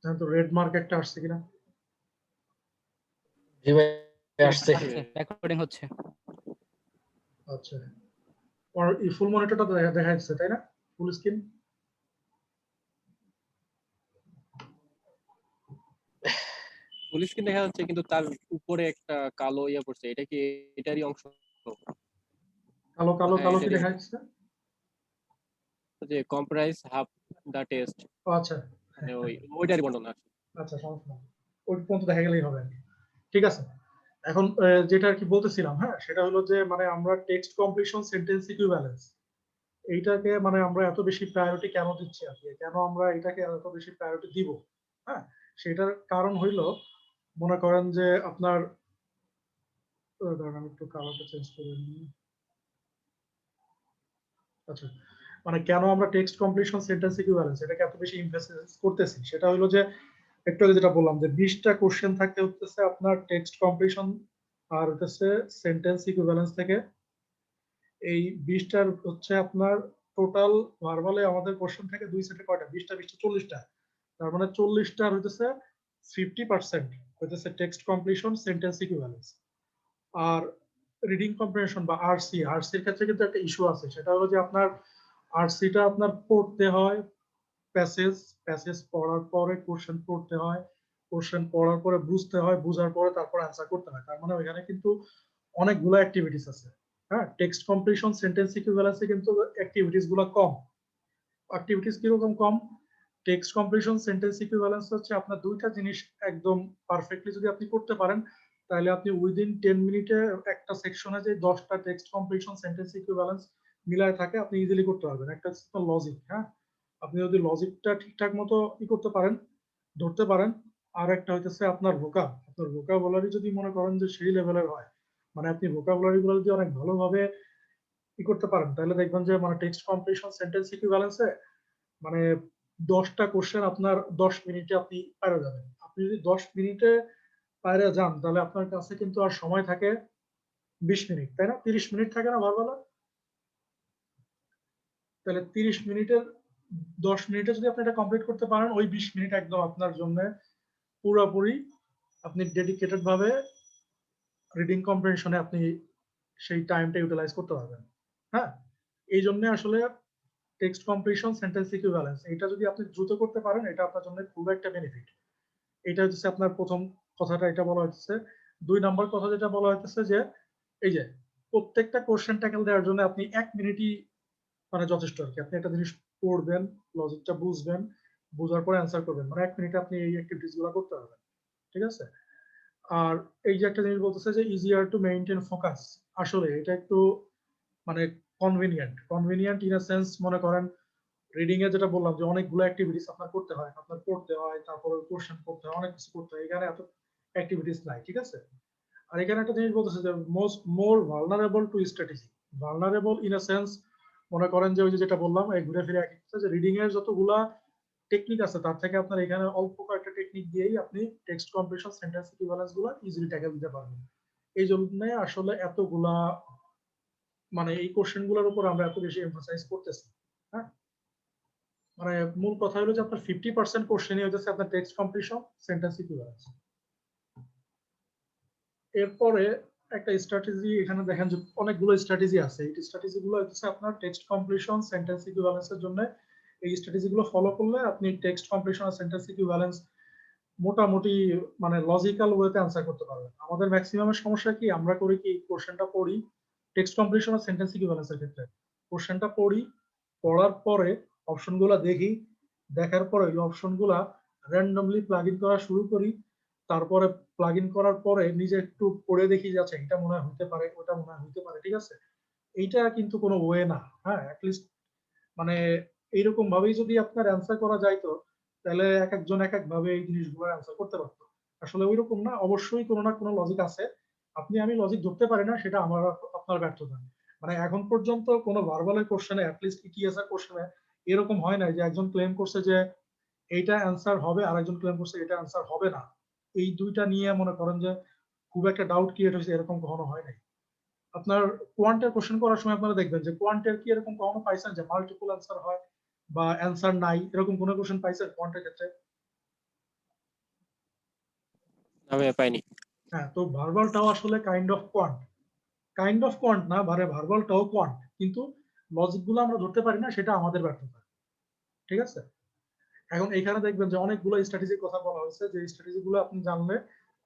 তো red mark একটা আসছে কিনা? জি ভাই আসছে। রেকর্ডিং হচ্ছে। আচ্ছা, আর এই ফুল মনিটরটা দেখা যাচ্ছে তাই না? Full screen? ফুল স্ক্রিন দেখা যাচ্ছে, কিন্তু তার উপরে একটা কালো ইয়ে পড়ছে, এটা কি এটারই অংশ? কালো কালো হ্যাঁ, কালো কি এটারই দেখা অংশ। যাচ্ছে? যে কম্প্রাইজ হাফ দা টেস্ট, আচ্ছা মানে ওইটারই বর্ণনা। আচ্ছা, সমস্যা নেই, ওই পর্যন্ত দেখা গেলেই হবে আর কি। ঠিক আছে, এখন যেটা আর কি বলতেছিলাম, হ্যাঁ, সেটা হলো যে মানে আমরা টেক্সট কমপ্লিশন, সেন্টেন্স ইকুইভ্যালেন্স, এইটাকে মানে আমরা এত বেশি প্রায়োরিটি কেন দিচ্ছি আর কি, কেন আমরা এটাকে এত বেশি প্রায়োরিটি দিব? হ্যাঁ, সেটার কারণ হইলো, মনে করেন যে আপনার দাঁড়ান, আমি একটু কালারটা চেঞ্জ করে নিই। আচ্ছা, মানে কেন আমরা টেক্সট কমপ্লিশন, সেন্টেন্স ইকুইভ্যালেন্স এটাকে এত বেশি এমফাসিস করতেছি, সেটা হলো যে একটু আগে যেটা বললাম যে 20টা কোশ্চেন থাকতে হচ্ছে আপনার টেক্সট কমপ্লিশন আর হচ্ছে সেন্টেন্স ইকুইভ্যালেন্স থেকে। এই 20টার হচ্ছে আপনার টোটাল ভার্বালে আমাদের কোশ্চেন থাকে 2 সেটে কয়টা? 20টা 20টা 40টা। তার মানে 40টার হইতেছে 50% হইতেছে text completion, sentence equivalence. Are reading comprehension বা আরসি, আরসির ক্ষেত্রে কিন্তু একটা ইস্যু আছে, সেটা হলো যে আপনার আরসিটা আপনার পড়তে হয়, প্যাসেজ প্যাসেজ পড়ার পরে কোশ্চেন পড়তে হয়, কোশ্চেন পড়ার পরে বুঝতে হয়, বুঝার পরে তারপর অ্যান্সার করতে হয়। তার মানে ওইখানে কিন্তু অনেকগুলো অ্যাক্টিভিটিস আছে। হ্যাঁ, টেক্সট কমপ্লিশন, সেন্টেন্স ইকুইভ্যালেন্সে কিন্তু অ্যাক্টিভিটিস গুলো কম। অ্যাক্টিভিটিস কিরকম কম? টেক্সট কমপ্লিশন, সেন্টেন্স ইকুইভ্যালেন্স হচ্ছে আপনার দুইটা জিনিস একদম পারফেক্টলি যদি আপনি করতে পারেন, তাহলে আপনি উইদিন 10 মিনিটে একটা সেকশনে যে 10টা টেক্সট কমপ্লিশন, সেন্টেন্স ইকুইভ্যালেন্স মিলায় থাকে আপনি ইজিলি করতে পারবেন। একটা হচ্ছে লজিক, হ্যাঁ, আপনি যদি লজিকটা ঠিকঠাক মতো করতে পারেন, ধরতে পারেন। আর একটা হইতেছে আপনার আপনার ভোকাবুলারি যদি মনে করেন যে সেই লেভেলের হয়, মানে আপনি ভোকাবুলারি গুলো যদি অনেক ভালোভাবে করতে পারেন, তাহলে দেখবেন যে মানে টেক্সট কমপ্লিশন, সেন্টেন্স ইকুইভ্যালেন্সে মানে 10টা কোশ্চেন আপনার 10 মিনিটে আপনি পারে যাবেন। আপনি যদি 10 মিনিটে পারে যান, তাহলে আপনার কাছে কিন্তু আর সময় থাকে 20 মিনিট, তাই না? 30 মিনিট থাকে না ভারবেলা? তাহলে 30 মিনিটের 10 মিনিটে যদি আপনি এটা কমপ্লিট করতে পারেন, ওই 20 মিনিট একদম আপনার জন্য পুরোপুরি আপনি ডেডিকেটেড ভাবে রিডিং কম্প্রিহেনশনে আপনি সেই টাইমটা ইউটিলাইজ করতে পারবেন। হ্যাঁ, এই জন্য আসলে টেক্সট কমপ্লিশন, সেন্টেন্স ইকুইভ্যালেন্স এটা যদি আপনি দ্রুত করতে পারেন, এটা আপনার জন্য খুব একটা বেনিফিট। এটা হচ্ছে আপনার প্রথম কথাটা, এটা বলা হচ্ছে। 2 নম্বর কথা যেটা বলা হচ্ছে যে এই যে প্রত্যেকটা কোশ্চেন ট্যাকেল দেওয়ার জন্য আপনি 1 মিনিটই মানে যথেষ্ট আর কি। আপনি একটা জিনিস পড়বেন, লজিকটা বুঝবেন, বুঝার পরে অ্যান্সার করবেন, মানে 1 মিনিটে আপনি এই অ্যাক্টিভিটিস গুলো করতে পারবেন। ঠিক আছে? আর এই যে একটা জিনিস বলতেছে যে ইজিয়ার টু মেইনটেইন ফোকাস, আসলে এটা একটু মানে কনভিনিয়েন্ট ইন আ সেন্স। মনে করেন রিডিং এ যেটা বললাম যে অনেকগুলো অ্যাক্টিভিটিস আপনার করতে হয়, আপনার পড়তে হয়, তারপরে কোশ্চেন পড়তে হয়, অনেক কিছু করতে হয়। এখানে এত অ্যাক্টিভিটিস নাই। ঠিক আছে? আর এখানে একটা জিনিস বলতেছে যে more vulnerable to strategy. Vulnerable in a sense, মনে করেন যে ওই যে যেটা বললাম এই ঘুরে ফিরে একই কথা, যে রিডিং এর যতগুলা টেকনিক আছে তার থেকে আপনার এখানে অল্প কয়েকটা টেকনিক দিয়েই আপনি টেক্সট কমপ্লিশন, সেন্টেন্স ইকুইভ্যালেন্স গুলো ইজিলি ট্যাকেল দিতে পারবেন। এই জন্য আসলে এতগুলা মানে এই কোশ্চেন গুলোর উপর আমরা এত বেশি এমফাসাইজ করতেছি। হ্যাঁ, মানে মূল কথা হলো যে আপনার 50% কোশ্চেনই হচ্ছে আপনার টেক্সট কমপ্লিশন, সেন্টেন্স ইকুইভ্যালেন্স। এরপরে একটা স্ট্র্যাটেজি এখানে দেখেন যে অনেকগুলো স্ট্র্যাটেজি আছে। এই স্ট্র্যাটেজি গুলো হচ্ছে আপনার টেক্সট কমপ্লিশন, সেন্টেন্স ইকুইভ্যালেন্সের জন্য। এই স্ট্র্যাটেজি গুলো ফলো করলে আপনি টেক্সট কমপ্লিশন আর সেন্টেন্স ইকুইভ্যালেন্স মোটামুটি মানে লজিক্যাল ওয়েতে অ্যান্সার করতে পারবেন। আমাদের ম্যাক্সিমামের সমস্যা কি, আমরা করি কি কোশ্চেনটা পড়ি, টেক্সট কমপ্লিশন আর সেন্টেন্স ইকুইভ্যালেন্সের ক্ষেত্রে কোশ্চেনটা পড়ি, পড়ার পরে অপশনগুলো দেখি, দেখার পরে ওই অপশনগুলা র্যান্ডমলি প্লাগ ইন করা শুরু করি। তারপরে প্লাগ ইন করার পরে নিজে একটু পড়ে দেখি যে আচ্ছা এটা মনে হয় হতে পারে, ওটা মনে হয় হতে পারে। ঠিক আছে? এইটা কিন্তু কোনো ওয়ে না। হ্যাঁ, অ্যাটলিস্ট মানে এইরকম ভাবেই যদি আপনার অ্যান্সার করা যাইতো, তাহলে এক একজন এক এক ভাবে এই জিনিসগুলোর অ্যান্সার করতে পারতো। আসলে ওইরকম না, অবশ্যই কোনো না কোনো লজিক আছে। আপনি আমি লজিক ধরতে পারি না, সেটা আমার আপনার ব্যর্থতা। মানে এখন পর্যন্ত কোনো ভার্বালের কোশ্চেনে, অ্যাটলিস্ট ইটিএস এর কোশ্চেনে এরকম হয় না যে একজন ক্লেম করছে যে এইটা অ্যান্সার হবে, আর একজন ক্লেম করছে এটা অ্যান্সার হবে না। এই দুইটা নিয়ে মনে করেন যে খুব একটা ডাউট ক্রিয়েট হয়েছে, এরকম কখনো হয় নাই। আপনার কোয়ান্টের কোশ্চেন করার সময় আপনারা দেখবেন যে কোয়ান্টের কি এরকম কখনো পাইছেন যে মাল্টিপল অ্যান্সার হয় বা অ্যান্সার নাই, এরকম কোনো কোশ্চেন পাইছেন কোয়ান্টের ক্ষেত্রে? না ভাইয়া পাইনি। হ্যাঁ, তো ভার্বালটাও আসলে কাইন্ড অফ কোয়ান্ট না, মানে ভার্বালটাও কোয়ান্ট, কিন্তু লজিক গুলো আমরা ধরতে পারি না, সেটা আমাদের ব্যর্থতা। ঠিক আছে? এখন এইখানে দেখবেন যে অনেকগুলো স্ট্র্যাটেজির কথা বলা হয়েছে, যে স্ট্র্যাটেজি গুলো আপনি জানলে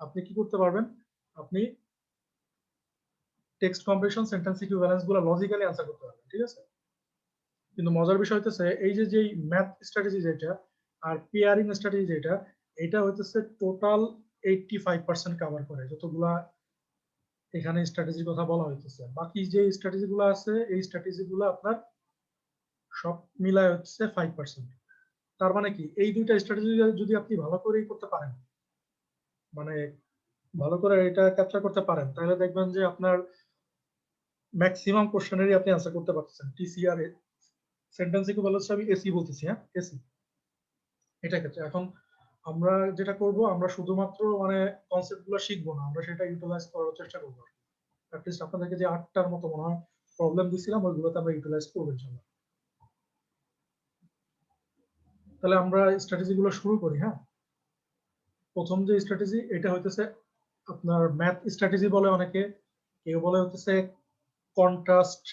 আপনি কি করতে পারবেন, আপনি টেক্সট কম্প্রেশন, সেন্টেন্স ইকুইভ্যালেন্স গুলো লজিক্যালি অ্যান্সার করতে পারবেন। ঠিক আছে? কিন্তু মজার বিষয় হইতেছে এই যে যেই ম্যাথ স্ট্র্যাটেজি যেটা আর পেয়ারিং স্ট্র্যাটেজি যেটা, এটা হইতেছে টোটাল 85% কভার করে যতগুলা এখানে স্ট্র্যাটেজির কথা বলা হইতেছে। বাকি যে স্ট্র্যাটেজি গুলো আছে এই স্ট্র্যাটেজি গুলো আপনার সব মিলায় হচ্ছে 5%। তার মানে কি, এই দুইটা স্ট্র্যাটেজি যদি আপনি ভালো করেই করতে পারেন, মানে ভালো করে এটা ক্যাপচার করতে পারেন, তাহলে দেখবেন যে আপনার ম্যাক্সিমাম কোশ্চেনেরই আপনি আনসার করতে পারতেছেন। টিসিআর সেন্টেন্স ইকুইভ্যালেন্স আমি এসি বলতেছি, হ্যাঁ এসি এটা ক্ষেত্রে। এখন আমরা যেটা করব, আমরা শুধুমাত্র মানে কনসেপ্ট গুলো শিখবো না, আমরা সেটা ইউটিলাইজ করার চেষ্টা করবো। অ্যাটলিস্ট আপনাদেরকে যে 8টার মতো মনে হয় প্রবলেম দিছিলাম, ওইগুলোতে আমরা ইউটিলাইজ করবো ইনশাল্লাহ। তাহলে আমরা স্ট্র্যাটেজি গুলো শুরু করি। হ্যাঁ, প্রথম যে স্ট্র্যাটেজি এটা হইতেছে আপনার ম্যাথ স্ট্র্যাটেজি বলে অনেকে, কেউ বলে হইতেছে কন্ট্রাস্ট,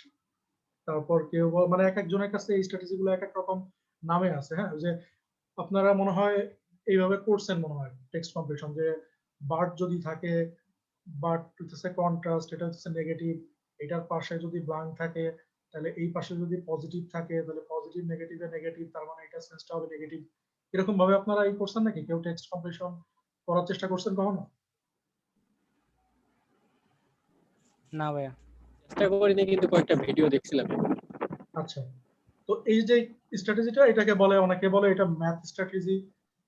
তারপর কেউ মানে এক একজনের কাছে এই স্ট্র্যাটেজি গুলো এক এক রকম নামে আছে। হ্যাঁ, যে আপনারা মনে হয় এইভাবে করছেন, মনে হয় টেক্সট কম্প্রেশন, যে বার্ড যদি থাকে, বার্ড হচ্ছে কন্ট্রাস্ট, এটা হচ্ছে নেগেটিভ, এটার পাশে যদি ব্ল্যাঙ্ক থাকে তাহলে এই পাশে যদি পজিটিভ থাকে তাহলে পজিটিভ, নেগেটিভে নেগেটিভ, তার মানে এটা সেন্সটা হবে নেগেটিভ। এরকম ভাবে আপনারা এই করছেন নাকি, কেউ টেক্সট কম্প্রেশন করার চেষ্টা করছেন কখনো? না ভাইয়া। চেষ্টা করিনি, কিন্তু কয়েকটা ভিডিও দেখছিলাম। আচ্ছা, তো এই যে স্ট্র্যাটেজিটা, এটাকে বলে, অনেকে বলে এটা ম্যাথ স্ট্র্যাটেজি,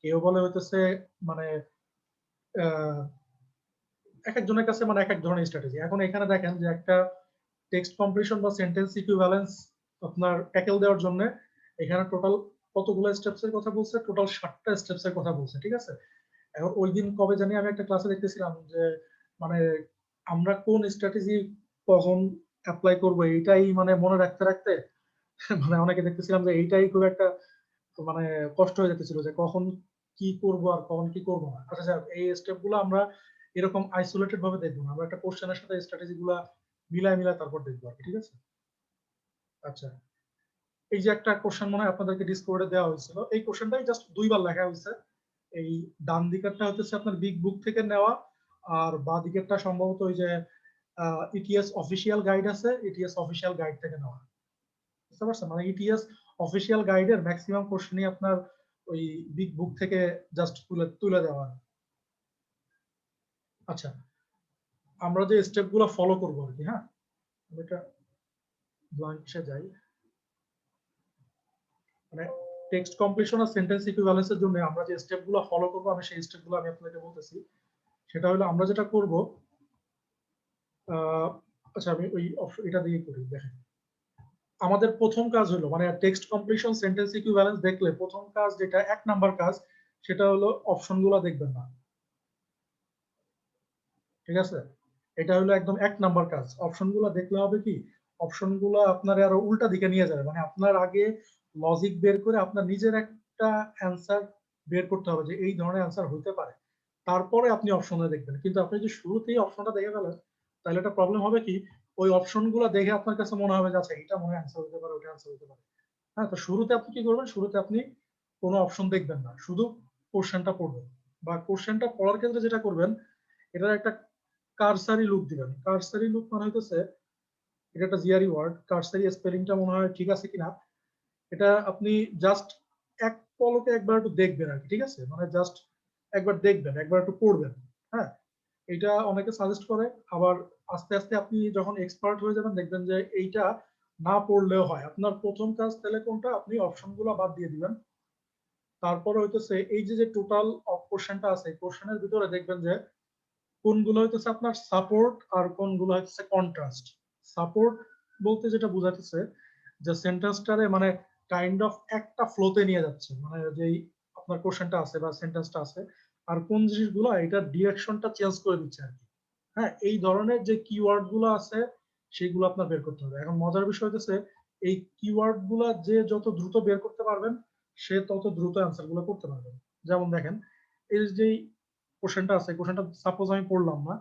কেউ বলে হইতেছে মানে আহ, এক একজনের কাছে মানে এক এক ধরনের স্ট্র্যাটেজি। এখন এখানে দেখেন যে একটা টেক্সট কমপ্লিশন বা সেন্টেন্স ইকুইভ্যালেন্স আপনার ট্যাকেল দেওয়ার জন্য এখানে টোটাল কতগুলো স্টেপস এর কথা বলছে, টোটাল 7টা স্টেপস এর কথা বলছে। ঠিক আছে? এখন ওই দিন কবে জানি আমি একটা ক্লাসে দেখতেছিলাম যে মানে আমরা কোন স্ট্র্যাটেজি কখন অ্যাপ্লাই করব এইটাই মানে মনে রাখতে রাখতে মানে অনেকে দেখতেছিলাম যে এইটাই খুব একটা মানে কষ্ট হয়ে যেতেছিল, যে কখন কি করব আর কখন কি করব না। আচ্ছা যাক, এই স্টেপ গুলো আমরা এরকম আইসোলেটেড ভাবে দেখবো না, আমরা একটা কোশ্চেনের সাথে স্ট্র্যাটেজি গুলা মিলায় মিলায় তারপর দেখবো আর কি। ঠিক আছে? আচ্ছা, এই যে একটা কোশ্চেন মনে হয় আপনাদেরকে ডিসকর্ডে দেওয়া হয়েছিল, এই কোশ্চেনটাই জাস্ট দুইবার লেখা হয়েছে। এই ডান দিকেরটা হচ্ছে আপনার বিগ বুক থেকে নেওয়া, আর বাঁ দিকেরটা সম্ভবত ওই যে ইটিএস অফিসিয়াল গাইড আছে, ইটিএস অফিসিয়াল গাইড থেকে নেওয়া। বুঝতে পারছেন? মানে ইটিএস অফিসিয়াল গাইডের ম্যাক্সিমাম কোশ্চেনই আপনার ওই বিগ বুক থেকে জাস্ট তুলে তুলে দেওয়া। আচ্ছা, আমরা যে স্টেপ গুলো ফলো করবো আর কি, হ্যাঁ আমি এটা ব্লাঙ্কসে যাই, মানে টেক্সট কমপ্লিশন আর সেন্টেন্স ইকুইভ্যালেন্সের জন্য আমরা যে স্টেপ গুলো ফলো করবো, আমি সেই স্টেপ গুলো আমি আপনাকে বলতেছি। সেটা হলো আমরা যেটা করব, আচ্ছা আমি ওই এটা দিয়ে করি। দেখেন, আমাদের প্রথম কাজ হলো মানে টেক্সট কমপ্লিশন, সেন্টেন্স ইকুইভ্যালেন্স দেখলে প্রথম কাজ যেটা 1 নাম্বার কাজ, সেটা হলো অপশন গুলো দেখবেন না। ঠিক আছে? এটা হলো একদম 1 নাম্বার কাজ। অপশন গুলো দেখলে হবে কি, অপশন গুলো আপনার আরো উল্টা দিকে নিয়ে যাবে, মানে আপনার আগে লজিক বের করে আপনার নিজের একটা অ্যান্সার বের করতে হবে যে এই ধরনের অ্যান্সার হইতে পারে, তারপরে আপনি অপশনে দেখবেন। কিন্তু আপনি যদি শুরুতেই অপশনটা দেখে ফেলেন, তাহলে একটা প্রবলেম হবে কি, ওই অপশন গুলো দেখে আপনার কাছে মনে হবে যে আচ্ছা এটা মনে হয় অ্যান্সার হতে পারে, ওটা অ্যান্সার হতে পারে। হ্যাঁ, তো শুরুতে আপনি কি করবেন, শুরুতে আপনি কোনো অপশন দেখবেন না, শুধু কোশ্চেনটা পড়বেন। বা কোশ্চেনটা পড়ার ক্ষেত্রে যেটা করবেন, এটার একটা কারসারি লুক দিবেন। কারসারি লুক মানে হইতেছে, এটা একটা জিআরই ওয়ার্ড, কারসারি স্পেলিংটা মনে হয় ঠিক আছে কিনা, এটা আপনি জাস্ট এক পলকে একবার একটু দেখবেন আর কি। ঠিক আছে? মানে জাস্ট একবার দেখবেন, একবার একটু পড়বেন। হ্যাঁ, এটা অনেকে সাজেস্ট করে। আবার আস্তে আস্তে আপনি যখন এক্সপার্ট হয়ে যাবেন, দেখবেন যে এইটা না পড়লেও হয়। আপনার প্রথম কাজ তাহলে কোনটা, আপনি অপশন গুলো বাদ দিয়ে দিবেন। তারপরে হইতেছে এই যে যে টোটাল কোশ্চেনটা আছে, কোশ্চেনের ভিতরে দেখবেন যে কোনগুলো হইতেছে আপনার সাপোর্ট আর কোনগুলো হইতেছে কন্ট্রাস্ট। সাপোর্ট বলতে যেটা বোঝাতেছে যে সেন্টেন্সটারে মানে কাইন্ড অফ একটা ফ্লোতে নিয়ে যাচ্ছে, মানে যেই আপনার কোশ্চেনটা আছে বা সেন্টেন্সটা আছে, আর কোন জিনিসগুলো এটার ডিরেকশনটা চেঞ্জ করে দিচ্ছে আর কি। হ্যাঁ, এই ধরনের যে কিওয়ার্ড গুলো আছে সেগুলো আপনার বের করতে হবে। এখন মজার বিষয় হচ্ছে এই কিওয়ার্ড গুলা যে যত দ্রুত বের করতে পারবেন, সে তত দ্রুত অ্যান্সার গুলো করতে পারবেন। যেমন দেখেন, এই যে কোশ্চেনটা আছে, কোশ্চেনটা সাপোজ আমি পড়লাম না,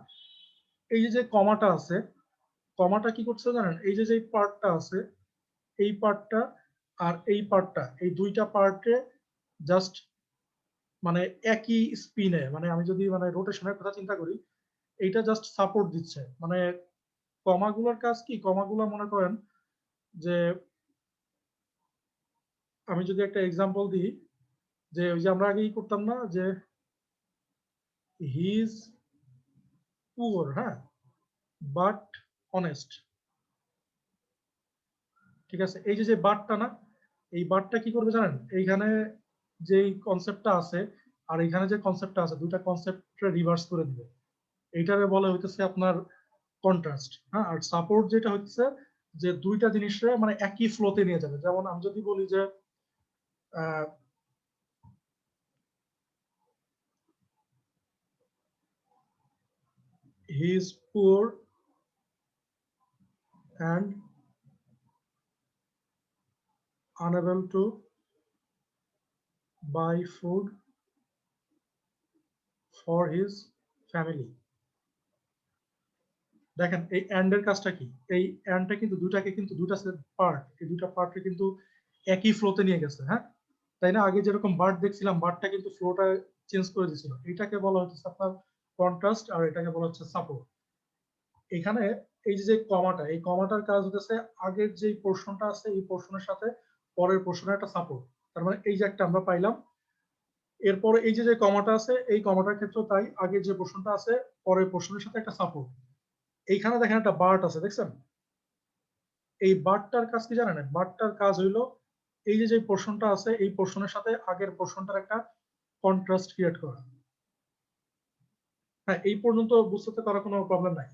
এই যে যে কমাটা আছে, কমাটা কি করছে জানেন, এই যে যে পার্টটা আছে, এই পার্টটা আর এই পার্টটা, এই দুইটা পার্টে জাস্ট মানে একই স্পিনে, মানে আমি যদি মানে রোটেশনের কথা চিন্তা করি, এইটা জাস্ট সাপোর্ট দিচ্ছে। মানে কমাগুলোর কাজ কি, কমাগুলো মনে করেন যে আমি যদি একটা এক্সাম্পল দিই, যে ওই যে আমরা আগেই করতাম না যে হি ইজ পুয়ার, হ্যাঁ, বাট অনেস্ট, ঠিক আছে, এই যে যে বাটটা না, এই বাটটা কি করবে জানেন, এইখানে যে কনসেপ্টটা আছে আর এখানে যে কনসেপ্টটা আছে, দুইটা কনসেপ্টটা রিভার্স করে দিবে। এইটারে বলে হইতেছে আপনার কন্ট্রাস্ট, হ্যাঁ। আর সাপোর্ট যেটা হচ্ছে যে দুইটা জিনিসে মানে একই ফ্লোতে নিয়ে যাবে। যেমন আমি যদি বলি যে he is poor and unable to buy food for his family, দেখেন এই এন্ড এর কাজটা কি, এই এন্ডটা কিন্তু দুটাকে কিন্তু দুটা পার্ট, এই দুটা পার্টকে কিন্তু একই ফ্লোতে নিয়ে গেছে, হ্যাঁ, তাই না? আগে যেরকম বার্ড দেখছিলাম, বার্ডটা কিন্তু ফ্লোটা চেঞ্জ করে দিয়েছিল, এটাকে বলা হচ্ছে আপনার কন্ট্রাস্ট আর এটাকে বলা হচ্ছে সাপোর্ট। এখানে এই যে কমাটা, এই কমাটার কাজ হচ্ছে আগের যে পোর্শনটা আছে এই পোর্শনের সাথে পরের পোর্শনের একটা সাপোর্ট। তার মানে এই যে একটা আমরা পাইলাম, এরপরে এই যে কমাটা আছে, এই কমাটার ক্ষেত্রে তাই আগের যে পোর্শনটা আছে পরের পোর্শনের সাথে একটা সাপোর্ট। এইখানে দেখেন একটা বার্ট আছে, দেখছেন? এই বার্টটার কাজ কি জানেন? বার্টটার কাজ হইলো এই যে পোর্শনটা আছে এই পোর্শনের সাথে আগের পোর্শনটার একটা কন্ট্রাস্ট ক্রিয়েট করা। হ্যাঁ, এই পর্যন্ত বুঝতে করার কোনো প্রবলেম নাই।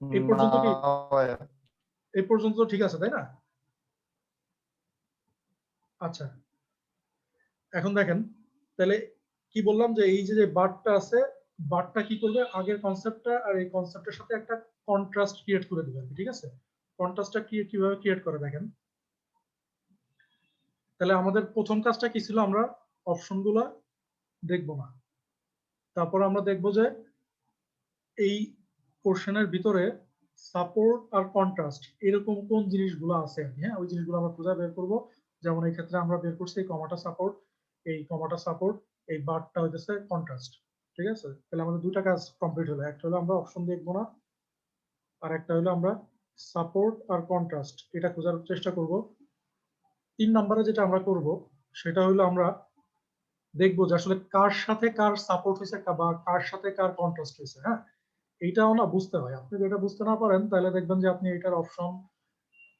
এই না পর্যন্ত কি, ভাইয়া। এই পর্যন্ত ঠিক আছে তাই না? আচ্ছা, এখন দেখেন তাহলে কি বললাম, যে এই যে বার্টটা আছে, বার্টটা কি করবে, আগের কনসেপ্টটা আর এই কনসেপ্টের সাথে একটা কন্ট্রাস্ট ক্রিয়েট করে দিবে, ঠিক আছে? কন্ট্রাস্টটা কিভাবে ক্রিয়েট করে দেখেন। তাহলে আমাদের প্রথম কাজটা কি ছিল, আমরা অপশনগুলো দেখব না, তারপর আমরা দেখব যে এই কোশ্চেনের ভিতরে সাপোর্ট আর কন্ট্রাস্ট এরকম কোন জিনিসগুলো আছে, হ্যাঁ, ওই জিনিসগুলো আমরা খুঁজে বের করব। যেমন এই ক্ষেত্রে আমরা বের করছি এই কমাটা সাপোর্ট, এই কমাটা সাপোর্ট, এই বারটা হইতেছে কন্ট্রাস্ট, ঠিক আছে? তাহলে আমাদের দুইটা কাজ কমপ্লিট হলো, একটা হলো আমরা অপশন দেখবো না, আর একটা হলো আমরা সাপোর্ট আর কন্ট্রাস্ট এটা খোঁজার চেষ্টা করব। 3 নম্বরে যেটা আমরা করব সেটা হলো আমরা দেখবো যে আসলে কার সাথে কার সাপোর্ট হয়েছে বা কার সাথে কার কন্ট্রাস্ট হয়েছে, হ্যাঁ। এইটাও না বুঝতে হয়, আপনি যেটা বুঝতে না পারেন তাহলে দেখবেন যে আপনি এটার অপশন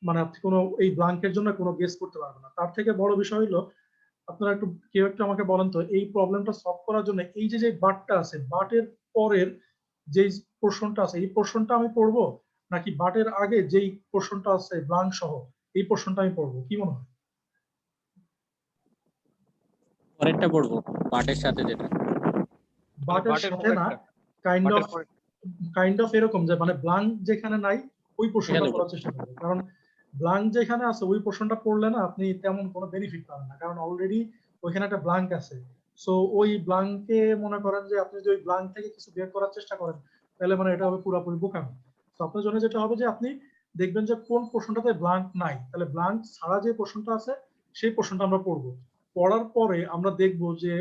মানে আপনি কোনো এই ব্লাঙ্কের জন্য কোনো গেস করতে পারবেন না। তার থেকে বড় বিষয় হলো আপনারা একটু কেউ একটু আমাকে বলেন তো, এই প্রবলেমটা সলভ করার জন্য এই যে বাটটা আছে, বাটের পরের যে পোর্শনটা আছে এই পোর্শনটা আমি পড়বো, নাকি বাটের আগে যেই পোর্শনটা আছে ব্লাঙ্ক সহ এই পোর্শনটা আমি পড়বো, কি মনে হয়? পরেরটা পড়বো, পার্টের সাথে যেটা। বাটের বাটের সাথে না, পরেরটা, কাইন্ড বাটের অফ, পরে কাইন্ড অফ এরকম যে মানে ব্লাঙ্ক যেখানে নাই ওই পোর্শনটা এখানে পড়ার চেষ্টা করবো। কারণ ব্লাঙ্ক যেখানে আছে ওই পোর্শনটা পড়লে না আপনি তেমন কোনো বেনিফিট পাবেন না, কারণ অলরেডি ওইখানে একটা ব্লাঙ্ক আছে। সো ওই ব্লাঙ্কে মনে করেন যে আপনি যদি ওই ব্লাঙ্ক থেকে কিছু বের করার চেষ্টা করেন তাহলে মানে এটা হবে পুরোপুরি বোকামি। তো আপনার জন্য যেটা হবে যে আপনি দেখবেন যে কোন পোর্শনটাতে ব্লাঙ্ক নাই, তাহলে ব্লাঙ্ক ছাড়া যে পোর্শনটা আছে সেই পোর্শনটা আমরা পড়বো। পড়ার পরে আমরা দেখবো যে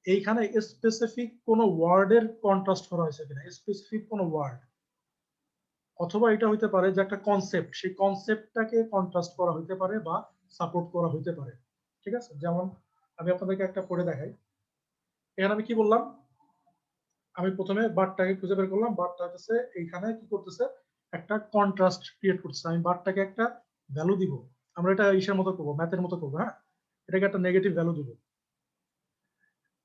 এইখানে স্পেসিফিক কোন ওয়ার্ডের কন্ট্রাস্ট করা হয়েছে কিনা, স্পেসিফিক কোন ওয়ার্ড, অথবা এটা হইতে পারে যে একটা কনসেপ্ট, সেই কনসেপ্টটাকে কন্ট্রাস্ট করা হইতে পারে বা সাপোর্ট করা হইতে পারে, ঠিক আছে? যেমন আমি আপনাদেরকে একটা পড়ে দেখাই। এখানে আমি কি বললাম, আমি প্রথমে বারটাকে খুঁজে বের করলাম, বারটা হচ্ছে এইখানে কি করতেছে, একটা কন্ট্রাস্ট ক্রিয়েট করতেছে। আমি বারটাকে একটা ভ্যালু দিব, আমরা এটা ইসের মতো করবো, ম্যাথের মতো করবো, হ্যাঁ, এটাকে একটা নেগেটিভ ভ্যালু দিব।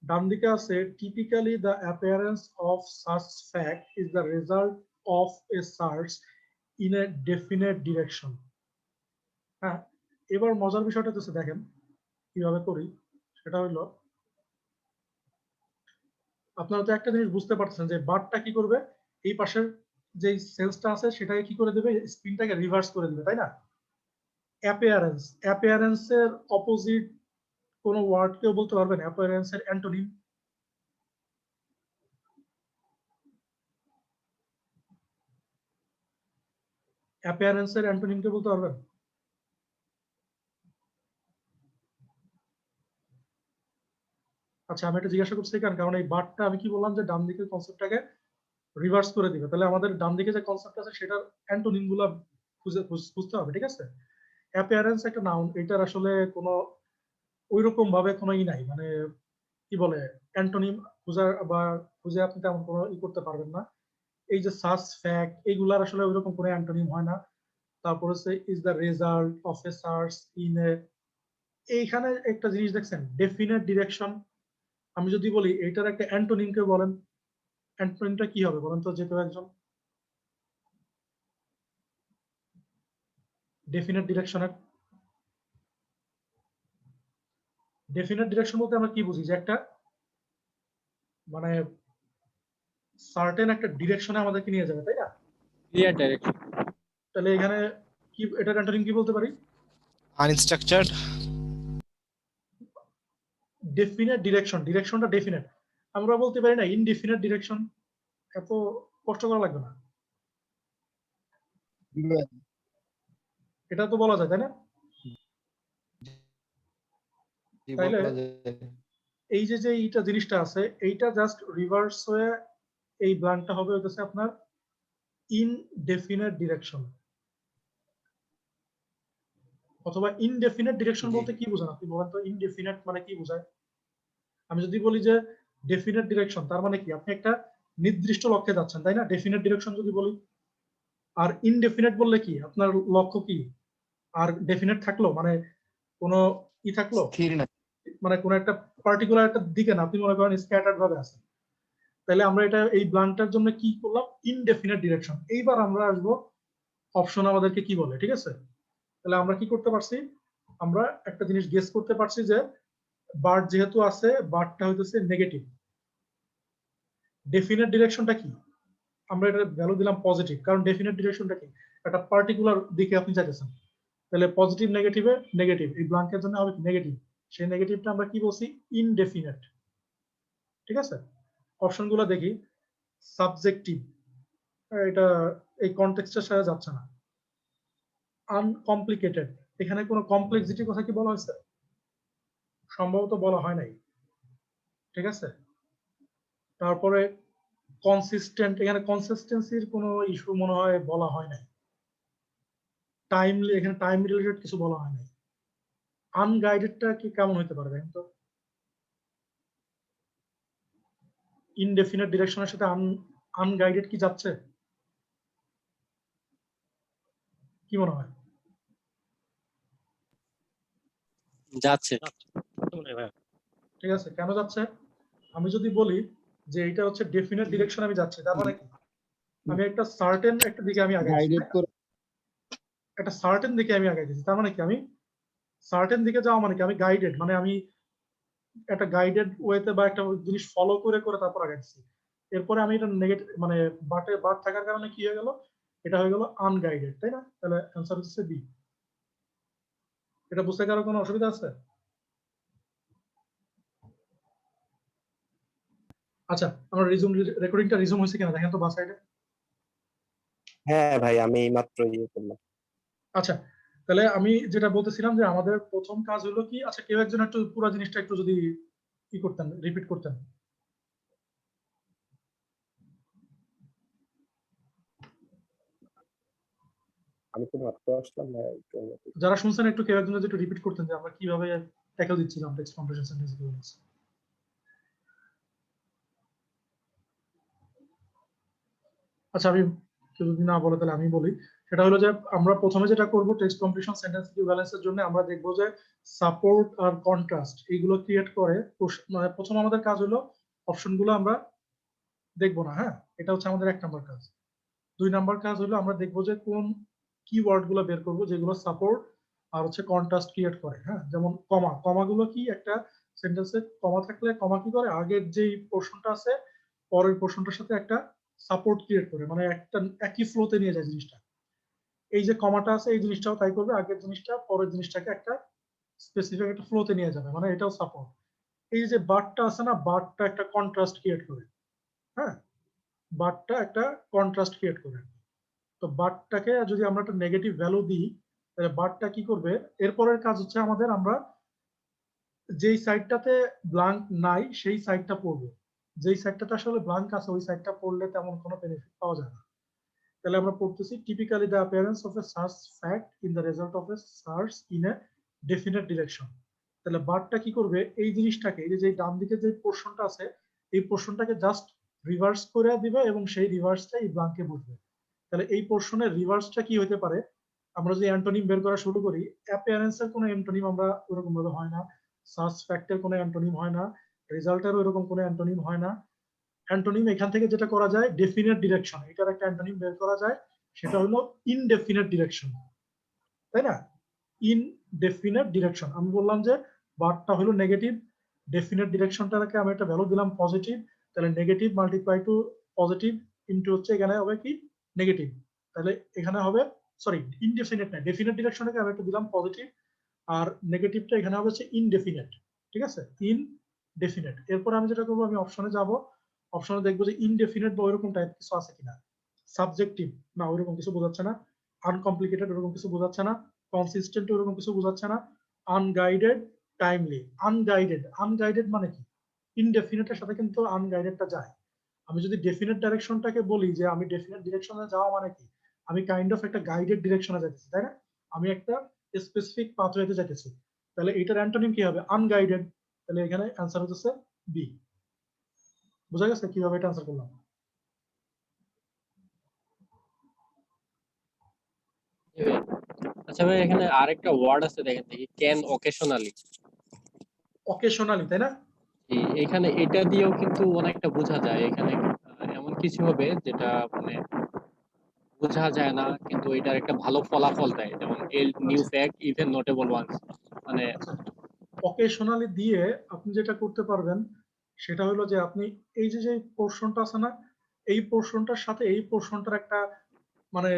ডান দিকে আছে typically the appearance of such fact is the result of A search in a definite direction. হ্যাঁ, এবার মজার বিষয়টা হচ্ছে দেখেন কিভাবে করি, সেটা হলো আপনারা তো একটা জিনিস বুঝতে পারছেন যে বারটা কি করবে, এই পাশের যে সেলসটা আছে সেটাকে কি করে দেবে, স্পিনটাকে রিভার্স করে দেবে, তাই না? অ্যাপিয়ারেন্সের অপোজিট কোন ওয়ার্ড কেউ বলতে পারবেন? অ্যাপিয়ারেন্সের অ্যান্টোনিম? অ্যাপিয়ারেন্সের অ্যান্টোনিম কে বলতে পারবেন? আচ্ছা, আমি এটা জিজ্ঞাসা করছি কারণ এই বারটা আমি কি বললাম যে ডান দিকের কনসেপ্টটাকে রিভার্স করে দিবে, তাহলে আমাদের ডান দিকে যে কনসেপ্ট আছে সেটার অ্যান্টোনিম গুলা খুঁজতে হবে, ঠিক আছে? অ্যাপিয়ারেন্স একটা নাউন, এটার আসলে কোনো ওইরকম ভাবে কোনো নাই, মানে কি বলে অ্যান্টোনিম খুঁজে আপনি তেমন কোনো করতে পারবেন না। এই যে সাস ফ্যাক্ট এইগুলার আসলে ওইরকম কোনো অ্যান্টোনিম হয় না। তারপর হচ্ছে is the result of A search in a, এইখানে একটা জিনিস দেখছেন ডেফিনেট ডিরেকশন। আমি যদি বলি এইটার একটা অ্যান্টোনিম কে বলেন, অ্যান্টোনিমটা কি হবে বলেন তো যে কেউ একজন? ডেফিনেট ডিরেকশনের ডেফিনেট ডিরেকশন বলতে আমরা কি বুঝি? যে একটা মানে সার্টেন একটা ডিরেকশনে আমাদেরকে নিয়ে যাবে, তাই না? Clear direction. তাহলে এখানে কি এটার অ্যান্টোনিম কি বলতে পারি? আনস্ট্রাকচার্ড। ডেফিনেট ডিরেকশন, ডিরেকশনটা ডেফিনেট। আমরা বলতে পারি না ইনডেফিনেট ডিরেকশন? এত কষ্ট করা লাগবে না, এটা তো বলা যায়, তাই না? তাইলে এই যে এইটা জিনিসটা আছে, এইটা জাস্ট রিভার্স হয়ে এই ব্ল্যাঙ্কটা হবে হইতেছে আপনার ইনডেফিনেট ডিরেকশন। অথবা ইনডেফিনেট ডিরেকশন জি। বলতে কি বোঝান আপনি বলেন তো? ইনডেফিনেট মানে কি বোঝায়? আমি যদি বলি যে ডেফিনেট ডিরেকশন, তার মানে কি আপনি একটা নির্দিষ্ট লক্ষ্যে যাচ্ছেন, তাই না? ডেফিনেট ডিরেকশন যদি বলি। আর ইনডেফিনেট বললে কি আপনার লক্ষ্য কি আর ডেফিনেট থাকলো, মানে কোনো থাকলো, স্থির না। মানে কোনো একটা পার্টিকুলার একটা দিকে না, আপনি মনে করেন স্ক্যাটার্ড ভাবে আছেন। তাহলে আমরা এটা এই ব্ল্যাঙ্কটার জন্য কি করলাম? Indefinite direction. এইবার আমরা আসবো অপশন আমাদেরকে কি বলে, ঠিক আছে? তাহলে আমরা কি করতে পারছি? আমরা একটা জিনিস গেস করতে পারছি যে বার্ড যেহেতু আছে, বার্ডটা হইতেছে নেগেটিভ। ডেফিনেট ডিরেকশনটা কি? আমরা এটা ভ্যালু দিলাম পজিটিভ, কারণ ডেফিনেট ডিরেকশনটা কি? একটা পার্টিকুলার দিকে আপনি চাইতেছেন। তাহলে পজিটিভ নেগেটিভে নেগেটিভ, এই ব্ল্যাঙ্কের জন্য হবে নেগেটিভ। সেই নেগেটিভটা আমরা কি বলছি? ইনডেফিনেট, ঠিক আছে? অপশনগুলো দেখি। সাবজেক্টিভ, এটা এই কনটেক্সটের সাথে যাচ্ছে না। আনকমপ্লিকেটেড, এখানে কোনো কমপ্লেক্সিটির কথা কি বলা হয়েছে? সম্ভবত বলা হয় নাই, ঠিক আছে? তারপরে কনসিস্টেন্ট, এখানে কনসিস্টেন্সির কোনো ইস্যু মনে হয় বলা হয় নাই। টাইমলি, এখানে টাইম রিলেটেড কিছু বলা হয় নাই। আনগাইডেডটা কি কেমন হইতে পারে দেখেন তো? ইনডেফিনেট ডিরেকশনের সাথে আনগাইডেড কি যাচ্ছে? কি মনে হয়? যাচ্ছে। ঠিক আছে, কেন যাচ্ছে? আমি যদি বলি যে এটা হচ্ছে ডেফিনেট ডিরেকশন আমি যাচ্ছি, তার মানে কি? আমি একটা সার্টেন একটা দিকে আমি আগাইছি, গাইডেড করে। একটা সার্টেন দিকে আমি আগাইতেছি, তার মানে কি? আমি সার্টেন দিকে যাওয়া মানে কি? আমি গাইডেড, মানে আমি একটা গাইডেড ওয়েতে বা একটা জিনিস ফলো করে করে তারপর আগাইছি। এরপরে আমি এটা নেগেটিভ মানে বাট থাকার কারণে কি হয়ে গেল? এটা হয়ে গেল আনগাইডেড, তাই না? তাহলে অ্যান্সার হচ্ছে বি। এটা বুঝতে কারো কোনো অসুবিধা আছে? আচ্ছা, আমার রেকর্ডিংটা রিজুম হয়েছে কিনা দেখেন তো বাস সাইডে। হ্যাঁ ভাই, আমি এইমাত্র ইয়ে করলাম। আচ্ছা, তাহলে আমি যেটা বলতেছিলাম যে আমাদের প্রথম কাজ হলো কি, আচ্ছা কেউ একজন একটু পুরো জিনিসটা একটু যদি করতেন, রিপিট করতেন। আমি তো মাত্র আসলাম না, একটু যারা শুনছেন একটু কেউ একজন যদি একটু রিপিট করতেন যে আমরা কিভাবে ট্যাকেল দিচ্ছিলাম টেক্সট কম্প্রেশন সেন্টেন্স ইকুইভ্যালেন্স। আচ্ছা, আমি কেউ যদি না বলে তাহলে আমি বলি। সেটা হলো যে আমরা প্রথমে যেটা করব টেক্সট কমপ্লিশন সেন্টেন্স ইকুইভ্যালেন্সের জন্য আমরা দেখব যে সাপোর্ট আর কন্ট্রাস্ট এইগুলো ক্রিয়েট করে। মানে প্রথম আমাদের কাজ হলো অপশনগুলো আমরা দেখবো না, হ্যাঁ, এটা হচ্ছে আমাদের 1 নাম্বার কাজ। 2 নাম্বার কাজ হলো আমরা দেখবো যে কোন কিওয়ার্ড গুলো বের করবো যেগুলো সাপোর্ট আর হচ্ছে কন্ট্রাস্ট ক্রিয়েট করে, হ্যাঁ। যেমন কমা গুলো কি, একটা সেন্টেন্সে কমা থাকলে কমা কি করে? আগের যেই পোর্শনটা আছে পরের পোর্শনটার সাথে একটা সাপোর্ট ক্রিয়েট করে, মানে একটা একই ফ্লোতে নিয়ে যায় জিনিসটা। এই যে কমাটা আছে এই জিনিসটাও তাই করবে, আগের জিনিসটা পরের জিনিসটাকে একটা স্পেসিফিক একটা ফ্লোতে নিয়ে যাবে, মানে এটাও সাপোর্ট। এই যে বারটা আছে না, বারটা একটা কন্ট্রাস্ট ক্রিয়েট করে, হ্যাঁ, বারটা একটা কন্ট্রাস্ট ক্রিয়েট করে। তো বারটাকে যদি আমরা একটা নেগেটিভ ভ্যালু দিই, তাহলে বারটা কি করবে, এরপরের কাজ হচ্ছে আমাদের, আমরা যেই সাইডটাতে ব্ল্যাঙ্ক নাই সেই সাইডটা পড়বো, যেই সাইডটাতে আসলে ব্ল্যাঙ্ক আছে ওই সাইডটা পড়লে তেমন কোনো বেনিফিট পাওয়া যায় না। তাহলে আমরা পড়তেছি typically the appearance of A search fact in the result of A search in a definite direction. তাহলে বারটা কি করবে, এই জিনিসটাকে, এই যে ডান দিকে যে পোর্শনটা আছে এই পোর্শনটাকে জাস্ট রিভার্স করে দিবে এবং সেই রিভার্সটা এই ব্ল্যাঙ্কে বসবে। তাহলে এই পোর্শনের রিভার্সটা কি হতে পারে, আমরা যদি অ্যান্টোনিম বের করা শুরু করি, অ্যাপিয়ারেন্সের কোনো অ্যান্টোনিম আমরা ওরকম ভাবে হয় না, সার্চ ফ্যাক্টের কোনো অ্যান্টোনিম হয় না, রেজাল্টেরও এরকম কোনো অ্যান্টোনিম হয় না। অ্যান্টোনিম এখান থেকে যেটা করা যায় ডেফিনেট ডিরেকশন, এটার একটা অ্যান্টোনিম বের করা যায়, সেটা হলো ইনডেফিনেট ডিরেকশন, তাই না? ইনডেফিনেট ডিরেকশন, আমি বললাম যে বারটা হলো নেগেটিভ, ডেফিনেট ডিরেকশনটাকে আমি একটা ভ্যালু দিলাম পজিটিভ, তাহলে negative multiply to positive into হচ্ছে এখানে হবে কি নেগেটিভ, তাহলে এখানে হবে, সরি ইনডেফিনেট না, ডেফিনেট ডিরেকশনটাকে আমি একটা দিলাম পজিটিভ, আর নেগেটিভটা এখানে হবে হচ্ছে ইনডেফিনেট, ঠিক আছে, ইনডেফিনেট। এরপর আমি যেটা করবো, আমি অপশনে যাব, অপশনে দেখবো যে ইনডেফিনেট বা ওইরকম টাইপ কিছু আছে কিনা, সাবজেক্টিভ না ওইরকম কিছু বোঝাচ্ছে না, আনকমপ্লিকেটেড ওরকম কিছু বোঝাচ্ছে না, কনসিস্টেন্ট ওরকম কিছু বোঝাচ্ছে না, আনগাইডেড, টাইমলি। আনগাইডেড, আনগাইডেড মানে কি, ইনডেফিনেটের সাথে কিন্তু আনগাইডেডটা যায়। আমি যদি ডেফিনেট ডাইরেকশনটাকে বলি যে আমি ডেফিনেট ডিরেকশনে যাওয়া মানে কি, আমি কাইন্ড অফ একটা গাইডেড ডিরেকশনে যাইতেছি, তাই না, আমি একটা স্পেসিফিক পাথওয়েতে যাইতেছি, তাহলে এটার অ্যান্টোনিম কি হবে, আনগাইডেড। তাহলে এখানে অ্যান্সার হচ্ছে বি। বোঝা গেছে কিভাবে এটা অ্যান্সার করলাম? আচ্ছা ভাই, এখানে আরেকটা ওয়ার্ড আছে দেখেন দেখি, ক্যান অকেশনালি। অকেশনালি, তাই না? এখানে এটা দিয়েও কিন্তু অনেকটা বোঝা যায়, এখানে এমন কিছু হবে যেটা মানে বোঝা যায় না কিন্তু এটার একটা ভালো ফলাফল দেয়, যেমন এল নিউ আচ্ছা ফ্যাক্ট ইভেন নোটেবল ওয়ান্স, মানে আচ্ছা, অকেশনালি দিয়ে আপনি যেটা করতে পারবেন সেটা হলো যে আপনি এই যে যে পোর্শনটা আছে না, এই পোর্শনটার সাথে এই পোর্শনটার একটা মানে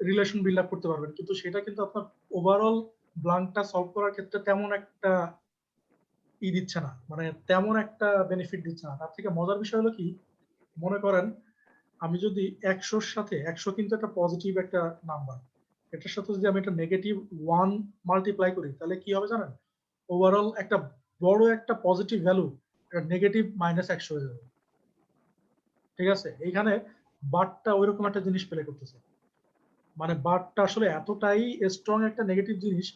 রিলেশন বিল্ড আপ করতে পারবেন, কিন্তু সেটা কিন্তু আপনার ওভারঅল ব্লাঙ্কটা সলভ করার ক্ষেত্রে তেমন একটা দিচ্ছে না, মানে তেমন একটা বেনিফিট দিচ্ছে না। তার থেকে মজার বিষয় হলো কি, মনে করেন আমি যদি 100-র সাথে 100 কিন্তু একটা পজিটিভ একটা নাম্বার, এটার সাথে যদি আমি একটা নেগেটিভ 1 মাল্টিপ্লাই করি তাহলে কি হবে জানেন, ওভারঅল একটা বড় একটা পজিটিভ ভ্যালু নেগেটিভ -100 হয়ে যাবে, ঠিক আছে? এইখানে বারটা ওইরকম একটা জিনিস প্লে করতেছে, মানে বারটা আসলে এতটাই স্ট্রং একটা নেগেটিভ জিনিস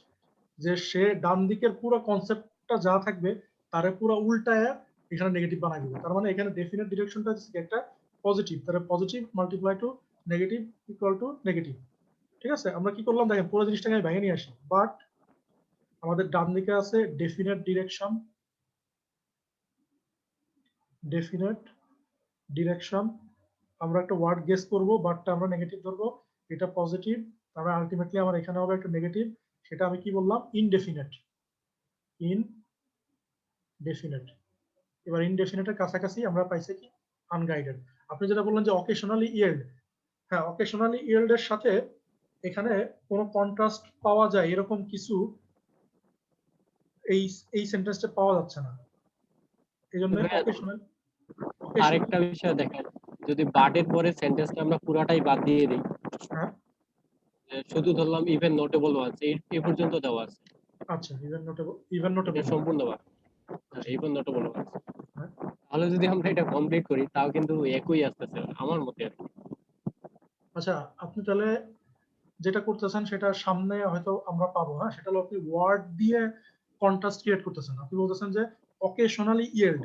যে সে ডান দিকের পুরো কনসেপ্টটা যা থাকবে তারে পুরো উল্টায় এখানে নেগেটিভ বানাই দিবে। তার মানে এখানে ডেফিনেট ডিরেকশনটা হচ্ছে কি একটা পজিটিভ, তাহলে positive multiply to negative equal to negative, ঠিক আছে? আমরা কি করলাম দেখেন, পুরো জিনিসটাকে আমি ভেঙে নিয়ে আসি, বাট আমাদের ডান দিকে আছে ডেফিনেট ডিরেকশন, ডেফিনেট ডিরেকশন, আমরা একটা ওয়ার্ড গেস করব, বাটটা আমরা নেগেটিভ ধরবো, এটা পজিটিভ, তারপরে আলটিমেটলি আমার এখানে হবে একটা নেগেটিভ, সেটা আমি কি বললাম, ইনডেফিনেট, ইনডেফিনেট। এবার ইনডেফিনেটের কাছাকাছি আমরা পাইছি কি, আনগাইডেড। আপনি যেটা বললেন যে অকেশনালি ইয়েল্ড, হ্যাঁ অকেশনালি ইয়েল্ড এর সাথে এখানে কোনো কন্ট্রাস্ট পাওয়া যায় এরকম কিছু এই এই সেন্টেন্সটা পাওয়া যাচ্ছে না, এই জন্য অকেশনাল, অকেশনাল, আরেকটা বিষয় দেখেন, যদি বাটের পরে সেন্টেন্সটা আমরা পুরাটাই বাদ দিয়ে দিই, হ্যাঁ শুধু ধরলাম ইভেন নোটেবল ওয়ান্স, এই পর্যন্ত দেওয়া আছে, আচ্ছা, ইভেন নোটেবল, ইভেন এটা নোটেবল, সম্পূর্ণ বাদ, আচ্ছা ইভেন নোটেবল ওয়ান্স, হ্যাঁ তাহলে যদি আমরা এটা কমপ্লিট করি তাও কিন্তু একই আসতেছে আমার মতে আর কি। আচ্ছা, আপনি তাহলে যেটা করতেছেন সেটা সামনে হয়তো আমরা পাবো, হ্যাঁ সেটা হলো আপনি ওয়ার্ড দিয়ে কন্ট্রাস্ট ক্রিয়েট করতেছেন, আপনি বলতেছেন যে অকেশনালি ইয়েল্ড,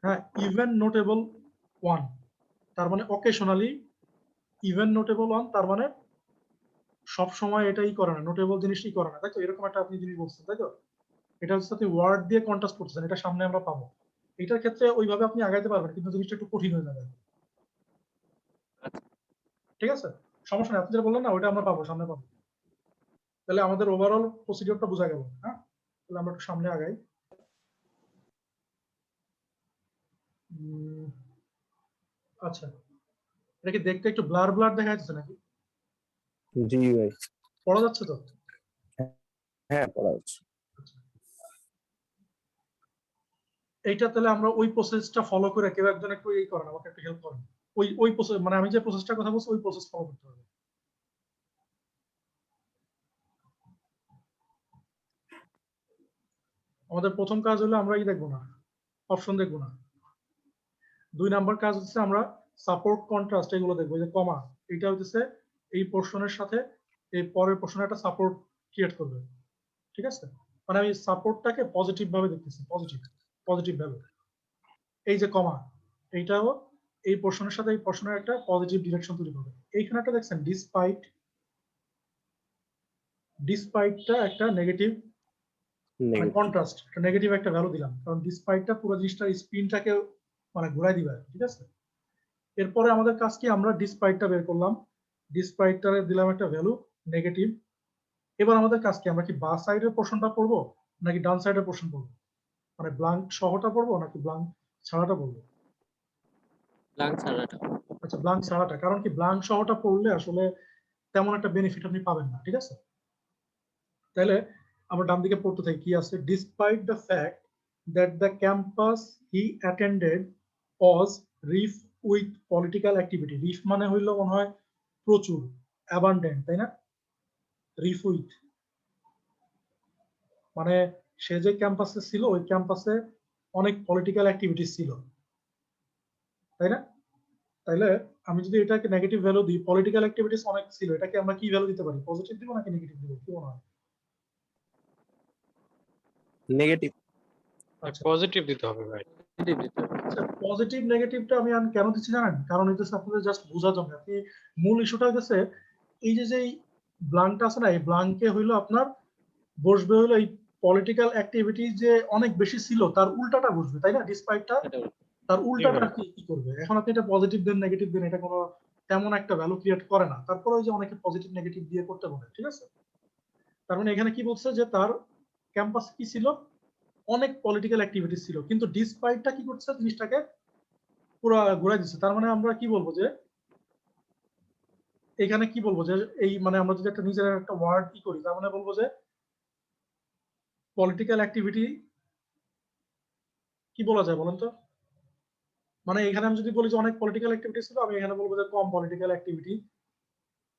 হ্যাঁ ইভেন নোটেবল ওয়ান, তার মানে অকেশনালি ইভেন নোটেবল ওয়ান, তার মানে সব সময় এটাই করে না, নোটেবল জিনিসটাই করে না, তাই তো? এরকম একটা আপনি জিনিস বলছেন, তাই তো? এটা হচ্ছে আপনি ওয়ার্ড দিয়ে কন্ট্রাস্ট করতেছেন, এটা সামনে আমরা পাবো, এটার ক্ষেত্রে ওইভাবে আপনি আগাইতে পারবেন কিন্তু জিনিসটা একটু কঠিন হয়ে যাবে, ঠিক আছে? সমস্যা নেই, আপনি যেটা বললেন না ওইটা আমরা পাবো, সামনে পাবো। তাহলে আমাদের ওভারঅল প্রসিডিওরটা বোঝা গেল, হ্যাঁ? তাহলে আমরা একটু সামনে আগাই। উম, আচ্ছা, এটা কি দেখতে একটু ব্লার ব্লার দেখা যাচ্ছে নাকি? জি ভাই। পড়া যাচ্ছে তো? হ্যাঁ, পড়া হচ্ছে। এইটা তাহলে আমরা ওই প্রসেসটা ফলো করে কেউ একজন একটু এই করেন, আমাকে একটু হেল্প করেন। ওই প্রসেস মানে আমি যে প্রসেসটার কথা বলছি ওই প্রসেস ফলো করতে হবে। আমাদের প্রথম কাজ হলো আমরা দেখবো না, অপশন দেখবো না। 2 নাম্বার কাজ হচ্ছে আমরা সাপোর্ট কন্ট্রাস্ট এগুলো দেখবো। এই যে কমা, এটা হচ্ছে এই পোর্শনের সাথে এই পরের পোর্শনে একটা সাপোর্ট ক্রিয়েট করবে। ঠিক আছে? মানে আমি সাপোর্টটাকে পজিটিভ ভাবে দেখতেছি, পজিটিভ ভ্যালু। এই যে কমা, এইটাও এই পোর্শনের সাথে এই পোর্শনের একটা পজিটিভ ডিরেকশন তৈরি করবে। এইখানে একটা দেখছেন ডিসপাইটটা একটা নেগেটিভ, মানে নেগেটিভ। কন্ট্রাস্ট একটা নেগেটিভ একটা ভ্যালু দিলাম, কারণ ডিসপাইটটা পুরো জিনিসটার স্পিনটাকে মানে ঘুরাই দিবে। ঠিক আছে? এরপরে আমাদের কাজ কি, আমরা ডিসপাইটটা বের করলাম, ডিসপাইটটারে দিলাম একটা ভ্যালু নেগেটিভ। এবার আমাদের কাজ কি, আমরা কি বাঁ সাইডের পোর্শনটা পড়বো নাকি ডান সাইডের পোর্শন পড়বো? মানে ব্লাঙ্ক সহটা পড়বো নাকি ব্লাঙ্ক ছাড়াটা পড়বো? ব্ল্যাঙ্ক ছাড়াটা। আচ্ছা, ব্লাঙ্ক ছাড়াটা। কারণ কি, ব্লাঙ্ক সহটা পড়লে আসলে তেমন একটা বেনিফিট আপনি পাবেন না। ঠিক আছে? তাহলে আমরা ডান দিকে পড়তে থাকি, কি আছে, despite the fact that the campus he attended was rife with political activity. Rife মানে হইলো মনে হয় প্রচুর, অ্যাবান্ডেন্ট, তাই না? রিফ উইথ মানে সে যে ক্যাম্পাসে ছিল ওই ক্যাম্পাসে অনেক পলিটিক্যাল অ্যাক্টিভিটিস ছিল, তাই না? তাইলে আমি যদি এটাকে নেগেটিভ ভ্যালু দিই, পলিটিক্যাল অ্যাক্টিভিটিস অনেক ছিল, এটাকে আমরা কি ভ্যালু দিতে পারি? পজিটিভ দিব নাকি নেগেটিভ দিব, কি মনে হয়? নেগেটিভ। আচ্ছা পজিটিভ দিতে হবে ভাই। নেগেটিভ দিতে হবে। আচ্ছা, পজিটিভ নেগেটিভটা আমি কেন দিচ্ছি জানেন? কারণ হইতেছে আপনাদের জাস্ট বোঝার জন্য। আপনি মূল ইস্যুটা হইতেছে এই যে ব্লাঙ্কটা আছে না, এই ব্লাঙ্কে হইলো আপনার বসবে হইলো এই পলিটিক্যাল অ্যাক্টিভিটি যে অনেক বেশি ছিল তার উল্টাটা বসবে, তাই না? ডিসপাইটটা এটা তার জি উল্টাটা ভাই। কি করবে? এখন আপনি এটা পজিটিভ দেন নেগেটিভ দেন, এটা কোনো তেমন একটা ভ্যালু ক্রিয়েট করে না। তারপরে ওই যে অনেকে পজিটিভ নেগেটিভ দিয়ে করতে বলে। ঠিক আছে? তার মানে এখানে কি বলছে যে তার ক্যাম্পাস কি ছিল, অনেক পলিটিক্যাল অ্যাক্টিভিটি ছিল, কিন্তু ডিসপাইটটা কি করছে, জিনিসটাকে পুরো ঘুরাই দিচ্ছে। তার মানে আমরা কি বলবো যে এখানে কি বলবো যে এই মানে আমরা যদি একটা নিজের একটা ওয়ার্ড কি করি, তার মানে বলবো যে পলিটিক্যাল অ্যাক্টিভিটি কি বলা যায় বলেন তো? মানে এখানে আমি যদি বলি যে অনেক পলিটিক্যাল অ্যাক্টিভিটি ছিল, আমি এখানে বলবো যে কম পলিটিক্যাল অ্যাক্টিভিটি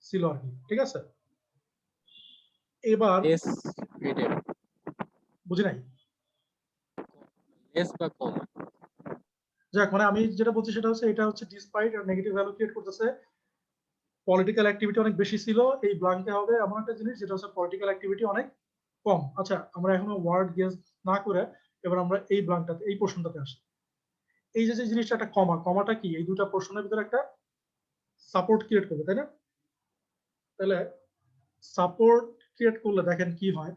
ছিল আর কি। ঠিক আছে? এবার লেস গ্রেডেড, বুঝি নাই। লেস বা কম। যাক, মানে আমি যেটা বলছি সেটা হচ্ছে এটা হচ্ছে ডিসপাইট আর নেগেটিভ ভ্যালু ক্রিয়েট করতেছে, পলিটিক্যাল অ্যাক্টিভিটি অনেক বেশি ছিল। এই ব্লাঙ্কে হবে এমন একটা জিনিস যেটা হচ্ছে পলিটিক্যাল অ্যাক্টিভিটি অনেক কম। আচ্ছা, আমরা এখনো ওয়ার্ড গেস না করে এবার আমরা এই ব্লাঙ্কটাতে এই পোর্শনটাতে আসি। এই যে জিনিসটা একটা কমাটা কি, এই দুটা পোর্শনের ভিতরে একটা সাপোর্ট ক্রিয়েট করবে, তাই না? তাহলে সাপোর্ট ক্রিয়েট করলে দেখেন কি হয়,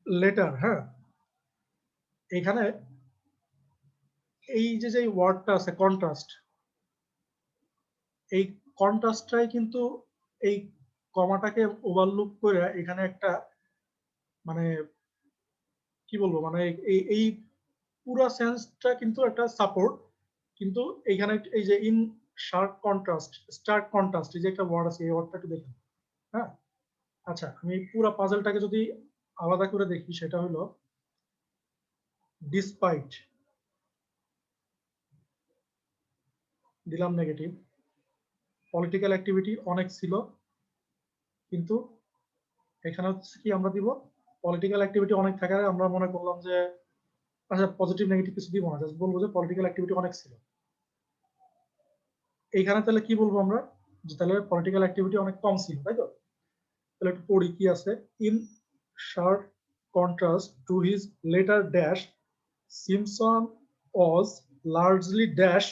লেটার, হ্যাঁ, এখানে এই যে ওয়ার্ডটা আছে কন্ট্রাস্ট, এই কন্ট্রাস্টটাই কিন্তু এই কমাটাকে ওভারলুক করে এখানে একটা মানে কি বলবো, মানে এই পুরো সেন্সটা কিন্তু একটা সাপোর্ট। কিন্তু এইখানে এই যে ইন স্টার্ক কন্ট্রাস্ট, এই যে একটা ওয়ার্ড আছে, এই ওয়ার্ডটা একটু দেখুন। হ্যাঁ, আচ্ছা, আমি পুরো পাজলটাকে যদি আলাদা করে দেখি, সেটা হলো ডিসপাইট দিলাম নেগেটিভ, পলিটিক্যাল অ্যাক্টিভিটি অনেক ছিল, কিন্তু এখানে হচ্ছে কি আমরা দিব পলিটিক্যাল অ্যাক্টিভিটি অনেক থাকায় আমরা মনে করলাম যে আচ্ছা পজিটিভ নেগেটিভ কিছু দিব না, জাস্ট বলবো যে পলিটিক্যাল অ্যাক্টিভিটি অনেক ছিল। এইখানে তাহলে কি বলবো আমরা, যে তাহলে পলিটিক্যাল অ্যাক্টিভিটি অনেক কম ছিল, তাই তো? তাহলে একটু পড়ি কি আছে। In sharp contrast to his letter dash, Simpson was largely dash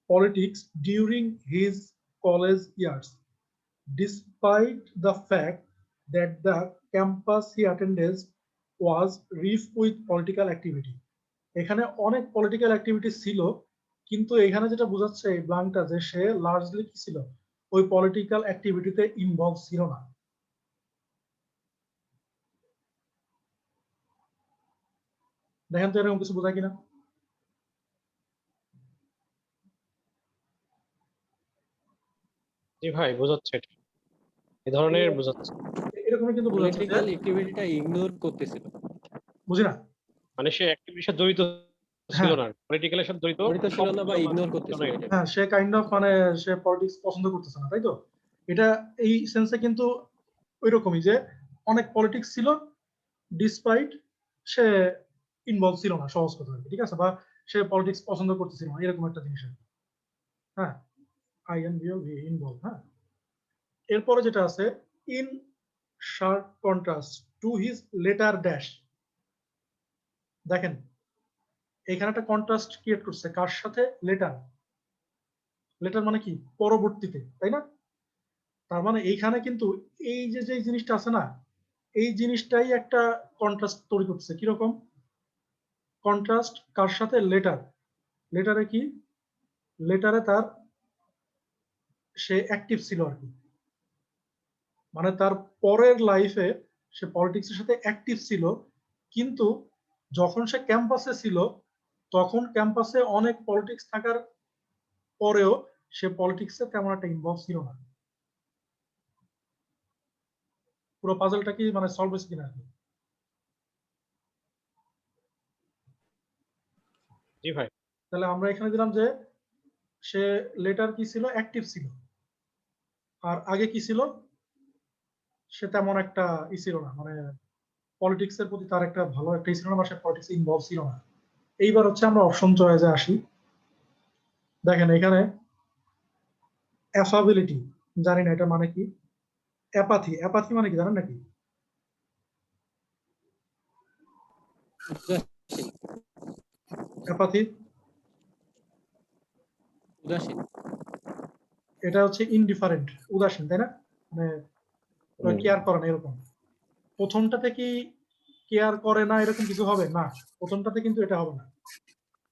politics during his college years, despite the fact that the campus he attended was rife with political activity. এখানে অনেক পলিটিক্যাল অ্যাক্টিভিটি ছিল, কিন্তু এখানে যেটা বোঝাচ্ছে এই ব্লাঙ্কটা, যে সে largely কি ছিল, ওই পলিটিক্যাল অ্যাক্টিভিটিতে ইনভলভ ছিল না। দেখেন তো এরকম কিছু বোঝায় কিনা। জি ভাই, বোঝাচ্ছে এটা। এই ধরনের বোঝাচ্ছে। এরকমই কিন্তু বোঝাচ্ছে যে পলিটিক্যাল অ্যাক্টিভিটিটা ইগনোর করতেছিল, বুঝি না। মানে সে অ্যাক্টিভিটির সাথে জড়িত ছিল হ্যাঁ না, পলিটিক্যালের সাথে জড়িত জড়িত ছিল না বা কম ইগনোর ছিল করতেছিল না। এটা। হ্যাঁ, সে কাইন্ড অফ মানে সে পলিটিক্স পছন্দ করতেছে না, তাই তো? এটা এই সেন্সে কিন্তু ওইরকমই যে অনেক পলিটিক্স ছিল, ডিসপাইট সে ইনভলভ ছিল না, সহজ কথা আর কি, ঠিক আছে? বা সে পলিটিক্স পছন্দ করতেছিল না, এরকম একটা জিনিস আর কি। হ্যাঁ, INVOV ইনভলভ। হ্যাঁ, এরপরে যেটা আছে, in sharp contrast to his letter dash. দেখেন এখানে একটা কন্ট্রাস্ট ক্রিয়েট করছে কার সাথে? লেটার। লেটার মানে কি? পরবর্তীতে, তাই না? তার মানে এইখানে কিন্তু এই যে যে জিনিসটা আছে না, এই জিনিসটাই একটা কন্ট্রাস্ট তৈরি করছে। কিরকম কন্ট্রাস্ট? কার সাথে? লেটার। লেটারে কি? লেটারে তার সে অ্যাক্টিভ ছিল আর কি, মানে তার পরের লাইফে সে পলিটিক্সের সাথে অ্যাক্টিভ ছিল, কিন্তু যখন সে ক্যাম্পাসে ছিল তখন ক্যাম্পাসে অনেক পলিটিক্স থাকার পরেও সে পলিটিক্সে তেমন একটা ইনভলভ ছিল না। পুরো পাজলটা কি মানে সলভ হয়েছে কিনা আর কি। জি ভাই। তাহলে আমরা এখানে দিলাম যে সে লেটার কি ছিল? অ্যাক্টিভ ছিল। আর আগে কি ছিল? সে তেমন একটা ছিল না, মানে পলিটিক্স এর প্রতি তার একটা ভালো একটা ছিল না, বা সে পলিটিক্স ইনভলভ ছিল না। এইবার হচ্ছে আমরা অপশন চয়েসে আসি। দেখেন এখানে অ্যাফাবিলিটি, জানি না এটা মানে কি। অ্যাপাথি, অ্যাপাথি মানে কি জানেন নাকি? উদাসীন। অ্যাপাথি উদাসীন। এটা হচ্ছে ইনডিফারেন্ট, উদাসীন, তাই না? মানে কেয়ার করে না এরকম। প্রথমটাতে কি কেয়ার করে না এরকম কিছু হবে না? প্রথমটাতে কিন্তু এটা হবে না।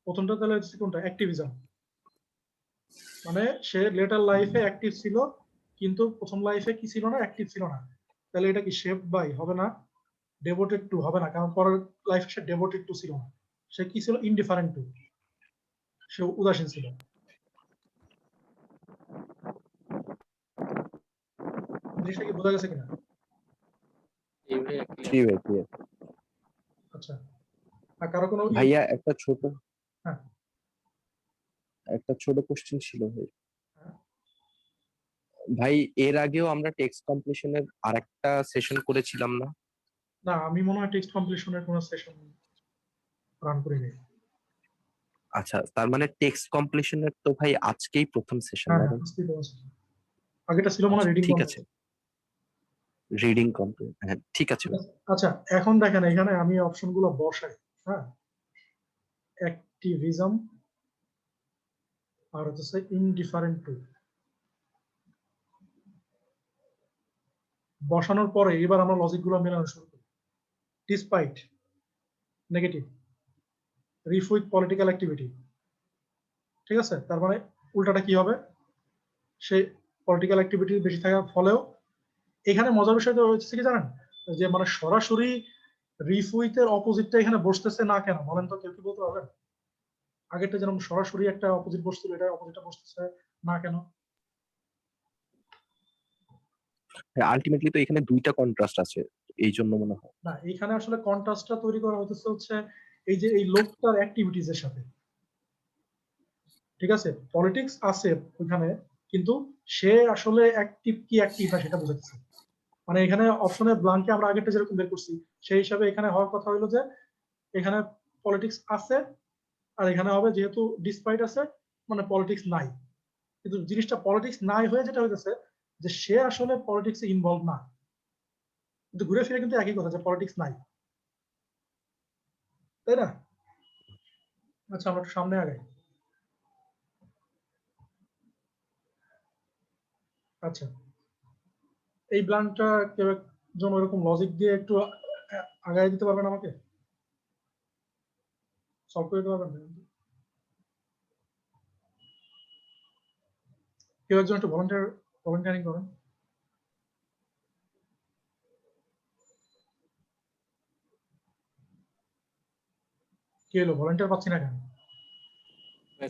প্রথমটা তাহলে হচ্ছে কোনটা? অ্যাক্টিভিজম। মানে সে লেটার লাইফে অ্যাক্টিভ ছিল, কিন্তু প্রথম লাইফে কি ছিল না? অ্যাক্টিভ ছিল না। তাহলে এটা কি শেপ বাই হবে না? ডেভোটেড টু হবে না, কারণ পরের লাইফে সে ডেভোটেড টু ছিল না। সে কি ছিল? ইনডিফারেন্ট টু, সে উদাসীন ছিল। জিনিসটা কি বোঝা গেছে কিনা? এইভাবে জি ভাই, clear। আচ্ছা, আর কারো কোনো ভাইয়া হ্যাঁ, একটা ছোট কোশ্চেন ছিল ভাই। হ্যাঁ। ভাই এর আগেও আমরা টেক্সট কমপ্লিশনের আরেকটা সেশন করেছিলাম না? না, আমি মনে হয় টেক্সট কমপ্লিশনের কোনো সেশন রান করি নাই। আচ্ছা, তার মানে টেক্সট কমপ্লিশনের তো ভাই আজকেই প্রথম সেশন হ্যাঁ, না হ্যাঁ, ভাই? বুঝতেই পারছি। আগেটা ছিল মনে হয় আচ্ছা রিডিং ঠিক আছে, কমপ্লিট। রিডিং কমপ্লিট, হ্যাঁ ঠিক আছে ভাই। আচ্ছা, এখন দেখেন এখানে আমি অপশন গুলো বসাই। হ্যাঁ, অ্যাক্টিভিজম আর হচ্ছে ইনডিফারেন্ট টু। বসানোর পরে এবার আমরা লজিক গুলো মেলানো শুরু করি। Despite negative, rife with political activity. ঠিক আছে, তার মানে উল্টাটা কি হবে? সে পলিটিক্যাল অ্যাক্টিভিটি বেশি থাকার ফলেও, এখানে মজার বিষয় তো হচ্ছে কি জানেন, যে মানে সরাসরি রিফ উইথ এর অপোজিটটা এখানে বসতেছে না কেন বলেন তো? কেউ কি বলতে পারবেন? আগেরটা যেরকম সরাসরি একটা অপোজিট বসছিল, এটা অপোজিটটা বসতেছে না কেন? আলটিমেটলি তো এখানে দুইটা কন্ট্রাস্ট আছে, এই জন্য মনে হয়। না, এখানে আসলে কন্ট্রাস্টটা তৈরি করা হতেছে হচ্ছে এই যে এই লোকটার অ্যাক্টিভিটিস এর সাথে। ঠিক আছে, পলিটিক্স আছে ওইখানে, কিন্তু সে আসলে অ্যাক্টিভ কি অ্যাক্টিভ না সেটা বোঝাচ্ছে। মানে এখানে অপশনে ব্লাঙ্কে আমরা আগেরটা যেরকম বের করছি, সেই হিসাবে এখানে হওয়ার কথা হলো যে এখানে পলিটিক্স আছে, আর এখানে হবে যেহেতু ডিসপাইট আছে, মানে পলিটিক্স নাই। কিন্তু জিনিসটা পলিটিক্স নাই হয়ে যেটা হইতেছে যে সে আসলে পলিটিক্সে ইনভলভ না, কিন্তু ঘুরে ফিরে কিন্তু একই কথা যে পলিটিক্স নাই, তাই না? আচ্ছা, আমরা একটু সামনে আগাই। আচ্ছা, এই ব্লাঙ্কটা কেউ একজন ওরকম লজিক দিয়ে একটু আগায় দিতে পারবেন আমাকে? সলভ করে দিতে পারবেন? কেউ একজন একটু ভলেন্টিয়ারিং করেন। কি হলো, ভলেন্টিয়ার পাচ্ছি না কেন?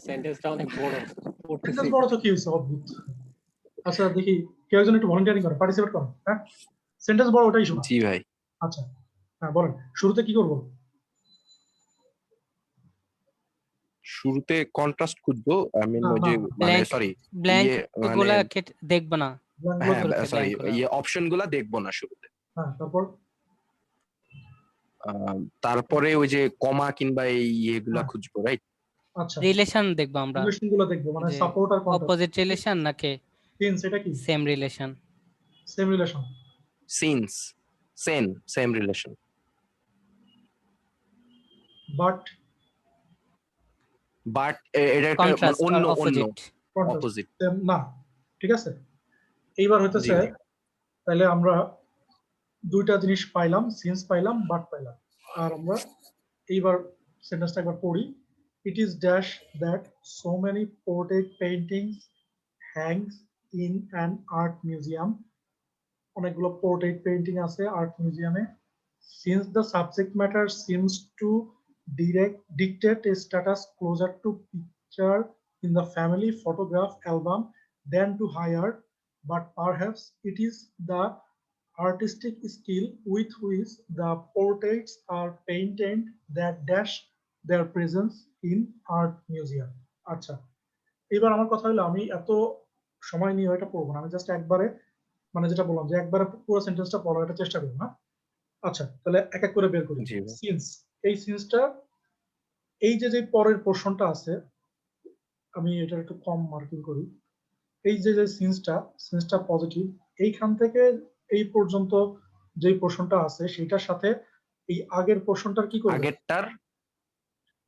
সেন্টেন্সটা অনেক বড়, পড়তেছি সেন্টেন্স বড় তো কি হয়েছে? অদ্ভুত। আচ্ছা দেখি কেউ একজন একটু ভলান্টিয়ারিং করে, পার্টিসিপেট করো। হ্যাঁ, সেন্টেন্স বড় ওটাই শোনা। জি ভাই। আচ্ছা হ্যাঁ বলেন, শুরুতে কি করব? শুরুতে কন্ট্রাস্ট খুঁজবো, আই মিন না ওই না যে মানে ব্ল্যাঙ্ক সরি ব্ল্যাঙ্ক মানে গুলা দেখবো না, ব্ল্যাঙ্কগুলো হ্যাঁ দেখবো। সরি ব্ল্যাঙ্ক গুলা। অপশন গুলা দেখবো না শুরুতে। হ্যাঁ তারপর তারপরে ওই যে কমা কিংবা এই ইয়েগুলা হ্যাঁ খুঁজবো, রাইট? আচ্ছা রিলেশন দেখবো আমরা, রিলেশন গুলো দেখবো, মানে যে সাপোর্ট আর কন্ট্রাস্ট। অপোজিট রিলেশন নাকি সিন্স এটা কি? Same relation. Same relation. Since same relation. But but এটা একটা মানে কন্ট্রাস্ট আর অন্য অপোজিট। Contrast opposite. না, ঠিক আছে। এইবার জি হইতেছে ভাই। তাহলে আমরা দুইটা জিনিস পাইলাম, সিন্স পাইলাম, বাট পাইলাম। আর আমরা এইবার সেন্টেন্সটা একবার পড়ি। It is dash that so many portrait paintings Hanks in an art museum. অনেকগুলো পোর্ট্রেট পেইন্টিং আছে আর্ট মিউজিয়ামে। Since the subject matter seems to dictate a status closer to picture in the family photograph album than to hire, but perhaps it is the artistic skill with which the portraits are painted that dash their presence in art museum. আচ্ছা, এবার আমার কথা হলো আমি এত সময় নিয়ে এটা পড়বো না, আমি জাস্ট একবারে মানে যেটা বললাম যে একবারে পুরো সেন্টেন্সটা পড়ার একটা চেষ্টা করবো না। আচ্ছা তাহলে এক এক করে বের করি। জি ভাই। সিন্স, এই সিন্সটা এই যে যে পরের পোর্শনটা আছে, আমি এটা একটু কম মার্কিং করি। এই যে যে সিন্সটা পজিটিভ, এইখান থেকে এই পর্যন্ত যে পোর্শনটা আছে সেটার সাথে এই আগের পোর্শনটার কি করবে? আগেরটার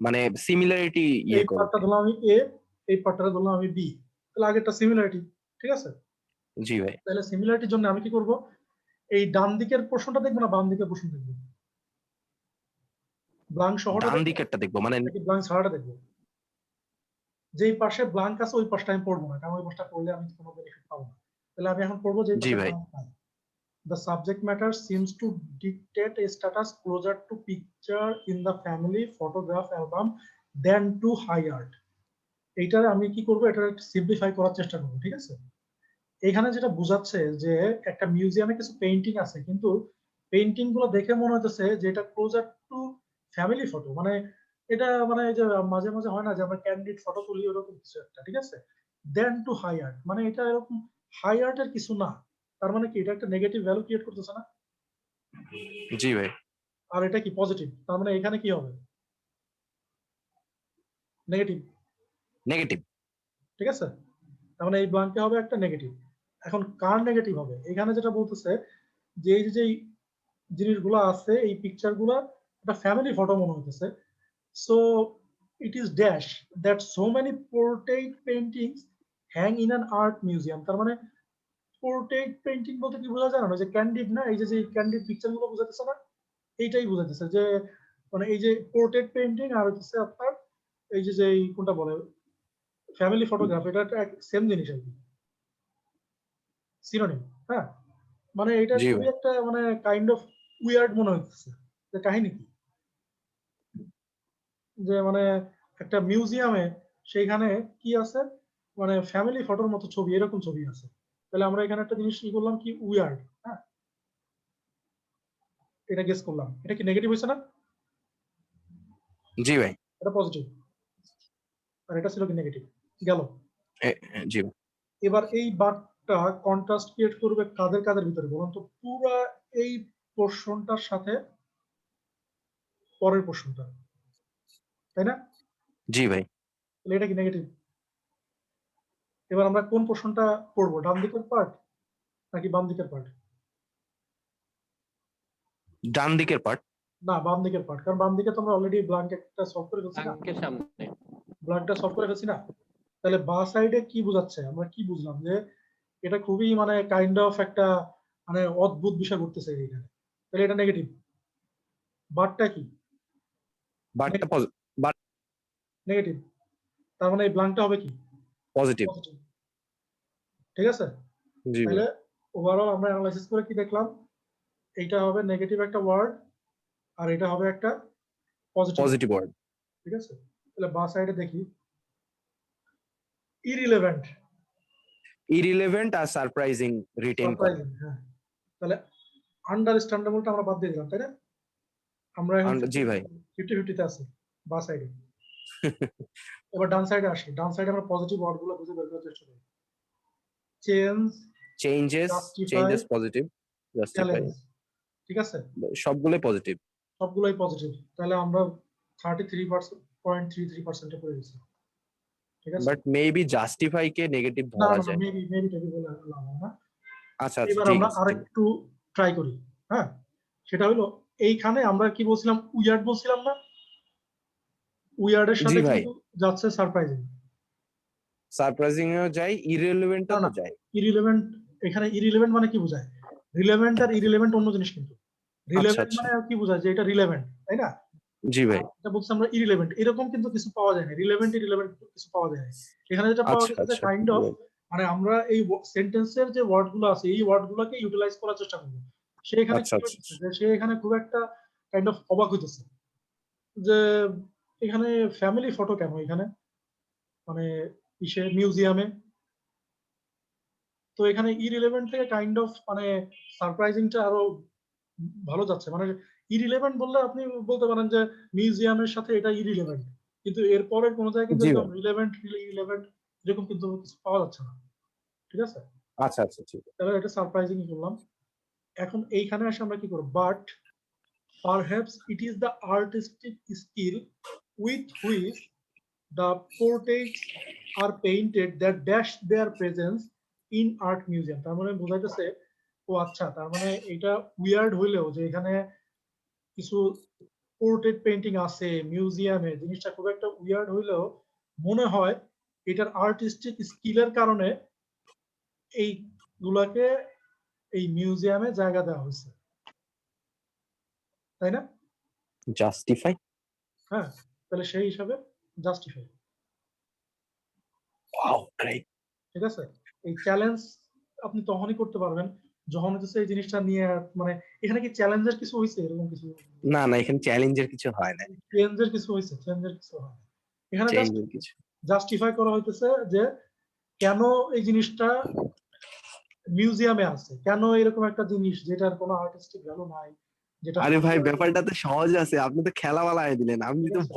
মানে সিমিলারিটি ইয়ে এই করবে। পার্টটা ধরলাম আমি এ, এই পার্টটা ধরলাম আমি বি, তাহলে আগেরটা সিমিলারিটি, ঠিক আছে। জি ভাই। তাহলে সিমিলারিটির জন্য আমি কি করব? এই ডান দিকের পোর্শনটা দেখবো না বাম দিকের পোর্শন দেখবো? ব্লাঙ্ক শহরটা ডান দেখবো দিকেরটা দেখবো মানে নাকি ব্লাঙ্ক ছাড়াটা দেখবো? যেই পাশে ব্লাঙ্ক আছে ওই পাশটা আমি পড়বো না, কারণ ওই পাশটা পড়লে আমি কোনো বেনিফিট পাবো না। তাহলে আমি এখন পড়বো যে জি পাশে ভাই। ব্লাঙ্ক নাই। The subject matter seems to dictate a status closer to picture in the family photograph album than to high art. এইটার আমি কি করবো, এটা সিম্পলিফাই করার চেষ্টা করবো, ঠিক আছে। এখানে যেটা বোঝাচ্ছে যে একটা মিউজিয়ামে কিছু পেইন্টিং আছে, কিন্তু পেইন্টিং গুলো দেখে মনে হচ্ছে যে এটা ক্লোজার টু ফ্যামিলি ফটো, মানে এটা মানে এই যে মাঝে মাঝে হয় না যে আমরা ক্যান্ডিড ফটো তুলি, ওরকম কিছু একটা, ঠিক আছে। দেন টু হাই আর্ট, মানে এটা এরকম হাই আর্টের কিছু না। তার মানে কি এটা একটা নেগেটিভ ভ্যালু ক্রিয়েট করতেছে না? জি ভাই। আর এটা কি পজিটিভ, তার মানে এখানে কি হবে? Negative, negative. ঠিক আছে। তার মানে এই ব্লাঙ্কে হবে একটা নেগেটিভ। এখন কার নেগেটিভ হবে? এখানে যেটা বলতেছে যে এই যে জিনিসগুলো আছে, এই পিকচারগুলো একটা ফ্যামিলি ফটো মনে হইতেছে। So it is dash that so many portrait paintings hang in an art museum. তার মানে পোর্ট্রেট পেইন্টিং বলতে কি বোঝা যায় না, যে ক্যান্ডিড না, এই যে ক্যান্ডিড পিকচার গুলো বোঝাতেছে না, এইটাই বোঝাতেছে যে মানে এই যে পোর্ট্রেট পেইন্টিং আর হচ্ছে আপনার এই যে কোনটা বলে ফ্যামিলি ফটোগ্রাফ, এটা একটা সেম জিনিস আর কি, সিনোনিম। হ্যাঁ, মানে এটা জি খুবই ভাই। একটা মানে কাইন্ড অফ উইয়ার্ড মনে হচ্ছে। যে কাহিনী কি, যে মানে একটা মিউজিয়ামে সেইখানে কি আছে, মানে ফ্যামিলি ফটোর মতো ছবি, এরকম ছবি আছে। তাহলে আমরা এখানে একটা জিনিস কি করলাম, কি উইয়ার্ড। হ্যাঁ, এটা গেস করলাম, এটা কি নেগেটিভ হয়েছে না? জি ভাই। এটা পজিটিভ, আর এটা ছিল কি নেগেটিভ, গেল। জি ভাই। এবার এই বারটা কন্ট্রাস্ট ক্রিয়েট করবে কাদের কাদের ভিতরে বলুন তো? পুরা এই পোর্শনটার সাথে পরের পোর্শনটা, তাই না? জি ভাই। তাহলে এটা কি নেগেটিভ? এবার আমরা কোন পোর্শনটা পড়বো, ডান দিকের পার্ট নাকি বাম দিকের পার্ট? ডান দিকের পার্ট। না, বাম দিকের পার্ট, কারণ বাম দিকে তো আমরা অলরেডি ব্ল্যাঙ্ক একটা সলভ করে ফেলছি না, ব্ল্যাঙ্কের সামনে। ব্ল্যাঙ্কটা সলভ করে ফেলছি না। তাহলে বা সাইডে কি বোঝাচ্ছে, আমরা কি বুঝলাম যে এটা খুবই মানে কাইন্ড অফ একটা মানে অদ্ভুত বিষয় ঘটতেছে এখানে। তাহলে এটা নেগেটিভ। বারটা কি? বাটটা নেগেটিভ। তার মানে এই ব্ল্যাঙ্কটা হবে কি? পজিটিভ। পজিটিভ, ঠিক আছে। জি ভাই। তাহলে ওভারঅল আমরা অ্যানালাইসিস করে কি দেখলাম, এইটা হবে নেগেটিভ একটা ওয়ার্ড, আর এটা হবে একটা পজিটিভ, পজিটিভ ওয়ার্ড। ঠিক আছে। তাহলে বা সাইডে দেখি ইররিলেভেন্ট। ইরিলেভেন্ট আর সারপ্রাইজিং রিটেইন করে। সারপ্রাইজিং, হ্যাঁ। তাহলে আন্ডারস্ট্যান্ডেবলটা আমরা বাদ দিয়ে দিলাম, তাই না? আমরা এখন জি ভাই। 50-50 তে আছি বা সাইডে। এবার ডান সাইডে আসি। ডান সাইডে আমরা পজিটিভ ওয়ার্ডগুলো খুঁজে বের করার চেষ্টা করি। Change, changes, Justify, changes positive, justify, challenge, ঠিক আছে? সবগুলোই পজিটিভ। সবগুলোই পজিটিভ। তাহলে আমরা 33.33% এ পড়ে গেছি, ঠিক আছে? But maybe justify K negative না ধরা না যায়। মেবি টাকে বলে লাভ হবে না। আচ্ছা আচ্ছা এবার ঠিক আমরা আছে। আরেকটু ট্রাই করি, হ্যাঁ? সেটা হলো এইখানে আমরা কি বলছিলাম, উইয়ার্ড বলছিলাম না? উইয়ার্ডের জি সাথে ভাই। কিন্তু যাচ্ছে সারপ্রাইজিং। সারপ্রাইজিং এও যাই, ইররিলেভেন্টও না তো না, যাই। ইরিলেভেন্ট, এখানে ইরিলেভেন্ট মানে কি বোঝায়? রিলেভেন্ট আর ইরিলেভেন্ট অন্য জিনিস কিন্তু। আচ্ছা রিলেভেন্ট আচ্ছা। মানে কি বোঝায় যে এটা রিলেভেন্ট, তাই না? জি ভাই। এটা বলছি আমরা ইরিলেভেন্ট, এরকম কিন্তু কিছু পাওয়া যায় না। রিলেভেন্ট ইরিলেভেন্ট কিছু পাওয়া যায় না। এখানে যেটা পাওয়া আচ্ছা গেছে যে আচ্ছা। কাইন্ড অফ, মানে আমরা এই সেন্টেন্সের যে ওয়ার্ড গুলো আছে এই ওয়ার্ড গুলোকে ইউটিলাইজ করার চেষ্টা করব। সে এখানে আচ্ছা কি আচ্ছা। করছে যে সে এখানে খুব একটা কাইন্ড অফ অবাক হইতেছে যে এখানে ফ্যামিলি ফটো কেন এখানে, মানে ইসে মিউজিয়ামে। তো এখানে ইরিলেভেন্ট থেকে কাইন্ড অফ মানে সারপ্রাইজিংটা আরো ভালো যাচ্ছে। মানে ইরিলেভেন্ট বললে আপনি বলতে পারেন যে মিউজিয়ামের সাথে এটা ইরিলেভেন্ট, কিন্তু এরপরের কোনো জায়গায় কিন্তু জি একদম ভাই। রিলেভেন্ট ইরিলেভেন্ট এরকম কিন্তু কিছু পাওয়া যাচ্ছে না, ঠিক আছে? আচ্ছা আচ্ছা ঠিক আছে। তাহলে এটা সারপ্রাইজিং করলাম। এখন এইখানে এসে আমরা কি করব, but perhaps it is the artistic skill with which the portraits are painted that dash their presence in art museum। তার মানে বোঝাইতেছে, ও আচ্ছা, তার মানে এটা উইয়ার্ড হইলেও যে এখানে কিছু পোর্ট্রেট পেইন্টিং আছে মিউজিয়ামে, জিনিসটা খুব একটা উইয়ার্ড হইলেও মনে হয় এটার আর্টিস্টিক স্কিলের কারণে এইগুলাকে এই মিউজিয়ামে জায়গা দেওয়া হয়েছে, তাই না? জাস্টিফাই। হ্যাঁ, তাহলে সেই হিসাবে জাস্টিফাই, ওয়াও গ্রেট। ঠিক আছে? এই চ্যালেঞ্জ আপনি তখনই করতে পারবেন যখন হচ্ছে এই জিনিসটা নিয়ে, মানে এখানে কি চ্যালেঞ্জের কিছু হইছে এরকম কিছু? না না, এখানে চ্যালেঞ্জের কিছু হয় না। চেঞ্জের কিছু হইছে, চেঞ্জের কিছু হয় না। এখানে জাস্ট চেঞ্জের কিছু। জাস্টিফাই করা হইতেছে যে কেন এই জিনিসটা মিউজিয়ামে আছে, কেন এরকম একটা জিনিস যেটার কোনো আর্টিস্টিক ভ্যালু নাই, যেটা আরে ভাই ব্যাপারটা তো সহজ আছে, আপনি তো খেলা বানায় দিলেন। আমি ঠিক তো আছে?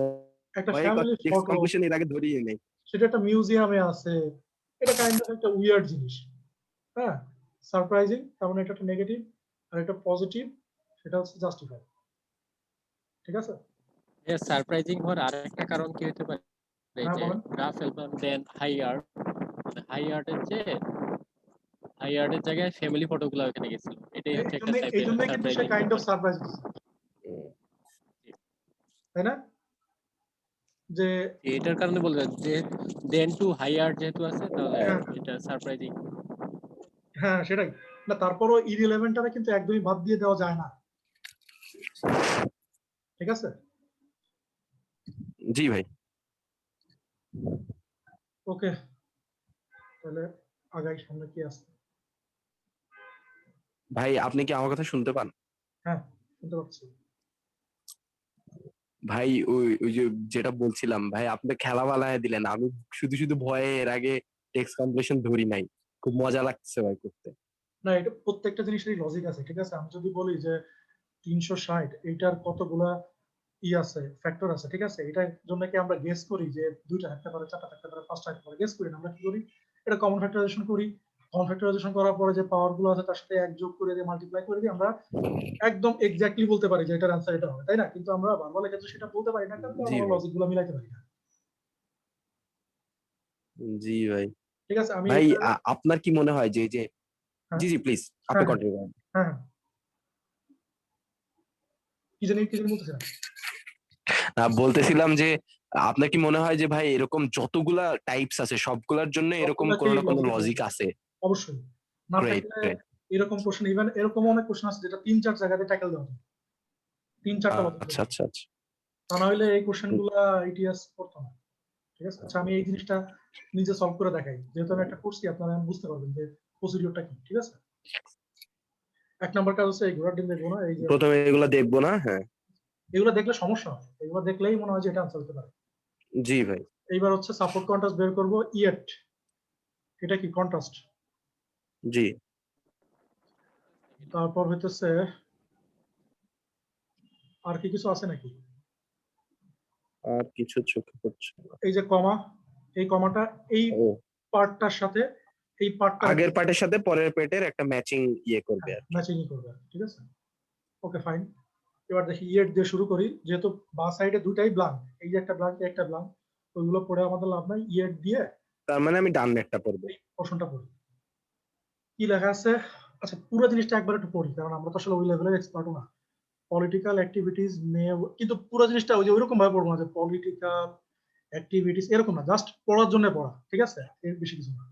একটা ভয়ে ফ্যামিলি টেক্সট ফটো, কম্পিটিশন এর আগে ধরিয়ে নেই। সেটা একটা মিউজিয়ামে আছে, এটা কাইন্ড অফ একটা উইয়ার্ড জিনিস। হ্যাঁ, সারপ্রাইজিং, তার মানে এটা একটা নেগেটিভ, আর একটা পজিটিভ, সেটা হচ্ছে জাস্টিফাই, ঠিক আছে? এর সারপ্রাইজিং হওয়ার আরেকটা কারণ কি হতে পারে হ্যাঁ যে বলেন। রাফ এলবাম দেন হাই আর্ট, হাই আর্টের জায়গায় ফ্যামিলি ফটোগুলো ওখানে গেছিল, এটাই হচ্ছে একটা এই টাইপের জন্যই কিন্তু সে সারপ্রাইজিং কাইন্ড অফ ব্যাপার। সারপ্রাইজ দিচ্ছে, তাই না? যে এটার কারণে বলবেন যে দেন টু হাই আর্ট যেহেতু আছে তাহলে হ্যাঁ এটা সারপ্রাইজিং। হ্যাঁ সেটাই। না তারপরও ইরিলেভেন্টটা কিন্তু একদমই বাদ দিয়ে দেওয়া যায় না, ঠিক আছে? জি ভাই। ওকে, তাহলে আগাই, সামনে কি আছে? ভাই আপনি কি আমার কথা শুনতে পান? হ্যাঁ, শুনতে পাচ্ছি। ভাই ওই ওই যে যেটা বলছিলাম ভাই, আপনি খেলা বানায় দিলেন। আমি শুধু শুধু ভয়ে এর আগে টেক্সট কম্পিটিশন ধরি নাই। খুব মজা লাগছে ভাই করতে। না, এটা প্রত্যেকটা জিনিসেরই লজিক আছে, ঠিক আছে? আমি যদি বলি যে 360 এইটার কতগুলা আছে, ফ্যাক্টর আছে, ঠিক আছে? এটার জন্য কি আমরা গেস করি যে দুইটা থাকতে পারে, চারটা থাকতে পারে, পাঁচটা থাকতে পারে, গেস করি না। আমরা কি করি, এটা কমন ফ্যাক্টরাইজেশন করি। কমন ফ্যাক্টরাইজেশন করার পরে যে পাওয়ার গুলো আছে তার সাথে এক যোগ করে দিয়ে মাল্টিপ্লাই করে দিয়ে আমরা একদম এক্স্যাক্টলি বলতে পারি যে এটার অ্যান্সার এটা হবে, তাই না? কিন্তু আমরা ভার্বাল ক্ষেত্রে সেটা বলতে পারি না, কারণ জি আমরা ভাই। লজিক গুলো মিলাইতে পারি না, জি ভাই। ঠিক আছে? আমি ভাই এটা আপনার কি মনে হয় যে যে হ্যাঁ জি জি প্লিজ আপনি হ্যাঁ কন্টিনিউ করেন। হ্যাঁ হ্যাঁ, কি জানি বলতেছিলাম। বলতেছিলাম যে আপনার কি মনে হয় যে ভাই এরকম যতগুলা টাইপস আছে সবগুলার জন্য এরকম কোনো না কোনো লজিক আছে? অবশ্যই, না গ্রেট থাকলে গ্রেট। এরকম কোশ্চেন, ইভেন এরকম অনেক কোশ্চেন আছে যেটা 3-4 জায়গাতে ট্যাকেল দেওয়া যায়, 3-4টা লজিক, আচ্ছা আচ্ছা আচ্ছা। তা না হলে এই কোশ্চেন গুলা ইটিএস করতো না, ঠিক আছে? আচ্ছা, আমি এই জিনিসটা নিজে সলভ করে দেখাই, যেহেতু আমি একটা করছি, আপনারা বুঝতে পারবেন যে প্রসিডিওরটা কি, ঠিক আছে? 1 নাম্বার কাজ হচ্ছে এই ঘোড়ার ডিম দেখবো না, এই যে প্রথমে এগুলা দেখবো না, হ্যাঁ। এগুলো দেখলে সমস্যা হয়, এগুলো দেখলেই মনে হয় যে এটা আনসার হতে পারে। জি ভাই। এইবার হচ্ছে সাপোর্ট কন্ট্রাস্ট বের করব, ইয়েট, এটা কি কন্ট্রাস্ট, জি। তারপর হইতেছে আর কি কিছু আছে নাকি? আর কিছু চোখে পড়ছে না। এই যে কমা, এই কমাটা এই ও পার্টটার সাথে এই পার্টটা আগের পার্টের সাথে পরের পার্টের একটা ম্যাচিং ইয়ে করবে আর কি। ম্যাচিংই করবে, ঠিক আছে? Okay fine. এবার দেখি ইয়েট দিয়ে শুরু করি, যেহেতু বা সাইডে দুটাই ব্লাঙ্ক, এই যে একটা ব্লাঙ্ক একটা ব্লাঙ্ক, ওইগুলো পড়ে আমাদের লাভ নাই, ইয়েট দিয়ে তার মানে আমি ডান একটা পড়বো। এই পোর্শনটা পড়ি। কি লেখা আছে? আচ্ছা পুরো জিনিসটা একবার একটু পড়ি, কারণ আমরা তো আসলে ওই লেভেলের এক্সপার্টও না। পলিটিক্যাল অ্যাক্টিভিটিস মে, কিন্তু পুরো জিনিসটা ওই যে ওইরকম ভাবে পড়বো না যে পলিটিক্যাল অ্যাক্টিভিটিস এরকম না, জাস্ট পড়ার জন্য পড়া, ঠিক আছে? এর বেশি কিছু না।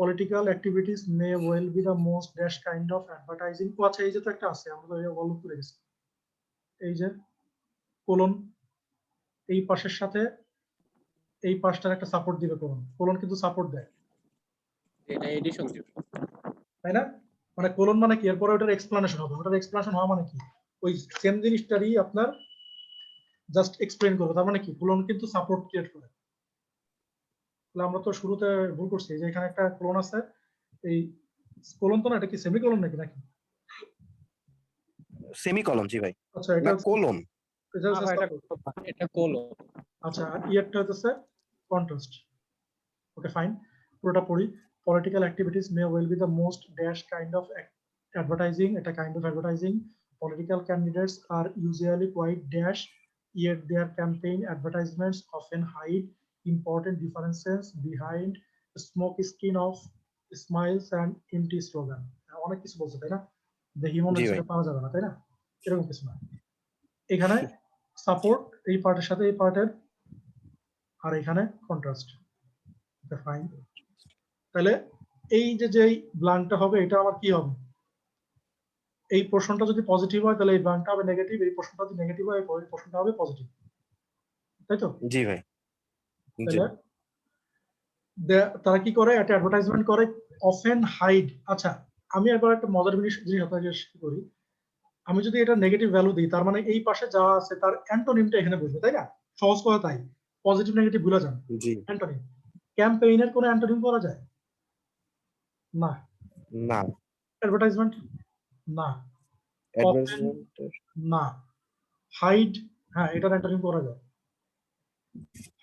Political activities may well be the most dash kind of advertising. ও আচ্ছা এই যে তো একটা আছে, আমরা তো অলরেডি করে গেছি। এই যে কোলন, এই পাশের সাথে এই পাশটার একটা সাপোর্ট দিবে কোলন, কোলন কিন্তু সাপোর্ট দেয়, এটা এডিশন দিব। তাই না? মানে কোলন মানে কি, এরপরে ওটার এক্সপ্লানেশন হবে, ওটার এক্সপ্লানেশন হওয়া মানে কি, ওই সেম জিনিসটারই আপনার জাস্ট এক্সপ্লেইন করবে। তার মানে কি, কোলন কিন্তু সাপোর্ট ক্রিয়েট করে। তাহলে আমরা তো শুরুতে ভুল করছি, যে এখানে একটা কোলন আছে, এই কোলন তো না, এটা কি সেমিকোলন নাকি নাকি? সেমিকলন জি ভাই, আচ্ছা এটা না কোলন। এটা না ভাই, হচ্ছে এটা এটা কোলো। আচ্ছা ইয়েরটা হচ্ছে কন্ট্রাস্ট। ওকে ফাইন, পুরোটা পড়ি। Political activities may well be the most dash kind of advertising, এটা kind of advertising. Political candidates are usually quite dash, yet their campaign advertisements often hide important differences behind the smoke screen of smiles and empty slogan. অনেক কিছু বলছে তাই না, দেখি মনে জি হচ্ছে ভাই। এটা পাওয়া যাবে না, তাই না? এরকম কিছু না। এখানে সাপোর্ট এই পার্টের সাথে এই পার্টের, আর এখানে কন্ট্রাস্ট। ফাইন, তাহলে এই যে যেই ব্লাঙ্কটা হবে এটা আমার কি হবে, এই পোর্শনটা যদি পজিটিভ হয় তাহলে এই ব্লাঙ্কটা হবে নেগেটিভ, এই পোর্শনটা যদি নেগেটিভ হয় এই পোর্শনটা হবে পজিটিভ, তাই তো? জি ভাই। জি তাহলে তারা কি করে, একটা অ্যাডভার্টাইজমেন্ট করে অফেন হাইড। আচ্ছা আমি একবার একটা মজার জিনিস আপনাকে করি, আমি যদি এটা নেগেটিভ ভ্যালু দিই, তার মানে এই পাশে যা আছে তার অ্যান্টোনিমটা এখানে বসবে, তাই না? সহজ কথা তাই, পজিটিভ নেগেটিভ ভুলে যান। জি অ্যান্টোনিম, ক্যাম্পেইনের কোনো অ্যান্টোনিম করা যায় না, না, অ্যাডভার্টাইজমেন্ট না, অ্যাডভার্টাইজমেন্ট না, হাইড হ্যাঁ এটার অ্যান্টোনিম করা যায়,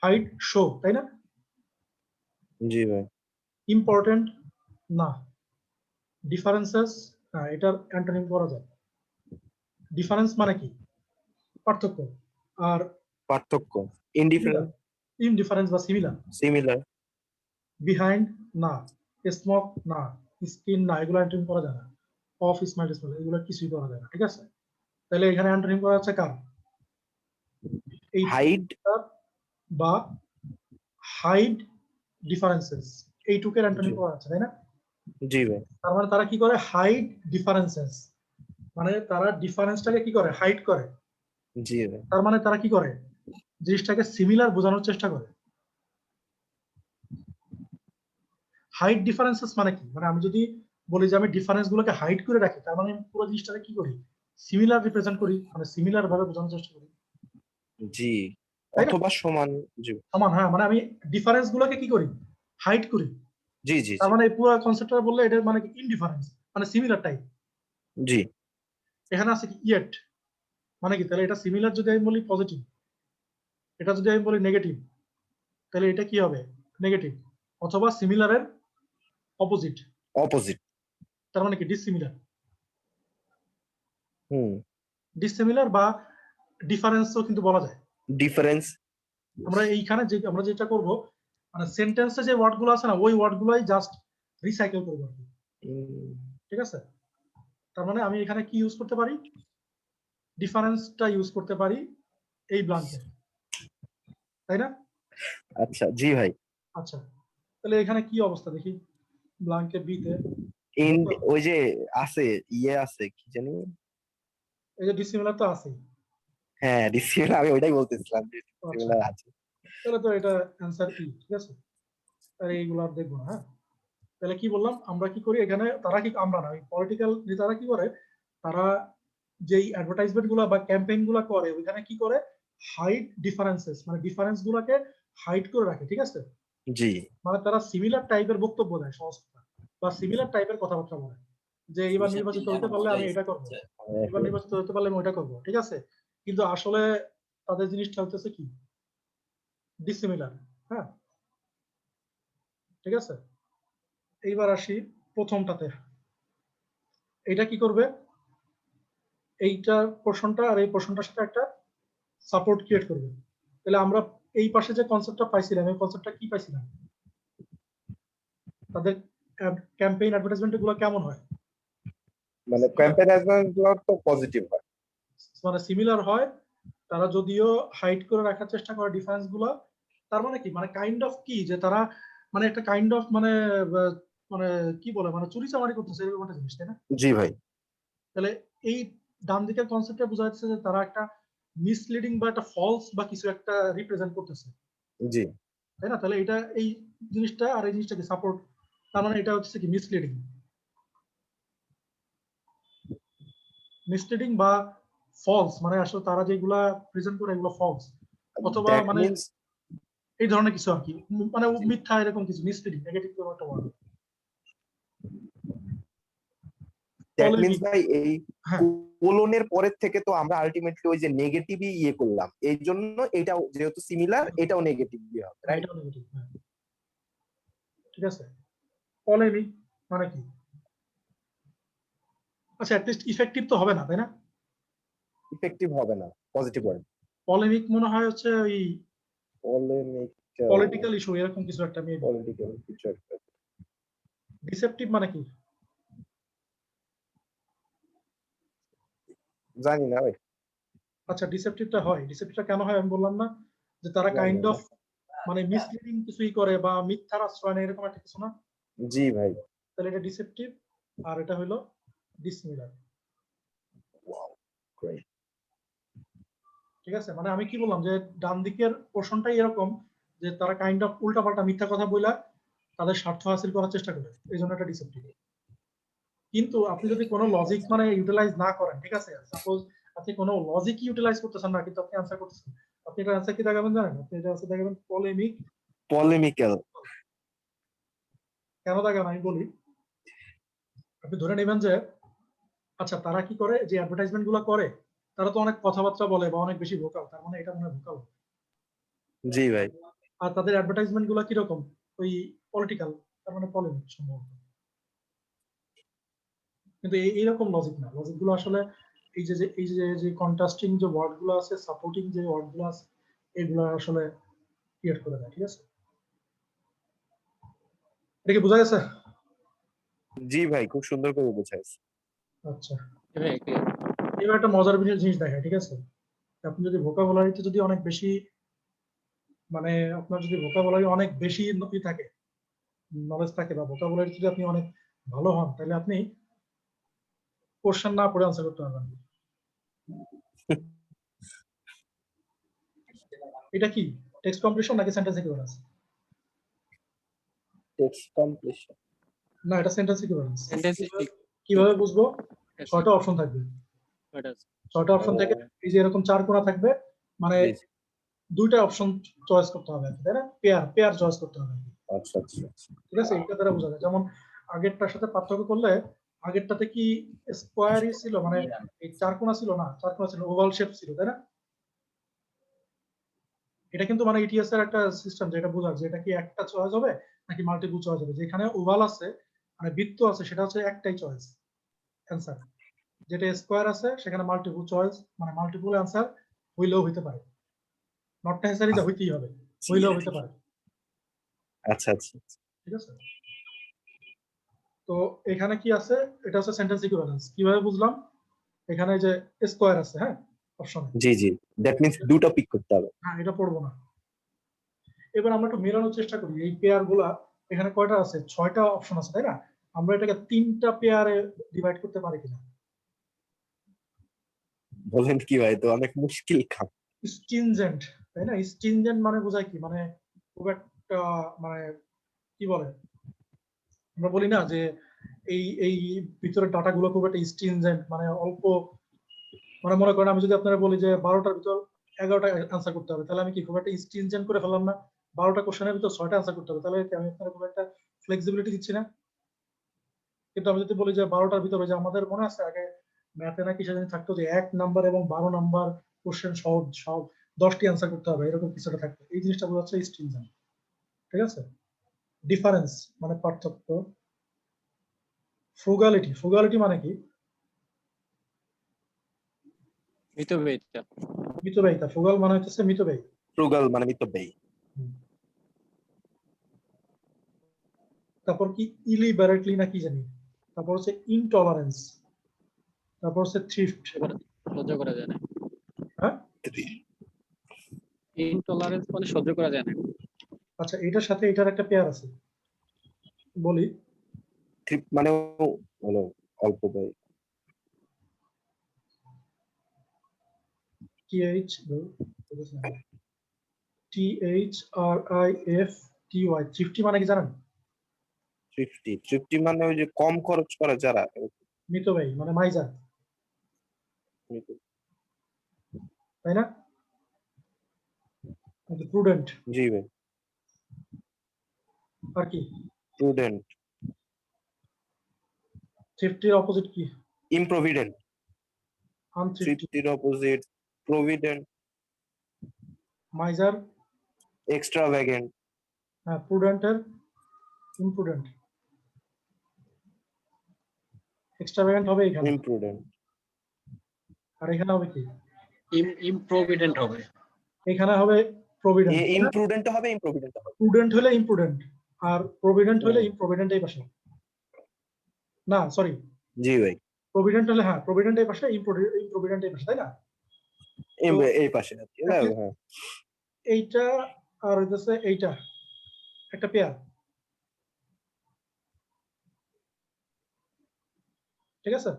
হাইড শো, তাই না? জি ভাই। ইম্পর্টেন্ট না, ডিফারেন্সেস হ্যাঁ এটার অ্যান্টোনিম করা যায়। ডিফারেন্স মানে কি, পার্থক্য, আর পার্থক্য ইনডিফারেন্ট ইনডিফারেন্স বা সিমিলার। সিমিলার বিহাইন্ড না, স্মোক না, স্কিন না, এগুলো অ্যান্টোনিম করা যায় না। অফ স্মাইল স্মাইল এগুলো কিছুই করা যায় না, ঠিক আছে? তাহলে এখানে অ্যান্টোনিম করা হচ্ছে কার, এই হাইড বা হাইড ডিফারেন্সেস, এইটুকের অ্যান্টোনিম জি। করা আছে, তাই না? জি ভাই। তার মানে তারা কি করে, হাইড ডিফারেন্সেস, মানে তারা ডিফারেন্সটাকে কি করে, হাইড করে। জি ভাই। তার মানে তারা কি করে, জিনিসটাকে সিমিলার বোঝানোর চেষ্টা করে। হাইড ডিফারেন্সেস মানে কি, মানে আমি যদি বলি যে আমি ডিফারেন্স গুলোকে হাইড করে রাখি, তার মানে আমি পুরো জিনিসটাকে কি করি, সিমিলার রিপ্রেজেন্ট করি, মানে সিমিলার ভাবে বোঝানোর চেষ্টা করি, জি তাই না? অথবা সমান। জি সমান, হ্যাঁ, মানে আমি ডিফারেন্স গুলোকে কি করি, হাইড করি। জি জি তার মানে এই পুরো কনসেপ্টটা বললে এটা মানে কি, ইনডিফারেন্স মানে সিমিলার টাইপ। জি এখানে আছে কি ইয়েট, মানে কি, তাহলে এটা সিমিলার যদি আমি বলি পজিটিভ, এটা যদি আমি বলি নেগেটিভ, তাহলে এটা কি হবে, নেগেটিভ, অথবা সিমিলারের অপোজিট, অপোজিট। তার মানে কি ডিসিমিলার। হুম ডিসিমিলার বা ডিফারেন্সও কিন্তু বলা যায়। ডিফারেন্স। আমরা এইখানে যে আমরা যেটা করব, মানে সেন্টেন্সে যে ওয়ার্ড গুলো আছে না, ওই ওয়ার্ড গুলাই জাস্ট রিসাইকেল করবো আর কি, ঠিক আছে? তার মানে আমি এখানে কি ইউজ করতে পারি, ডিফারেন্সটা ইউজ করতে পারি এই ব্লাঙ্কে, তাই না? আচ্ছা জি ভাই। আচ্ছা তাহলে এখানে কি অবস্থা দেখি, ব্লাঙ্কে বিতে ইন ওই যে আছে ইয়ে আছে কি জানি, এই যে ডিসিমিলার তো আছেই। হ্যাঁ ডিসিএল, আমি ওইটাই বলতেছিলাম যে আচ্ছা, ডিসিএল আছে। তাহলে তো এটা অ্যান্সার ই, ঠিক আছে? আর এইগুলো আর দেখবো না, হ্যাঁ। তাহলে কি বললাম, আমরা কি করি এখানে, তারা কি, আমরা না, ওই পলিটিক্যাল নেতারা কি করে, তারা যেই অ্যাডভার্টাইজমেন্ট গুলা বা ক্যাম্পেইন গুলা করে, ওইখানে কি করে, হাইড ডিফারেন্সেস, মানে ডিফারেন্স গুলাকে হাইড করে রাখে, ঠিক আছে? জি মানে তারা সিমিলার টাইপের বক্তব্য দেয়, সহজ কথা। বা সিমিলার টাইপের কথাবার্তা বলে, যে এবার নির্বাচিত হতে পারলে আমি এটা করবো, এবার নির্বাচিত হতে পারলে আমি ওইটা করবো, ঠিক আছে? কিন্তু আসলে তাদের জিনিসটা হচ্ছে কি, ডিসিমিলার। হ্যাঁ, ঠিক আছে। এইবার আসি প্রথমটাতে, এটা কি করবে, এইটার পোর্শনটা আর এই পোর্শনটার সাথে একটা সাপোর্ট ক্রিয়েট করবে। তাহলে আমরা এই পাশে যে কনসেপ্টটা পাইছিলাম, এই কনসেপ্টটা কি পাইছিলাম, তাদের ক্যাম্পেইন অ্যাডভার্টাইজমেন্ট গুলো কেমন হয়, মানে ক্যাম্পেইন অ্যাডভার্টাইজমেন্ট তো পজিটিভ হয়। মানে সিমিলার হয়। তারা যদিও হাইড করে রাখার চেষ্টা করে ডিফারেন্স গুলো, তার মানে কি, মানে কাইন্ড অফ কি, যে তারা মানে একটা কাইন্ড অফ মানে মানে কি বলে, মানে চুরি চামারি করতেছে এরকম একটা জিনিস, তাই না? জি ভাই। তাহলে এই ডান দিকের কনসেপ্টে বোঝা যাচ্ছে যে তারা একটা মিসলিডিং বা একটা ফলস বা কিছু একটা রিপ্রেজেন্ট করতেছে, জি তাই না? তাহলে এটা এই জিনিসটা আর এই জিনিসটাকে সাপোর্ট, তার মানে এটা হচ্ছে কি মিসলিডিং, মিসলিডিং বা ফলস, মানে আসলে তারা যেগুলা প্রেজেন্ট করে এগুলো ফলস, অথবা দ্যাট মানে মিন্স এই ধরনের কিছু আর কি, মানে মিথ্যা এরকম কিছু, মিসলিডিং, নেগেটিভ কোনো একটা ওয়ার্ড। ভাই এই হ্যাঁ, কোলনের পরের থেকে তো আমরা আলটিমেটলি ওই যে নেগেটিভই ইয়ে করলাম, এই জন্য এটাও যেহেতু সিমিলার এটাও নেগেটিভ দিয়ে হবে, রাইট? এটাও নেগেটিভ, হ্যাঁ, ঠিক আছে। পলেমিক মানে কি? আচ্ছা, অ্যাটলিস্ট ইফেক্টিভ তো হবে না, তাই না? ইফেক্টিভ হবে না, পজিটিভ ওয়ার্ড। পলেমিক মনে হয় হচ্ছে ওই পলেমিক, পলিটিক্যাল ইস্যু এরকম কিছু একটা মেবি। পলিটিক্যাল কিছু একটা। ডিসেপটিভ মানে কি? জানি না ভাই। আচ্ছা, ডিসেপটিভটা হয়, ডিসেপটিভটা কেন হয় আমি বললাম না, যে তারা কাইন্ড অফ মানে মিসলিডিং কিছুই করে বা মিথ্যার আশ্রয় নেয় এরকম একটা কিছু না? জি ভাই। তাহলে এটা ডিসেপটিভ, আর এটা হলো ডিসমিলার। Great. ঠিক আছে, মানে আমি কি বললাম যে ডান দিকের পোর্শনটাই এরকম, যে তারা কাইন্ড অফ উল্টাপাল্টা মিথ্যা কথা বইলা তাদের স্বার্থ হাসিল করার চেষ্টা করে, এই জন্য এটা ডিসেপটিভ। কিন্তু আপনি যদি কোনো লজিক মানে ইউটিলাইজ না করেন, ঠিক আছে, সাপোজ আপনি কোনো লজিক ইউটিলাইজ করতেছেন না, কিন্তু আপনি অ্যান্সার করতেছেন, আপনি এটা অ্যান্সার কি দেখাবেন জানেন? আপনি এটা অ্যান্সার দেখাবেন পলেমিক। পলেমিক্যাল। কেন দেখাবেন আমি বলি। আপনি ধরে নেবেন যে আচ্ছা তারা কি করে, যে অ্যাডভার্টাইজমেন্ট গুলো করে তারা তো অনেক কথাবার্তা বলে বা অনেক বেশি ভোকাল, তার মানে এটা মনে হয় ভোকাল। জি ভাই। আর তাদের অ্যাডভার্টাইজমেন্ট গুলো কিরকম, ওই পলিটিক্যাল, তার মানে পলিমিক সম্ভবত। কিন্তু এইরকম লজিক না, লজিক গুলো আসলে এই যে এই যে কন্ট্রাস্টিং যে ওয়ার্ড গুলো আছে, সাপোর্টিং যে ওয়ার্ড গুলো আছে, এগুলো আসলে ক্রিয়েট করে দেয়, ঠিক আছে? এটা কি বোঝা গেছে? জি ভাই, খুব সুন্দর করে বোঝাইছে। আচ্ছা, হ্যাঁ, এবার একটা মজার জিনিস দেখায়, ঠিক আছে? আপনি যদি ভোকাবুলারিতে যদি অনেক বেশি মানে আপনার যদি ভোকাবুলারি অনেক বেশি থাকে, নলেজ থাকে, বা ভোকাবুলারি যদি আপনি অনেক ভালো হন, তাহলে আপনি কোশ্চেন না পড়ে আনসার করতে পারবেন। এটা কি টেক্সট কমপ্লিশন নাকি সেন্টেন্স ইকুইভ্যালেন্স? Text completion. না, এটা সেন্টেন্স ইকুইভ্যালেন্স। সেন্টেন্স কিভাবে বুঝবো? 6টা অপশন থাকবে, 6টা অপশন থেকে এই যে এরকম 4 কোণা থাকবে, মানে 2টা অপশন চয়েস করতে হবে, তাই না? পেয়ার চয়েস করতে হবে, আচ্ছা আচ্ছা। ঠিক আছে? এটা দ্বারা বোঝা যায়। যেমন আগেরটার সাথে পার্থক্য করলে, আগেরটাতে কি স্কোয়ারই ছিল, মানে এই 4 কোণা ছিল না, 4 কোণা ছিল, ওভাল শেপ ছিল, তাই না? এটা কিন্তু মানে ইটিএস এর একটা সিস্টেম, যেটা বোঝা যে এটা কি একটা চয়েস হবে নাকি মাল্টিপল চয়েস হবে। যেখানে ওভাল আছে মানে বৃত্ত আছে, সেটা হচ্ছে একটাই চয়েস অ্যান্সার। যেটা স্কোয়ার আছে সেখানে মাল্টিপল চয়েস, মানে মাল্টিপল অ্যান্সার হইলেও হইতে পারে, নট নেসেসারি যে হইতেই হবে, হইলেও হইতে পারে, আচ্ছা আচ্ছা। ঠিক আছে? তো এখানে কি আছে, এটা হচ্ছে সেন্টেন্স ইকুইভ্যালেন্স। কিভাবে বুঝলাম? এখানে যে স্কোয়ার আছে, হ্যাঁ, অপশনে, জি জি, দ্যাট মিন্স দুটো পিক করতে হবে। হ্যাঁ, এটা পড়বো না। এবার আমরা একটু মেলানোর চেষ্টা করি, এই পেয়ার গুলা এখানে কয়টা আছে, 6টা অপশন আছে, তাই না? আমরা এটাকে 3টা পেয়ারে ডিভাইড করতে পারি কিনা? বলেন কি ভাই, তো অনেক মুশকিল কাম। স্ট্রিনজেন্ট, তাই না? স্ট্রিনজেন্ট মানে বোঝায় কি, মানে খুব একটা মানে কি বলে, আমরা বলি না যে এই ভিতরে ডাটা গুলো খুব একটা স্ট্রিনজেন্ট, মানে অল্প, মানে মনে করেন আমি যদি আপনারা বলি যে 12টার ভিতর 11টা আনসার করতে হবে, তাহলে আমি কি খুব একটা স্ট্রিনজেন্ট করে ফেললাম না? 12টা কোশ্চেনের ভিতর 6টা আনসার করতে হবে, তাহলে কি আমি আপনার খুব একটা ফ্লেক্সিবিলিটি দিচ্ছি না? কিন্তু আমি যদি বলি যে 12টার ভিতরে, যে আমাদের মনে আছে আগে ম্যাথে নাকি সেদিন থাকতো যে 1 নাম্বার এবং 12 নাম্বার কোশ্চেন সব সব 10টি অ্যান্সার করতে হবে, এরকম কিছুটা থাকতো। এই জিনিসটা বোঝাচ্ছে স্ট্রিনজেন্ট। ঠিক আছে? ডিফারেন্স মানে পার্থক্য। ফ্রুগালিটি, ফ্রুগালিটি মানে কি? মিতব্যয়িতা। মিতব্যয়িতা। ফ্রুগাল মানে হচ্ছে মিতব্যয়ী। ফ্রুগাল মানে মিতব্যয়ী। তারপর কি ইলিবারেটলি না কি জানি, তারপর হচ্ছে ইনটলারেন্স, তারপর হচ্ছে থ্রিফট। সহ্য করা যায় না। হ্যাঁ, ইনটলারেন্স মানে সহ্য করা যায় না। আচ্ছা, এটার সাথে এটার একটা পেয়ার আছে, বলি। ট্রিপ মানে হলো অল্প ব্যয়। THRIFTY, থ্রিফটি মানে কি জানেন? তৃপ্তি মানে ওই যে কম খরচ করা যারা। মিতব্যয়ী মানে মাইজার, তাই না? প্রুডেন্ট। জি ভাই। আর কি? প্রুডেন্ট। থ্রিফটির অপোজিট কি? ইমপ্রভিডেন্ট। আনথ্রিফটি। তৃপ্তির অপোজিট প্রভিডেন্ট। মাইজার। এক্সট্রাভ্যাগেন্ট। হ্যাঁ, প্রুডেন্টের ইমপ্রুডেন্ট। এক্সট্রাভ্যাগেন্ট হবে এখানে, ইমপ্রুডেন্ট। আর এখানে হবে কি? ইমপ্রভিডেন্ট হবে। এখানে হবে প্রভিডেন্ট। ইমপ্রুডেন্ট হবে, ইমপ্রভিডেন্ট হবে। প্রুডেন্ট হলে ইমপ্রুডেন্ট, আর প্রভিডেন্ট হলে ইমপ্রভিডেন্ট এই পাশে। না, সরি, জি ভাই। প্রভিডেন্ট হলে, হ্যাঁ, প্রভিডেন্ট এই পাশে, ইমপ্রভিডেন্ট এই পাশে, তাই না? এই পাশে আছে। হ্যাঁ, এইটা আর হইতেছে এইটা একটা পেয়ার। ঠিক আছে?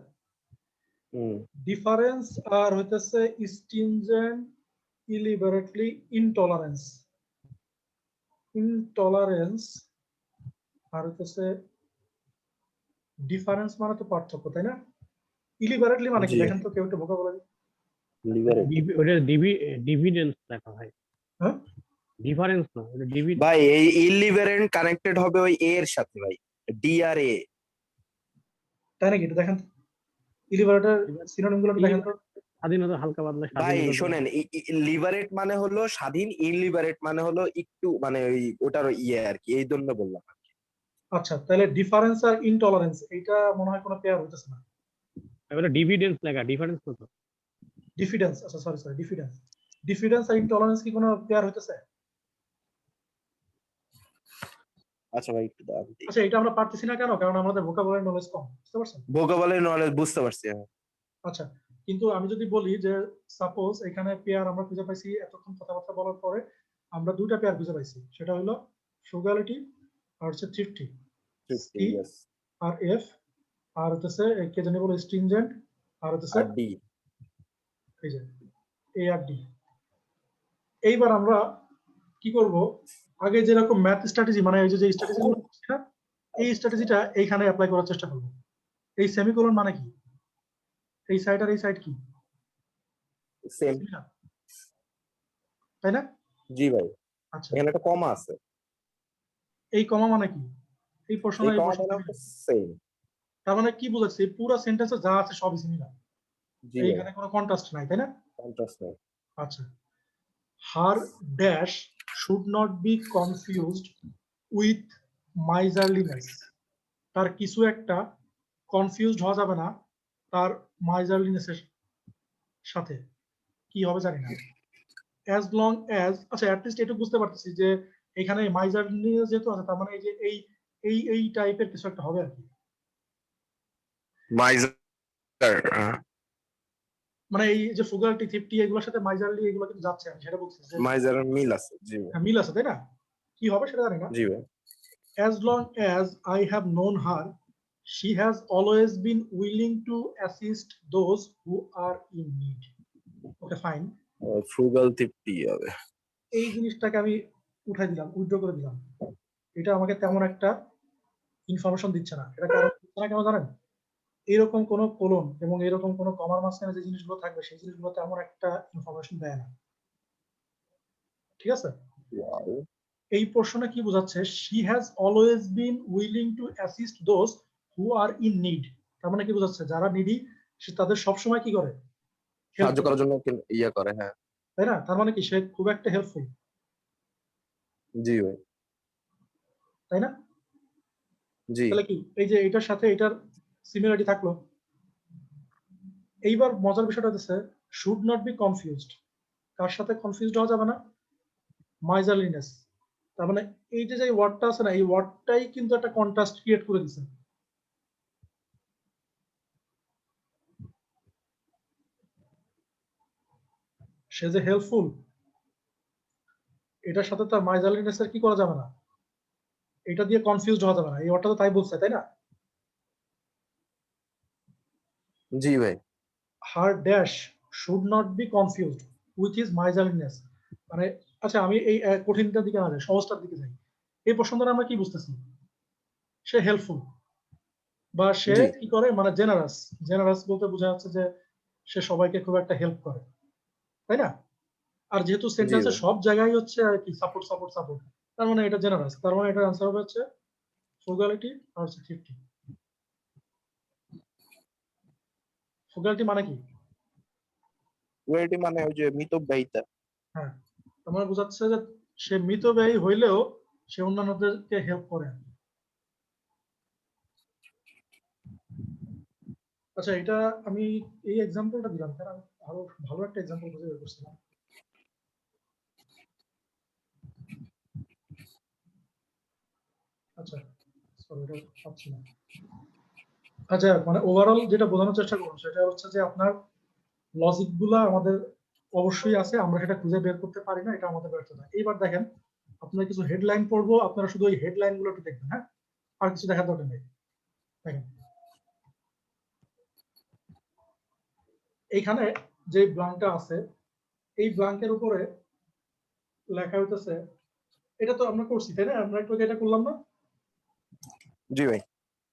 ডিফারেন্স আর হইতেছে স্ট্রিনজেন্ট, ইলিবারেটলি, ইনটলারেন্স। ইনটলারেন্স আর হইতেছে ডিফারেন্স মানে তো পার্থক্য, তাই না? ইলিবারেটলি মানে কি জি। দেখেন তো, কেউ একটা ভোকাবুলারি। লিভারেট। ওটা ডিভিডেন্স লেখা হয়, হ্যাঁ ডিফারেন্স না, ওটা ডিভিডেন্স। ভাই এই ইলিভারেন্ট কানেক্টেড হবে ওই এ এর সাথে ভাই, ডি আর এ। তাই নাকি? এটা দেখেন ইলিবারেটর সিনোনিম গুলো দেখেন তো। স্বাধীনতা হালকা পাতলা ভাই স্বাধীনতা। শোনেন, লিবারেট মানে হলো স্বাধীন, ইনলিবারেট মানে হলো একটু মানে ওই ওটার ইয়ে আর কি, এই জন্য বললাম। আচ্ছা, তাহলে ডিফারেন্স আর ইনটলারেন্স এইটা মনে হয় কোনো পেয়ার হইতেছে না। ওটা ডিভিডেন্স লেখা, ডিফারেন্স না তো। ডিফিডেন্স, আচ্ছা সরি, ডিফিডেন্স। ডিফিডেন্স আর ইনটলারেন্স কি কোনো পেয়ার হইতেছে? আচ্ছা ভাই একটু দাঁড়ান। আচ্ছা, এটা আমরা পারতেছি না কেন? কারণ আমাদের ভোকাবুলারি নলেজ কম, বুঝতে পারছেন? ভোকাবুলারি নলেজ বুঝতে পারছি। আচ্ছা, কিন্তু আমি যদি বলি যে সাপোজ এখানে পেয়ার আমরা খুঁজে পাইছি, এতক্ষণ কথাবার্তা বলার পরে আমরা দুইটা পেয়ার খুঁজে পাইছি, সেটা হলো ফ্রুগালিটি আর হচ্ছে থ্রিফটি, সি আর এফ, আর হচ্ছে কে জানি বলে স্ট্রিনজেন্ট, আর হচ্ছে আর ডি। এই যে এ আর ডি। এইবার আমরা কি করব, আগে যেরকম ম্যাথ স্ট্র্যাটেজি মানে এই যে স্ট্র্যাটেজিগুলো করছি না, এই স্ট্র্যাটেজিটা এইখানে অ্যাপ্লাই করার চেষ্টা করব। এই সেমিকোলন মানে কি? এই সাইড আর এই সাইড কি সেম, তাই না? জি ভাই। আচ্ছা, এখানে একটা কমা আছে। এই কমা মানে কি? এই প্রশ্ন এই কমা মানে সেম। তার মানে কি বোঝাচ্ছে? পুরো সেন্টেন্সে যা আছে সবই সিমিলার, জি এইখানে কোনো কন্ট্রাস্ট নাই, তাই না? কন্ট্রাস্ট নাই। আচ্ছা, her dash should not be confused with miserliness. তার কিছু একটা কনফিউজড হওয়া যাবে না তার মাইজারলিনেসের সাথে। কি হবে জানি না। অ্যাজ লং অ্যাজ, আচ্ছা অ্যাটলিস্ট এটা বুঝতে পারতেছি যে এখানে মাইজারলিনেস যেহেতু আছে, তার মানে এই যে এই টাইপের কিছু একটা হবে আর কি। মাইজার মানে এই যে ফ্রুগালিটি, থ্রিফটি এগুলোর সাথে মাইজারলি এগুলো কিন্তু যাচ্ছে, আমি সেটা বলছি যে মাইজার মিল আছে। জি ভাই। মিল আছে, তাই না? কি হবে সেটা জানি না। জি ভাই। As long as I have known her, she has always been willing to assist those who are in need. Okay, fine. Frugal তৃপ্তি হবে। এই জিনিসটাকে আমি উঠাই দিলাম, উইথড্র করে দিলাম। এটা আমাকে তেমন একটা ইনফরমেশন দিচ্ছে না। এটা কারণ দিচ্ছে না কেন জানেন? এরকম কোনো কোলন এবং এরকম কোনো কমার মাঝখানে যে জিনিসগুলো থাকবে সেই জিনিসগুলো তেমন একটা ইনফরমেশন দেয় না। ঠিক আছে? এই প্রশ্নে কি বোঝাচ্ছে? She has always been willing to assist those who are in need, তার মানে কি বোঝাচ্ছে যারা নিডি সে তাদের সবসময় কি করে Help সাহায্য করে, করার জন্য ইয়ে করে, হ্যাঁ। তাই না? তার মানে কি সে খুব একটা হেল্পফুল, জি ভাই, তাই না? জি। তাহলে কি এই যে এটার সাথে এটার সিমিলারিটি থাকলো। এইবার মজার বিষয়টা হচ্ছে শুড নট বি কনফিউজড, কার সাথে কনফিউজড হওয়া যাবে না? মাইজারলিনেস। তার মানে এই যে ওয়ার্ডটা আছে না, এই ওয়ার্ডটাই কিন্তু একটা কন্ট্রাস্ট ক্রিয়েট করে দিছে। সে যে হেল্পফুল, এটার সাথে তার মাইজারলিনেস এর কি করা যাবে না, এটা দিয়ে কনফিউজড হওয়া যাবে না। এই ওয়ার্ডটা তো তাই বলছে, তাই না? জি ভাই, her dash should not be confused with his miserliness. মানে আচ্ছা আমি এই কঠিনটার দিকে না যাই, সহজটার দিকে যাই। এই প্রশ্ন দ্বারা আমরা কি বুঝতেছি? সে হেল্পফুল বা সে জি। কি করে, মানে জেনারাস। জেনারাস বলতে বোঝা যাচ্ছে যে সে সবাইকে খুব একটা হেল্প করে, তাই না? আর যেহেতু সেন্টেন্সে ভাই। সব জায়গায় হচ্ছে আর কি সাপোর্ট সাপোর্ট সাপোর্ট, তার মানে এটা জেনারাস, তার মানে এটার আনসার হবে হচ্ছে ফ্রুগালিটি আর হচ্ছে থ্রিফটি। ফ্রুগালিটি মানে কি? ওয়েটি মানে ওই যে মিতব্যয়িতা। হ্যাঁ, তার মানে বোঝাচ্ছে যে সে মিতব্যয়ী হইলেও সে অন্যান্যদেরকে হেল্প করে। আচ্ছা এটা আমি এই এক্সাম্পলটা দিলাম কারণ আমি আরো ভালো একটা এক্সাম্পল খুঁজে বের করছিলাম। আচ্ছা সরি এটা পাচ্ছি না। আচ্ছা মানে ওভারঅল যেটা বোঝানোর চেষ্টা করুন সেটা হচ্ছে যে আপনার লজিক গুলা আমাদের অবশ্যই আছে, আমরা সেটা খুঁজে বের করতে পারি না, এটা আমাদের ব্যর্থতা। এইবার দেখেন আপনারা কিছু হেডলাইন পড়বো, আপনারা শুধু ওই হেডলাইন গুলো একটু দেখবেন, হ্যাঁ, আর কিছু দেখার দরকার নেই। দেখেন এইখানে যে ব্লাঙ্কটা আছে এই ব্লাঙ্কের উপরে লেখা হইতেছে, এটা তো আমরা করছি তাই না, আমরা একটু আগে এটা করলাম না? জি ভাই,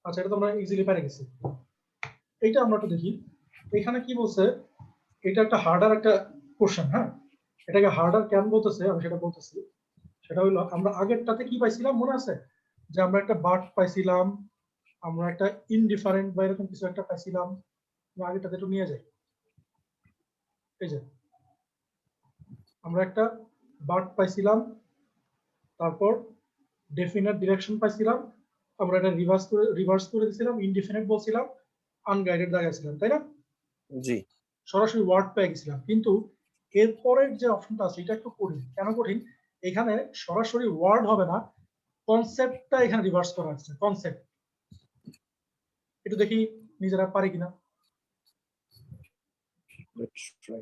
আচ্ছা এটা তো আমরা ইজিলি পেরে গেছি। এইটা আমরা একটু দেখি এখানে কি বলছে। এটা একটা হার্ডার একটা কোশ্চেন, হ্যাঁ, এটাকে হার্ডার কেন বলতেছে আমি সেটা বলতেছি। সেটা হলো আমরা আগেরটাতে কি পাইছিলাম মনে আছে, যে আমরা একটা বাট পাইছিলাম, আমরা একটা ইনডিফারেন্ট বা এরকম কিছু একটা পাইছিলাম। আমরা আগেরটাতে একটু নিয়ে যাই। এই যে আমরা একটা বাট পাইছিলাম, তারপর ডেফিনেট ডিরেকশন পাইছিলাম, আমরা এটা রিভার্স করে দিয়েছিলাম, ইনডিফিনিট বলছিলাম, আনগাইডেড দেখাইছিলাম, তাই না? জি। সরাসরি ওয়ার্ড পেয়ে গেছিলাম। কিন্তু এরপরের যে অপশনটা আছে এটা একটু কঠিন। কেন কঠিন? এখানে সরাসরি ওয়ার্ড হবে না, কনসেপ্টটা এখানে রিভার্স করা হচ্ছে, কনসেপ্ট। একটু দেখি নিজেরা পারি কিনা। Let's try.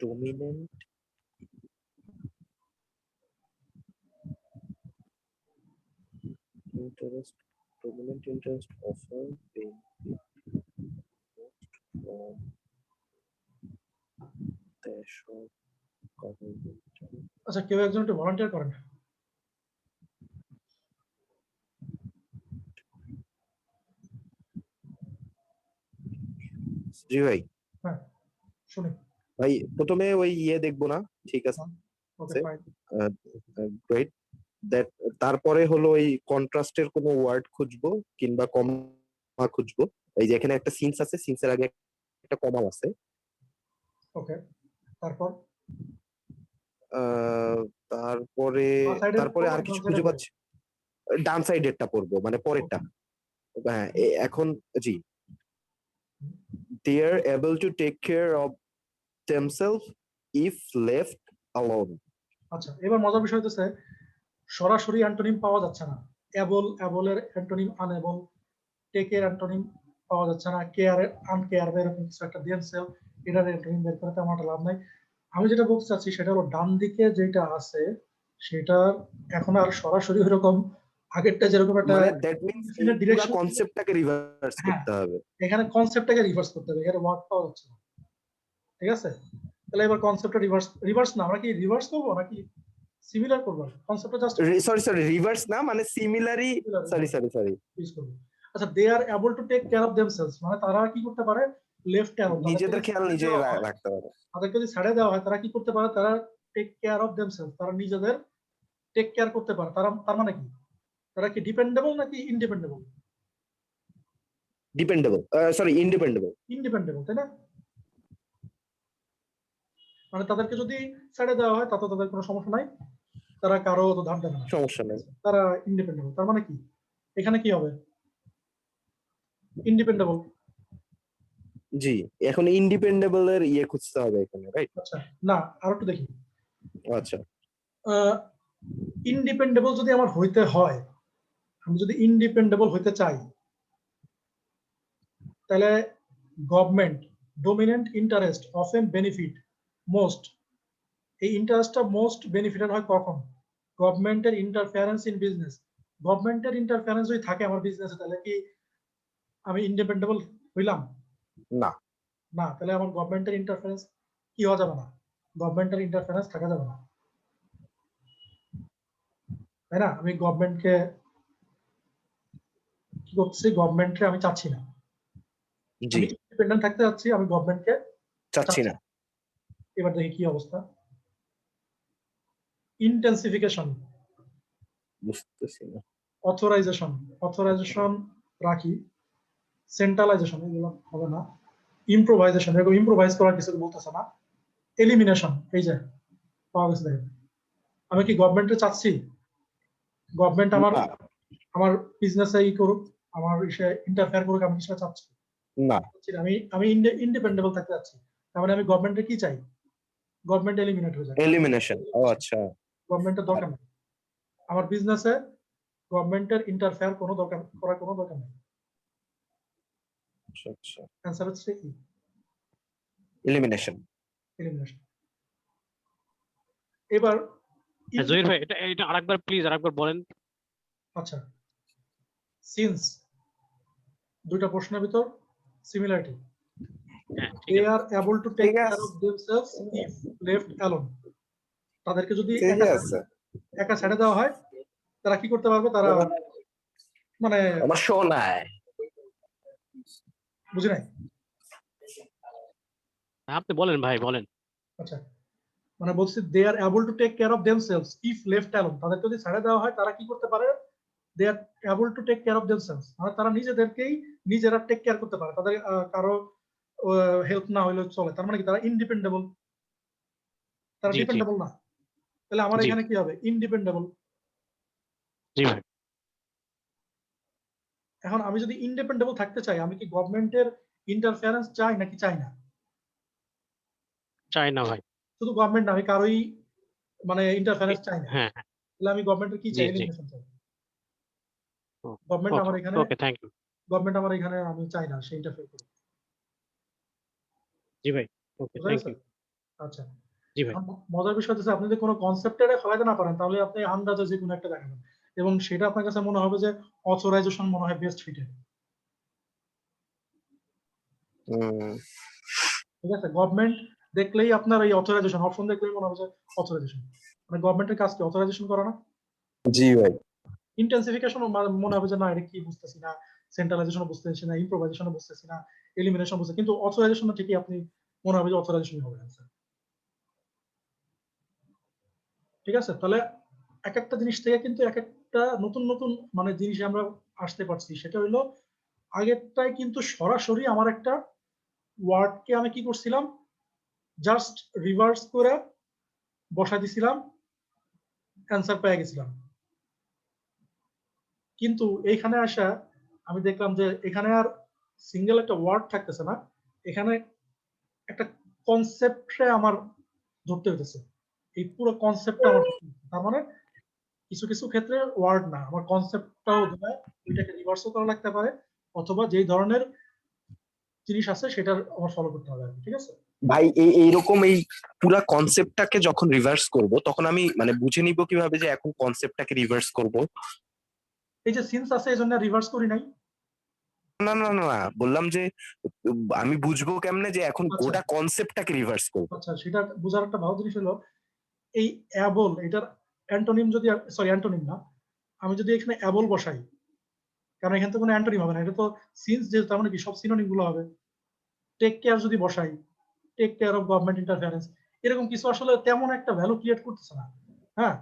Dominant interest, dominant interest offer benefit most from the short government. আচ্ছা কেউ একজন একটু ভলান্টিয়ার করেন। জি ভাই, হ্যাঁ শুনি। ভাই প্রথমে ওই ইয়ে দেখবো না, ঠিক আছে, ওকে ফাইন। গ্রেট। দ্যাট তারপরে হলো ওই কন্ট্রাস্টের কোনো ওয়ার্ড খুঁজবো কিংবা কমা খুঁজবো। এই যে এখানে একটা সিন্স আছে, সিন্সের আগে একটা কমা আছে। ওকে তারপর তারপরে তারপরে আর কিছু খুঁজে পাচ্ছি। ডান সাইডেরটা পড়বো মানে পরেরটা। হ্যাঁ এখন জি, they are able to take care of themselves if left alone. আচ্ছা এবার মজার বিষয় হচ্ছে সরাসরি অ্যান্টোনিম পাওয়া যাচ্ছে না। অ্যাবলের অ্যান্টোনিম আনএবল, টেকের অ্যান্টোনিম পাওয়া যাচ্ছে না, কেয়ার আনকেয়ার এরকম কিছু একটা দিয়েছে, এটার অ্যান্টোনিম বের করতে আমার লাভ নাই। আমি যেটা বলতে চাচ্ছি সেটা হলো ডান দিকে যেটা আছে সেটা এখন আর সরাসরি এরকম আগেরটা যেরকম একটা মানে দ্যাট মিন্স পুরো ডিরেকশন কনসেপ্টটাকে রিভার্স করতে হবে। এখানে কনসেপ্টটাকে রিভার্স করতে হবে, এখানে ওয়ার্ড পাওয়া যাচ্ছে না। ঠিক আছে, তাহলে এবার কনসেপ্টটা রিভার্স না, আমরা কি রিভার্স করবো নাকি সিমিলার করবো? কনসেপ্টটা জাস্ট সরি রিভার্স না, মানে সিমিলারই, সরি ইউজ করবো। আচ্ছা they are able to take care of themselves, মানে তারা কি করতে পারে, লেফট অ্যারো নিজেদের খেয়াল নিজে রাখতে পারে। তাদেরকে যদি ছেড়ে দেওয়া হয় তারা কি করতে পারে, তারা টেক কেয়ার অফ দেমসেলস, তারা নিজেদের টেক কেয়ার করতে পারে, তার মানে কি তারা কি ডিপেন্ডেবল নাকি ইনডিপেন্ডেবল? Dependable, sorry ইন্ডিপেন্ডেবল। ইন্ডিপেন্ডেবল, তাই না? মানে তাদেরকে যদি ছেড়ে দেওয়া হয় তাতে তাদের কোনো সমস্যা নাই, তারা কারো তো ধার দেবে না, সমস্যা নেই। তারা ইন্ডিপেন্ডেবল। তার মানে কি এখানে কি হবে? ইন্ডিপেন্ডেবল। জি, এখন ইন্ডিপেন্ডেবল এর ইয়ে খুঁজতে হবে এখানে, রাইট? আচ্ছা, না আর একটু দেখি। আচ্ছা, ইন্ডিপেন্ডেবল যদি আমার হইতে হয়, আমি যদি ইন্ডিপেন্ডেবল হইতে চাই, তাহলে government dominant interest often benefit most, এই ইন্টারেস্টটা মোস্ট বেনিফিটেড হয় কখন? গভর্নমেন্টের ইন্টারফারেন্স ইন বিজনেস। গভর্নমেন্টের ইন্টারফারেন্স যদি থাকে আমার বিজনেসে, তাহলে কি আমি ইন্ডিপেন্ডেবল হইলাম? না। না, তাহলে আমার গভর্নমেন্টের ইন্টারফারেন্স কি হওয়া যাবে না, গভর্নমেন্টের ইন্টারফারেন্স থাকা যাবে না, তাই না? আমি গভর্নমেন্টকে কি করছি, গভর্নমেন্টকে আমি চাচ্ছি না, জি, আমি ইন্ডিপেন্ডেন্ট থাকতে চাচ্ছি, আমি গভর্নমেন্টকে চাচ্ছি না। এবার দেখি কি অবস্থা। ইন্টেন্সিফিকেশন, বুঝতেছি না। অথরাইজেশন রাখি, সেন্ট্রালাইজেশন এগুলো হবে না, ইম্প্রোভাইজেশন, এরকম ইম্প্রোভাইজ করার কিছু বলতেছে না, এলিমিনেশন, এই যে পাওয়া গেছে দেখেন। আমি কি গভর্নমেন্টে চাচ্ছি গভর্নমেন্ট আমার না। আমার বিজনেসে ই করুক, আমার ইন্টারফেয়ার করুক, আমি কিছু চাচ্ছি না। আমি আমি ইন্ডিপেন্ডেবল থাকতে চাচ্ছি, তার মানে আমি গভর্নমেন্টে কি চাই? গভর্নমেন্ট এলিমিনেট হয়ে যায়, এলিমিনেশন। ও আচ্ছা। গভর্নমেন্টের দরকার নেই আমার বিজনেসে, গভর্নমেন্টের ইন্টারফেয়ার কোনো দরকার করার কোনো দরকার নেই। আচ্ছা, আচ্ছা। অ্যান্সার হচ্ছে কি? এলিমিনেশন। এলিমিনেশন। এবার জহির ভাই এটা আরেকবার প্লিজ আরেকবার বলেন। আচ্ছা, সিন্স দুইটা প্রশ্নের ভিতর সিমিলারিটি, হ্যাঁ, ঠিক they আছে। are able to take ঠিক care আছে। of themselves if left alone, তাদেরকে যদি ঠিক আছে। একা ছেড়ে দেওয়া হয়, তারা কি করতে পারবে? তারা মানে আমার শোনায় বুঝি নাই। আপনি বলেন ভাই, বলেন। আচ্ছা, মানে বলছি they are able to take care of themselves if left alone, তাদেরকে যদি ছেড়ে দেওয়া হয় তারা কি করতে পারে? they are able to take care of themselves, মানে তারা নিজেদেরকেই নিজেরা টেক কেয়ার করতে পারে, তাদের কারো হেল্প না হইলেও চলে। তার মানে কি তারা ইন্ডিপেন্ডেবল, তারা জি, জি। ডিপেন্ডেবল না। তাহলে আমার জি। এখানে কি হবে? ইন্ডিপেন্ডেবল। জি ভাই। এখন আমি যদি ইন্ডিপেন্ডেবল থাকতে চাই, আমি কি গভর্নমেন্টের ইন্টারফারেন্স চাই নাকি চাই না? চাই না ভাই। শুধু গভর্নমেন্ট না, আমি কারোই মানে ইন্টারফারেন্স চাই না, হ্যাঁ। তাহলে আমি গভর্নমেন্টের কি জি, চাই? জি। এলিমিনেশন চাই। গভর্নমেন্ট আমার এখানে ওকে, থ্যাংক ইউ। আমি চাই না সে ইন্টারফেয়ার করুক। জি ভাই। ওকে, বুঝা থ্যাংক গেছে? ইউ। আচ্ছা, জি ভাই। এখন মজার বিষয় হচ্ছে আপনি যদি কোনো কনসেপ্টে ফেলাতে না পারেন, তাহলে আপনি আন্দাজে যে কোনো একটা দেখাবেন এবং সেটা আপনার কাছে মনে হবে যে অথরাইজেশন মনে হয় বেস্ট ফিটেড। ঠিক আছে, গভর্নমেন্ট দেখলেই আপনার এই অথরাইজেশন অপশন দেখলেই মনে হবে যে অথরাইজেশন, মানে গভর্নমেন্টের কাজ কি অথরাইজেশন করা না? জি ভাই। ইন্টেন্সিফিকেশন মনে হবে যে না এটা কি বুঝতেছি না, সেন্ট্রালাইজেশন বুঝতেছি না, ইম্প্রোভাইজেশন বুঝতেছি না, এলিমিনেশন বুঝতে, কিন্তু অথরাইজেশন ঠিকই আপনি মনে হবে যে অথরাইজেশন হবে आंसर। ঠিক আছে, তাহলে এক একটা জিনিস থেকে কিন্তু এক একটা নতুন নতুন মানে জিনিস আমরা আসতে পারছি। সেটা হলো আগেরটাই কিন্তু সরাসরি আমার একটা ওয়ার্ডকে আমি কি করছিলাম, জাস্ট রিভার্স করে বসাই দিছিলাম, অ্যান্সার পেয়ে গেছিলাম। কিন্তু এইখানে আসা আমি দেখলাম যে এখানে আর সিঙ্গেল একটা ওয়ার্ড থাকতেছে না, এখানে একটা কনসেপ্টে আমার ধরতে হইতেছে, এই পুরো কনসেপ্টটা আমার ধরতে হইতেছে। তার মানে কিছু কিছু ক্ষেত্রে ওয়ার্ড না, আমার কনসেপ্টটাও ওইটাকে রিভার্সও করা লাগতে পারে, অথবা যেই ধরনের জিনিস আছে সেটা আমার ফলো করতে হবে। ঠিক আছে ভাই, এইরকম এই পুরা কনসেপ্টটাকে যখন রিভার্স করব তখন আমি মানে বুঝে নিব কিভাবে যে এখন কনসেপ্টটাকে রিভার্স করব? এই যে সিন্স আছে এই জন্য রিভার্স করি নাই। না না না না, বললাম যে আমি বুঝবো কেমনে যে এখন আচ্ছা। গোটা কনসেপ্টটাকে রিভার্স করব? আচ্ছা, সেটা বোঝার একটা ভালো জিনিস হলো এই অ্যাবল, এটার অ্যান্টোনিম যদি, সরি অ্যান্টোনিম না, আমি যদি এখানে অ্যাবল বসাই, কারণ এখানে তো কোনো অ্যান্টোনিম হবে না, এটা তো সিন্স, যে তার মানে কি সব সিনোনিম গুলো হবে। টেক কেয়ার যদি বসাই, take care of government interference, এরকম কিছু আসলে তেমন একটা ভ্যালু ক্রিয়েট করতেছে না। হ্যাঁ,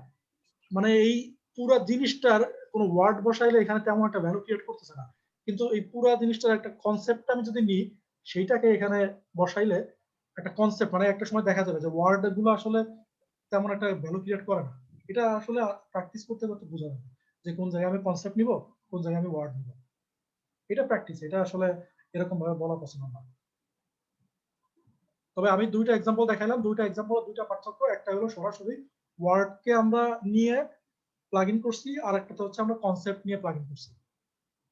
মানে এই পুরা জিনিসটার কোনো ওয়ার্ড বসাইলে এখানে তেমন একটা ভ্যালু ক্রিয়েট করতেছে না, কিন্তু এই পুরা জিনিসটার একটা কনসেপ্ট আমি যদি নিই, সেইটাকে এখানে বসাইলে একটা কনসেপ্ট, মানে একটা সময় দেখা যাবে যে ওয়ার্ড গুলো আসলে তেমন একটা ভ্যালু ক্রিয়েট করে না। এটা আসলে প্র্যাকটিস করতে করতে বোঝা যাবে যে কোন জায়গায় আমি কনসেপ্ট নিব, কোন জায়গায় আমি ওয়ার্ড নিব। এটা প্র্যাকটিস, এটা আসলে এরকম ভাবে বলা পছন্দ না। তবে আমি দুইটা এক্সাম্পল দেখাইলাম, দুইটা এক্সাম্পল দুইটা পার্থক্য। একটা হলো সরাসরি ওয়ার্ডকে আমরা নিয়ে প্লাগ ইন করছি, আর একটা হচ্ছে আমরা কনসেপ্ট নিয়ে প্লাগ ইন করছি।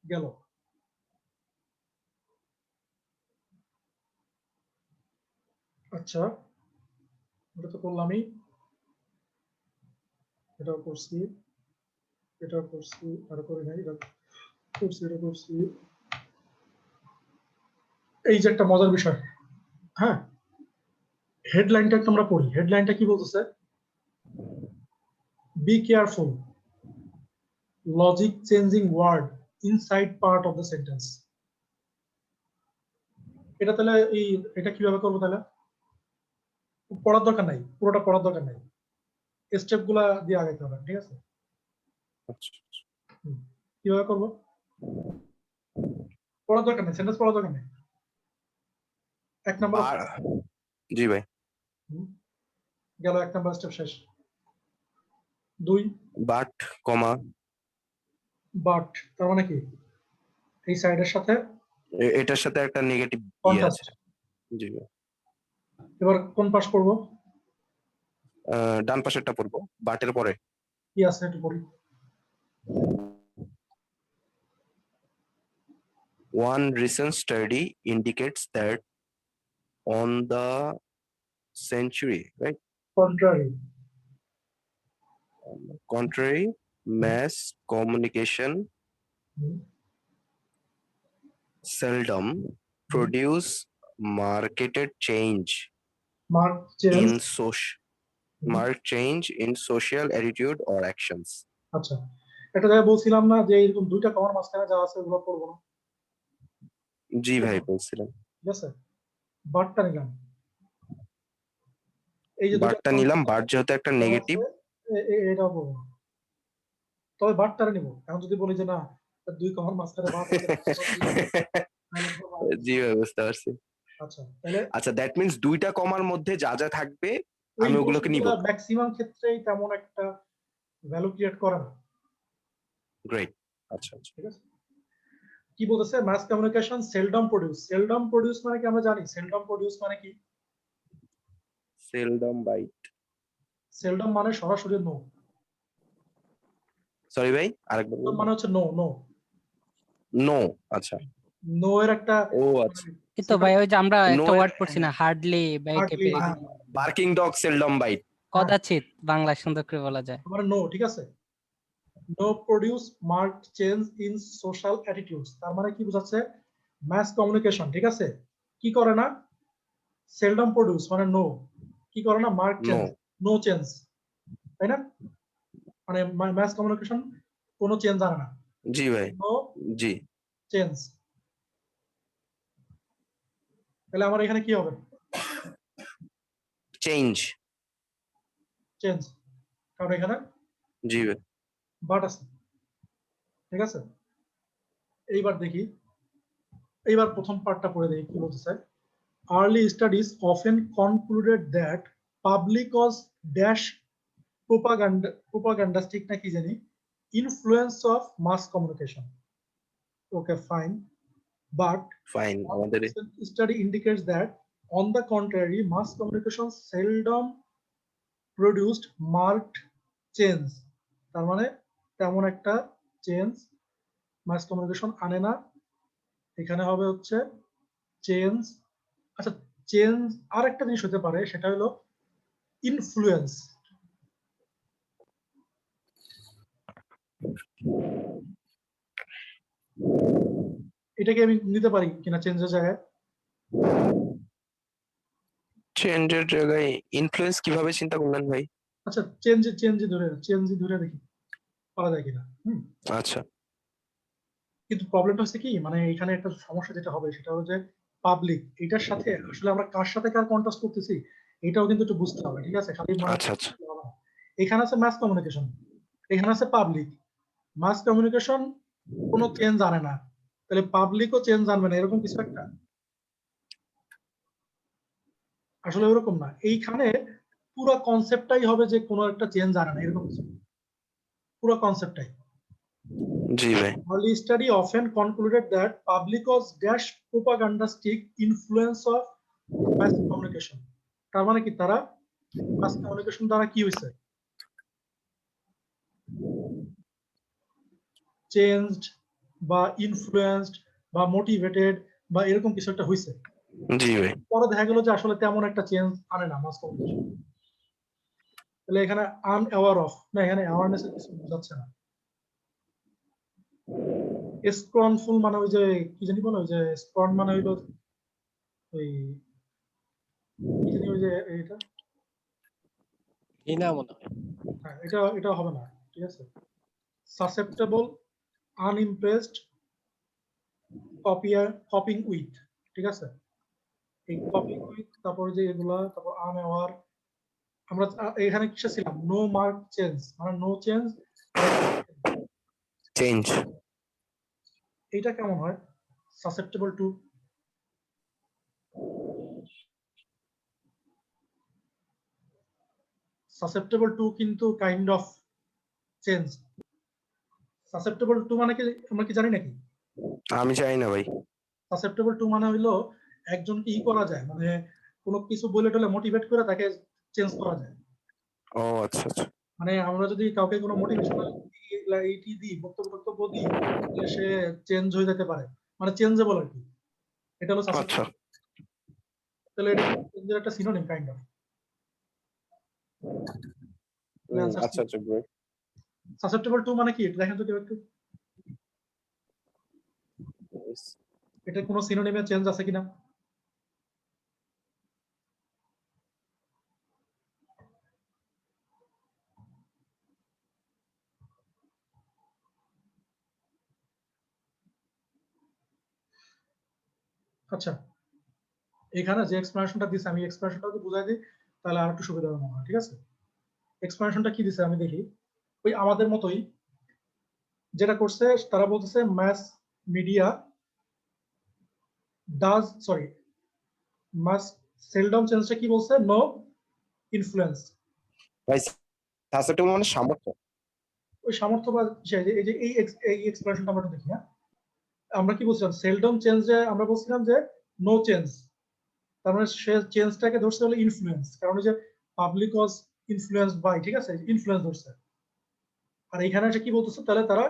গেল। আচ্ছা, এটা তো করলামই, এটাও করছি, এটাও করছি, আর করি নাই, এটা করছি, এটা করছি। এই যে একটা মজার বিষয়, হ্যাঁ, হেডলাইনটা একটু আমরা পড়ি। হেডলাইনটা কি বলতেছে? Be careful, logic changing word inside part of the sentence. এটা তাহলে এটা কিভাবে করবো? তাহলে পড়ার দরকার নাই, পুরোটা পড়ার দরকার নাই, স্টেপ গুলা দিয়ে আগাইতে হবে, ঠিক আছে? কিভাবে করবো? পড়ার দরকার নেই, সেন্টেন্স পড়ার দরকার নেই। এক নম্বর জি ভাই। গেল, এক নম্বর স্টেপ শেষ। 2 বাট কমা, বাট তার মানে কি? এই সাইডের সাথে এটার সাথে একটা নেগেটিভ ইয়ে কন্ট্রাস্ট। আছে। জি ভাই। এবার কোন পাশ করব? ডান পাশেরটা পড়বো, বাটের পরে। কি আছে একটু পড়ি। One recent study indicates that on the century, right? Contrary. Contrary, mass communication seldom produce marketed change mark change. in marked change in social attitude or actions. আচ্ছা, এটা জায়গায় বলছিলাম না যে এরকম দুইটা কমার মাঝখানে যা আছে ওগুলো পড়বো না, জি ভাই বলছিলাম। ঠিক আছে? বাটটা নিলাম, এই যে বারটা নিলাম, বার যেহেতু একটা নেগেটিভ। এটা পড়বো না, তবে বাটটারে নিব। এখন যদি বলি যে না দুই কমার মাঝখানে বাট আছে, জি ভাই বুঝতে পারছি। আচ্ছা তাহলে আচ্ছা, দ্যাট মিন্স দুইটা কমার মধ্যে যা যা থাকবে আমি ওগুলোকে নিব। ম্যাক্সিমাম ক্ষেত্রেই তেমন একটা ভ্যালু ক্রিয়েট করে না। গ্রেট। আচ্ছা আচ্ছা, ঠিক আছে। কি বলতেছে? Mass communication seldom produce. Seldom produce মানে কি আমরা জানি? সেলডম প্রোডিউস মানে কি? Seldom byte. সেলডম মানে সরাসরি নো। সরি ভাই, আরেকবার বলুন। মানে হচ্ছে নো, নো, নো। আচ্ছা, নো এর একটা ও আচ্ছা। এই তো ভাই ওই যে আমরা একটা No ওয়ার্ড পড়ছি না, হার্ডলি বা এই hardly, টাইপের হ্যাঁ, বার্কিং ডগ সেলডম বাইট। কদাচিৎ বাংলা সুন্দর করে বলা যায়। মানে নো, ঠিক আছে। No produce marked change in social attitudes, তার মানে কি বোঝাচ্ছে? মাস কমিউনিকেশন, ঠিক আছে, কি করে না? সেলডম প্রোডিউস মানে নো, কি করে না? মার্ক চেঞ্জ, নো চেঞ্জ, তাই না? মানে মাস কমিউনিকেশন কোনো চেঞ্জ আনে না। জি ভাই, নো জি। চেঞ্জ। তাহলে আমার এখানে কি হবে? চেঞ্জ। চেঞ্জ, কারণ এখানে জি ভাই। বাট আছে, ঠিক আছে। এইবার দেখি, এইবার প্রথম পার্টটা পড়ে দেখি কি বলতেছে। Early studies often concluded that public was dash propagandistic na ki jani influence of mass communication. Okay, fine, but fine. আমাদের study indicates that on the contrary, mass communication seldom produced marked change. তার মানে তেমন একটা change মাস communication আনে না। এখানে হবে হচ্ছে চেঞ্জ। আচ্ছা, চেঞ্জ আর একটা জিনিস হতে পারে, সেটা হলো ইনফ্লুয়েন্স। এটাকে আমি নিতে পারি কিনা চেঞ্জের জায়গায়? চেঞ্জের জায়গায় ইনফ্লুয়েন্স কিভাবে চিন্তা করলেন ভাই? আচ্ছা, চেঞ্জ ধরে দেখি পারা যায় কিনা। আচ্ছা, কিন্তু প্রবলেমটা হচ্ছে কি, মানে এখানে একটা সমস্যা যেটা হবে সেটা হলো যে পাবলিক, এটার সাথে আসলে আমরা কার সাথে কার কন্ট্রাস্ট করতেছি এটাও কিন্তু একটু বুঝতে হবে, ঠিক আছে? খালি মানে আচ্ছা আচ্ছা। এখানে আছে মাস কমিউনিকেশন, এখানে আছে পাবলিক। মাস কমিউনিকেশন কোনো চেঞ্জ আনে না, তাহলে পাবলিকও চেঞ্জ আনবে না, এরকম কিছু একটা? আসলে ওরকম না, এইখানে পুরো কনসেপ্টটাই হবে যে কোনো একটা চেঞ্জ আনে না, এরকম কিছু। পুরো কনসেপ্টটাই। জি ভাই। Early study often concluded that public was dash propagandistic influence of mass communication. তার মানে কি, তারা মাস কমিউনিকেশন দ্বারা কি হয়েছে, চেঞ্জড বা ইনফ্লুয়েন্সড বা মোটিভেটেড বা এরকম কিছু একটা হয়েছে। জি ভাই। পরে দেখা গেল যে আসলে তেমন একটা চেঞ্জ আনে না মাস কমিউনিকেশন। তাহলে এখানে আনঅ্যাওয়ার অফ না, এখানে অ্যাওয়ারনেসের কিছু বোঝাচ্ছে না। স্কর্নফুল মানে ওই যে কি জানি বলে, ওই যে স্কর্ন মানে হইলো ওই কি জানি, ওই যে এটা, ঘৃণা মনে হয়। হ্যাঁ, এটা হবে না, ঠিক আছে। সাসেপ্টেবল, আনইমপ্রেসড, কপিং উইথ, ঠিক আছে। এই কপিং উইথ, তারপরে যে এগুলা, তারপর আনঅ্যাওয়ার। আমরা এখানে কিসে ছিলাম, নো মার্ক চেঞ্জ মানে নো চেঞ্জ। চেঞ্জ। এইটা কেমন হয়, সাসেপ্টেবল টু? সাসেপ্টেবল টু কিন্তু kind of change. Susceptible to মানে কি আমরা কি জানি নাকি? আমি চাই না ভাই। সাসেপ্টেবল টু মানে হইলো একজনকে ই করা যায়, মানে কোনো কিছু বলে টলে মোটিভেট করে তাকে চেঞ্জ করা যায়। ও আচ্ছা আচ্ছা। মানে আমরা যদি কাউকে কোনো মোটিভেশনাল এইটি দিই, বক্তব্য দিই, তাহলে সে চেঞ্জ হয়ে যেতে পারে, মানে চেঞ্জেবল আর কি। এটা হলো আচ্ছা। সাসেপ্টেবল। তাহলে এটা চেঞ্জের একটা সিনোনিম কাইন্ড অফ। আচ্ছা আচ্ছা ব্রো। সাসেপ্টেবল টু মানে কি দেখেন তো কেউ একটু, এটা কোনো সিনোনিমে চেঞ্জ আছে কিনা? আচ্ছা, এখানে যে এক্সপ্লেনেশনটা দিছে, আমি এক্সপ্লেনেশনটা যদি বুঝাই দিই তাহলে আর একটু সুবিধা হবে মনে হয়, ঠিক আছে। এক্সপ্লেনেশনটা কি দিছে আমি দেখি, ওই আমাদের মতোই যেটা করছে, তারা বলতেছে mass media does mass seldom চেঞ্জটা কি বলছে, নো ইনফ্লুয়েন্স। ভাই সাসেপ্টেবল মানে সামর্থ্য। ওই সামর্থ্য বা এই যে এই এক্সপ্লেনেশনটা আমরা একটু দেখি। হ্যাঁ, আমরা কি বলছিলাম, সেলডম চেঞ্জে আমরা বলছিলাম যে নো চেঞ্জ, তার মানে সে চেঞ্জটাকে ধরছে হলো ইনফ্লুয়েন্স, কারণ ওই যে পাবলিক ওয়াজ ইনফ্লুয়েন্সড বাই, ঠিক আছে, ইনফ্লুয়েন্স ধরছে। আর এখানে এসে কি বলতেছে, তাহলে তারা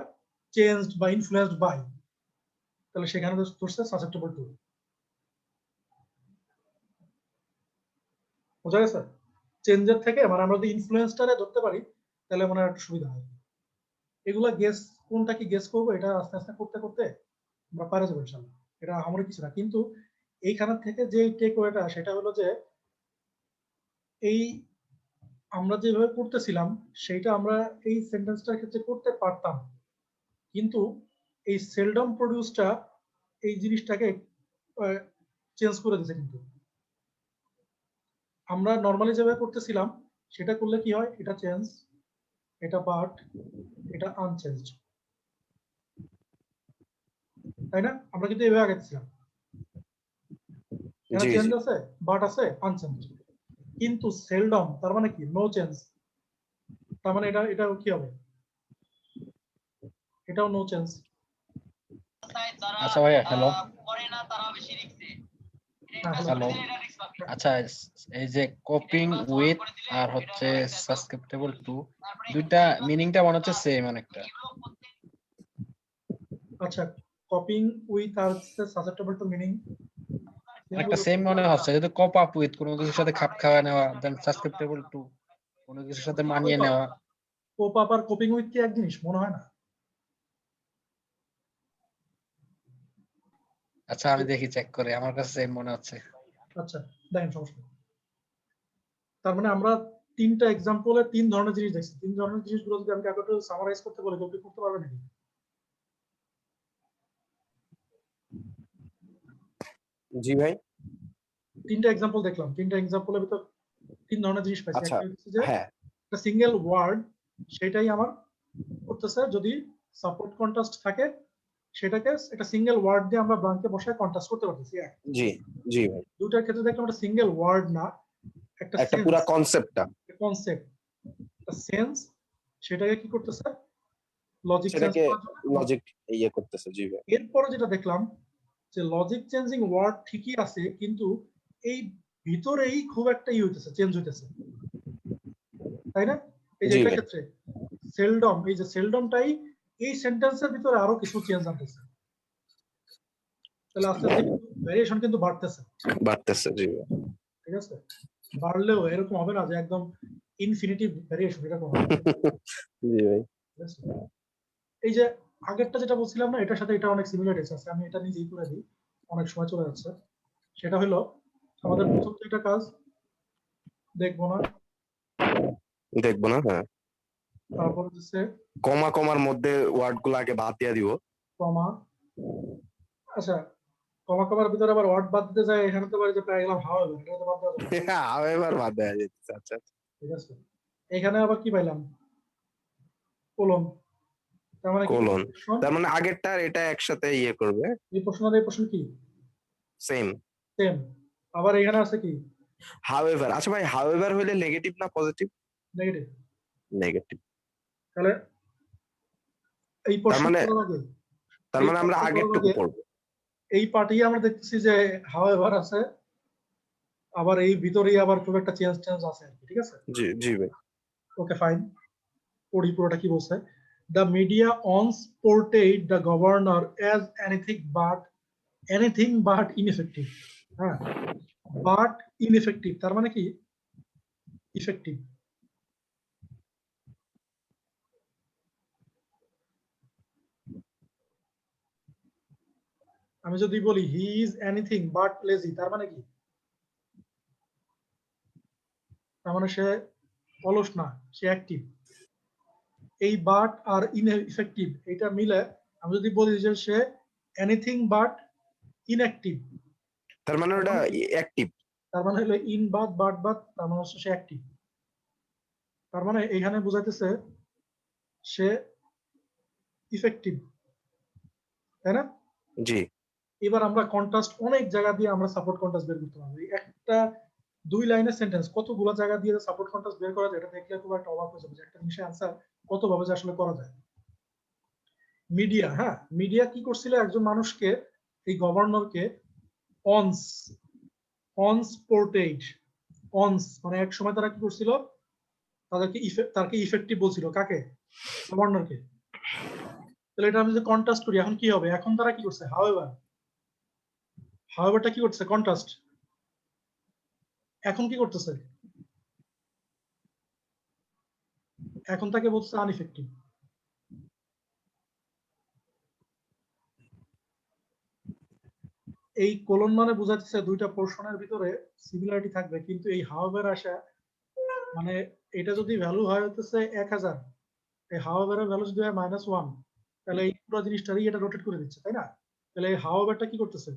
চেঞ্জড বা ইনফ্লুয়েন্সড বাই, তাহলে সেখানে ধরছে সাসেপ্টেবল টু। বোঝা গেছে? চেঞ্জের থেকে মানে আমরা যদি ইনফ্লুয়েন্সটারে ধরতে পারি তাহলে মনে হয় একটু সুবিধা হয়। এগুলা গেস, কোনটা কি গেস করবো, এটা আস্তে আস্তে করতে করতে আমরা পারে যাবো ইনশাল্লাহ। এটা আমারও কিছু না, কিন্তু এইখান থেকে যে টেক ওয়েটা সেটা হলো যে এই আমরা যেভাবে করতেছিলাম সেইটা আমরা এই সেন্টেন্সটার ক্ষেত্রে করতে পারতাম, কিন্তু এই সেলডম প্রডিউসটা এই জিনিসটাকে চেঞ্জ করে দিয়েছে। কিন্তু আমরা নর্মালি যেভাবে করতেছিলাম সেটা করলে কি হয়, এটা চেঞ্জ, এটা বাট, এটা আনচেঞ্জড, তাই না? আমরা কিন্তু এভাবে আগাচ্ছিলাম, এখানে জি চেঞ্জ জি। আছে, বাট আছে, আনচেঞ্জ। কিন্তু সেলডম তার মানে কি, নো চেঞ্জ, তার মানে এটা কি হবে, এটাও নো চেঞ্জ। আচ্ছা ভাইয়া, হ্যালো হ্যাঁ, হ্যালো। আচ্ছা, এই যে কপিং উইথ আর হচ্ছে সাসকেপ্টেবল টু, দুইটা মিনিংটা মনে হচ্ছে সেম অনেকটা। আচ্ছা, কপিং উইথ আর সাসেপ্টেবল টু মিনিং একটা সেম মনে হচ্ছে, যদি কপ আপ উইথ কোনো কিছুর সাথে খাপ খাওয়া নেওয়া, দেন সাসকেপ্টেবল টু কোনো কিছুর সাথে মানিয়ে নেওয়া। কোপ আপ আর কপিং উইথ কি এক জিনিস? মনে হয় না। আচ্ছা আমি দেখি চেক করে, আমার কাছে সেম মনে হচ্ছে। আচ্ছা দেখেন, সমস্যা নেই। তার মানে আমরা তিনটা এক্সাম্পলে তিন ধরনের জিনিস দেখছি। তিন ধরনের জিনিসগুলো যদি আমি কাউকে একটু সামারাইজ করতে বলি, কেউ কি করতে পারবে নাকি? জি ভাই। তিনটা এক্সাম্পল দেখলাম, তিনটা এক্সাম্পলের ভিতর তিন ধরনের জিনিস পাইছি। আচ্ছা, একটা হচ্ছে যে হ্যাঁ একটা সিঙ্গেল ওয়ার্ড, সেটাই আমার করতেছে যদি সাপোর্ট কন্ট্রাস্ট থাকে সেটাকে একটা সিঙ্গেল ওয়ার্ড দিয়ে আমরা ব্ল্যাঙ্কে বসায় কন্ট্রাস্ট করতে পারতেছি। জি জি ভাই, দুটার ক্ষেত্রে দেখলাম একটা সিঙ্গেল ওয়ার্ড না, একটা একটা পুরা কনসেপ্টটা কনসেপ্ট, একটা সেন্স, সেটাকে কি করতেছে লজিক চেঞ্জ সেটাকে করার জন্য। লজিক ইয়ে করতেছে। জি ভাই, এরপরে যেটা দেখলাম যে লজিক চেঞ্জিং ওয়ার্ড ঠিকই আছে কিন্তু এই ভিতরেই খুব একটা হইতেছে, চেঞ্জ হইতেছে, তাই না? এই যে জি এটা ভাই। ক্ষেত্রে সেলডম, এই যে সেলডমটাই এই সেন্টেন্সের ভিতরে আরো কিছু চেঞ্জ আনতেছে, তাহলে আস্তে আস্তে ভ্যারিয়েশন কিন্তু বাড়তেছে। বাড়তেছে। জি ভাই, ঠিক আছে, বাড়লেও এরকম হবে না যে একদম ইনফিনিটিভ ভ্যারিয়েশন, এরকম হবে না। জি ভাই। ঠিক আছে? এই যে আগেরটা যেটা বলছিলাম না, এটার সাথে এটা অনেক সিমিলারিটিস আছে, আমি এটা নিজেই করে দিই, অনেক সময় চলে যাচ্ছে। সেটা হলো আমাদের প্রথম যেটা কাজ দেখবো না, দেখবো না, হ্যাঁ। তারপর হচ্ছে কমা কমার মধ্যে ওয়ার্ড গুলো আগে বাদ দিয়ে দিব। কমা, আচ্ছা কমা কমার ভিতরে আবার ওয়ার্ড বাদ দিতে যায়, এখানে তো পারি যে পেয়ে গেলাম হাওয়েভার, এটা তো বাদ দেওয়া যাবে না। এবার বাদ দেওয়া যেতেছে। আচ্ছা আচ্ছা। ঠিক আছে, এখানে আবার কি পাইলাম, কোলন, তার মানে কি কোলন, প্রশ্ন, তার মানে আগেরটা আর এটা একসাথে ইয়ে করবে, এই প্রশ্ন আর এই প্রশ্ন কি সেম। সেম, আবার এখানে আছে কি হাউএভার। আচ্ছা ভাই, হাউএভার হইলে নেগেটিভ না পজিটিভ? Negative, negative. তাহলে এই তার প্রশ্ন মানে করার আগে, তার এই মানে আমরা প্রশ্ন করার আগেরটুকু আগে পড়বো। এই পার্টি আমরা দেখতেছি যে হাওয়েভার আছে, আবার এই ভিতরেই আবার খুব একটা চেঞ্জ চেঞ্জ আছে আর কি। ঠিক আছে, জি জি ভাই। ওকে ফাইন, পড়ি পুরোটা কি বলছে। The media once portrayed the governor as anything but ineffective, হ্যাঁ, বাট ইনএফেক্টিভ তার মানে কি ইফেক্টিভ। আমি যদি বলি he is anything but lazy, তার মানে কি, তার মানে সে অলস না, সে অ্যাক্টিভ। এই বাট আর ইনএফেক্টিভ এটা মিলে আমি যদি বলি যে সে এনিথিং বাট ইনঅ্যাক্টিভ, তার মানে ওটা অ্যাক্টিভ। তার মানে হলো ইন বাট বাট বাট, তার মানে হচ্ছে সে অ্যাক্টিভ। তার মানে এখানে বোঝাইতেছে সে ইফেক্টিভ, তাই না? জি। এবার আমরা কন্ট্রাস্ট অনেক জায়গা দিয়ে আমরা সাপোর্ট কন্ট্রাস্ট বের করতে পারবো। একটা 2 লাইনের সেন্টেন্স কতগুলো জায়গা দিয়ে সাপোর্ট কন্ট্রাস্ট বের করা যায়, এটা দেখলে খুব একটা অবাক হয়ে যাবে যে একটা জিনিসের আনসার কত ভাবে যে আসলে করা যায়। মিডিয়া, হ্যাঁ, মিডিয়া কি করছিল, একজন মানুষকে, এই গভর্নরকে অনস অনস পোর্ট্রেইট, অনস মানে এক সময় তারা কি করছিল, তাকে ইফেক্টিভ বলছিল, কাকে, গভর্নরকে। তাহলে এটা আমি যদি কন্ট্রাস্ট করি এখন কি হবে, এখন তারা কি করছে, হাউএভারটা কি করছে, কন্ট্রাস্ট, এখন কি করতেছে, এখন তাকে বলছে আনইফেক্টিভ। এই কোলন মানে বোঝাচ্ছে দুইটা পোর্শনের ভিতরে সিমিলারিটি থাকবে, কিন্তু এই হাউএভার আসা মানে এটা যদি ভ্যালু হয় হচ্ছে 1000, এই হাউএভারের ভ্যালু যদি হয় -1, তাহলে এই পুরো জিনিসটারই এটা রোটেট করে দিচ্ছে, তাই না? তাহলে এই হাউএভারটা কি করতেছে,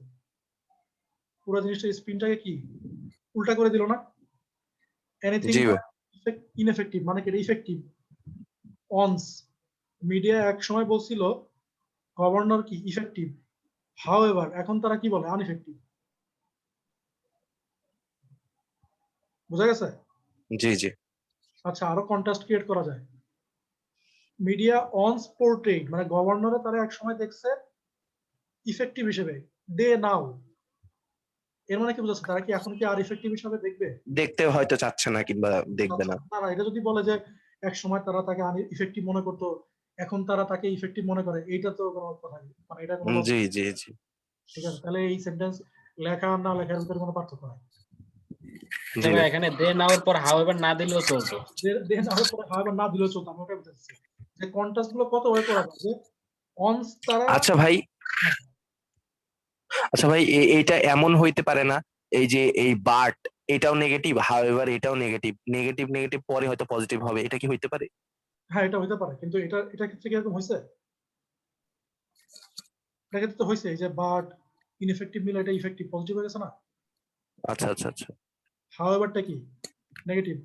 পুরো জিনিসটার স্পিনটাকে কি উল্টা করে দিল না? এনিথিং জি ভাই। ইনএফেক্টিভ মানে কি, ইফেক্টিভ। অনস মিডিয়া এক সময় বলছিল গভর্নর কি ইফেক্টিভ, হাউএভার এখন তারা কি বলে, আনইফেক্টিভ। বোঝা গেছে? জি জি। আচ্ছা, আরো কন্ট্রাস্ট ক্রিয়েট করা যায়। মিডিয়া অনস পোর্ট্রেট মানে গভর্নরে তারা এক সময় দেখছে ইফেক্টিভ হিসেবে, দে নাও, এর মানে কি বোঝাচ্ছে, তারা কি এখন কি আর ইফেক্টিভ হিসেবে দেখবে, দেখতে হয়তো চাচ্ছে না কিংবা দেখবে না। না না, এটা যদি বলে যে এক সময় তারা তাকে ইফেক্টিভ মনে করতো, এখন তারা তাকে ইফেক্টিভ মনে করে, এইটা তো কোনো কথা নেই, মানে এটা কোনো জি জি জি। ঠিক আছে, তাহলে এই সেন্টেন্স লেখা আর না লেখার ভিতরে কোনো পার্থক্য নাই। জি ভাই। এখানে দে নাওর পর হাউএভার না দিলেও চলতো। দেন আরো পরে হাওয়ার না দিলেও চলতো, আমি ওটাই বুঝাচ্ছি যে কন্ট্রাস্ট গুলো কত ভাবে করা যায়, যে অনস তারা, আচ্ছা ভাই, আচ্ছা ভাই, এইটা এমন হইতে পারে না এই যে এই বাট এটাও নেগেটিভ, হাউএভার এটাও নেগেটিভ, নেগেটিভ নেগেটিভ পরে হয়তো পজিটিভ হবে, এটা কি হইতে পারে? হ্যাঁ এটা হইতে পারে, কিন্তু এটা ক্ষেত্রে কি এরকম হয়েছে, এটা ক্ষেত্রে তো হয়েছে, এই যে বাট ইনএফেক্টিভ মিলে এটা ইফেক্টিভ পজিটিভ হয়ে গেছে না। আচ্ছা আচ্ছা আচ্ছা। হাউএভারটা কি নেগেটিভ,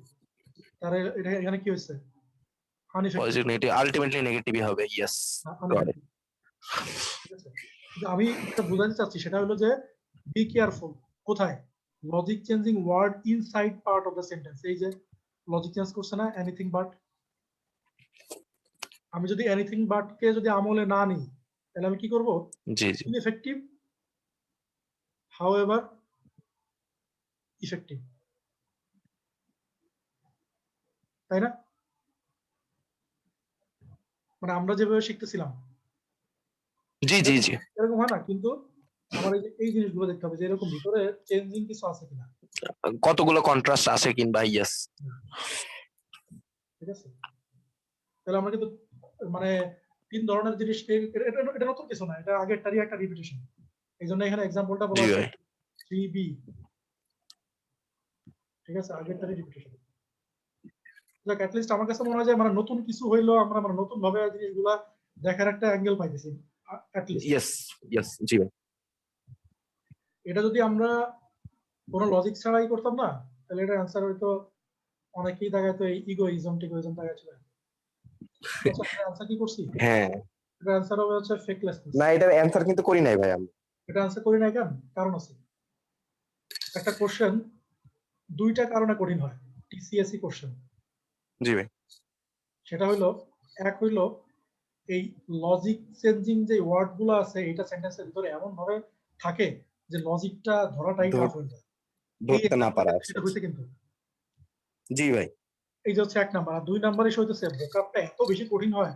তার এটা এখানে কি হয়েছে, আনইফেক্টিভ পজিটিভ নেগেটিভ আলটিমেটলি নেগেটিভই হবে, ইয়েস। ঠিক আছে, কিন্তু আমি যেটা বোঝাতে চাচ্ছি সেটা হলো যে বি কেয়ারফুল কোথায়, logic changing word inside part of the sentence. এই যে লজিক চেঞ্জ করছে না এনিথিং বাট, আমি যদি এনিথিং বাট কে যদি আমলে না নিই তাহলে আমি কি করব, জি জি ইনএফেক্টিভ হাউএভার ইফেক্টিভ, তাই না? মানে আমরা যেভাবে শিখতেছিলাম জি জি জি এরকম হয় না, কিন্তু আমার এই জিনিসগুলো দেখতে হবে যে এরকম ভিতরে চেঞ্জিং কিছু আছে কিনা। কতগুলো কন্ট্রাস্ট আছে কিংবা, ইয়েস। ঠিক আছে, তাহলে আমরা কিন্তু মানে 3 ধরনের জিনিস, এটা নতুন কিছু না, এটা আগেরটারই একটা রিপিটেশন। এই জন্য এখানে এক্সাম্পলটা বলা জি আছে ভাই 3b। ঠিক আছে, আগেরটারই রিপিটেশন। যাক, at least আমার কাছে মনে হয় যে মানে নতুন কিছু হইলো, আমরা মানে নতুন ভাবে জিনিসগুলা দেখার একটা অ্যাঙ্গেল পাইতেছি at least। ইয়েস ইয়েস জি ভাই এটা যদি আমরা কোনো লজিক ছাড়াই করতাম না তাহলে এটা অ্যান্সার হয়তো অনেকেই দেখায় তো এই ইগোইজম টিগোইজম দেখাচ্ছিল। অ্যান্সার কি করছি, হ্যাঁ। এটা অ্যান্সার হবে হচ্ছে ফেকলেসনেস। না, এটার অ্যান্সার কিন্তু করি নাই ভাই আমি। এটা অ্যান্সার করি নাই কেন, কারণ আছে। একটা কোশ্চেন দুইটা কারণে কঠিন হয়, টিসিএসসি কোশ্চেন। জি ভাই সেটা হইলো, এক হইলো এই লজিক চেঞ্জিং যে ওয়ার্ড গুলো আছে এটা সেন্টেন্সের ভিতরে এমন ভাবে থাকে যে লজিকটা ধরাটাই টাফ হয়ে যায়, ধরতে না পারা। সেটা হইছে কিন্তু। জি ভাই এই যে হচ্ছে 1 নাম্বার। আর 2 নাম্বার এসে হইতেছে ভোকাবটা এত বেশি কঠিন হয়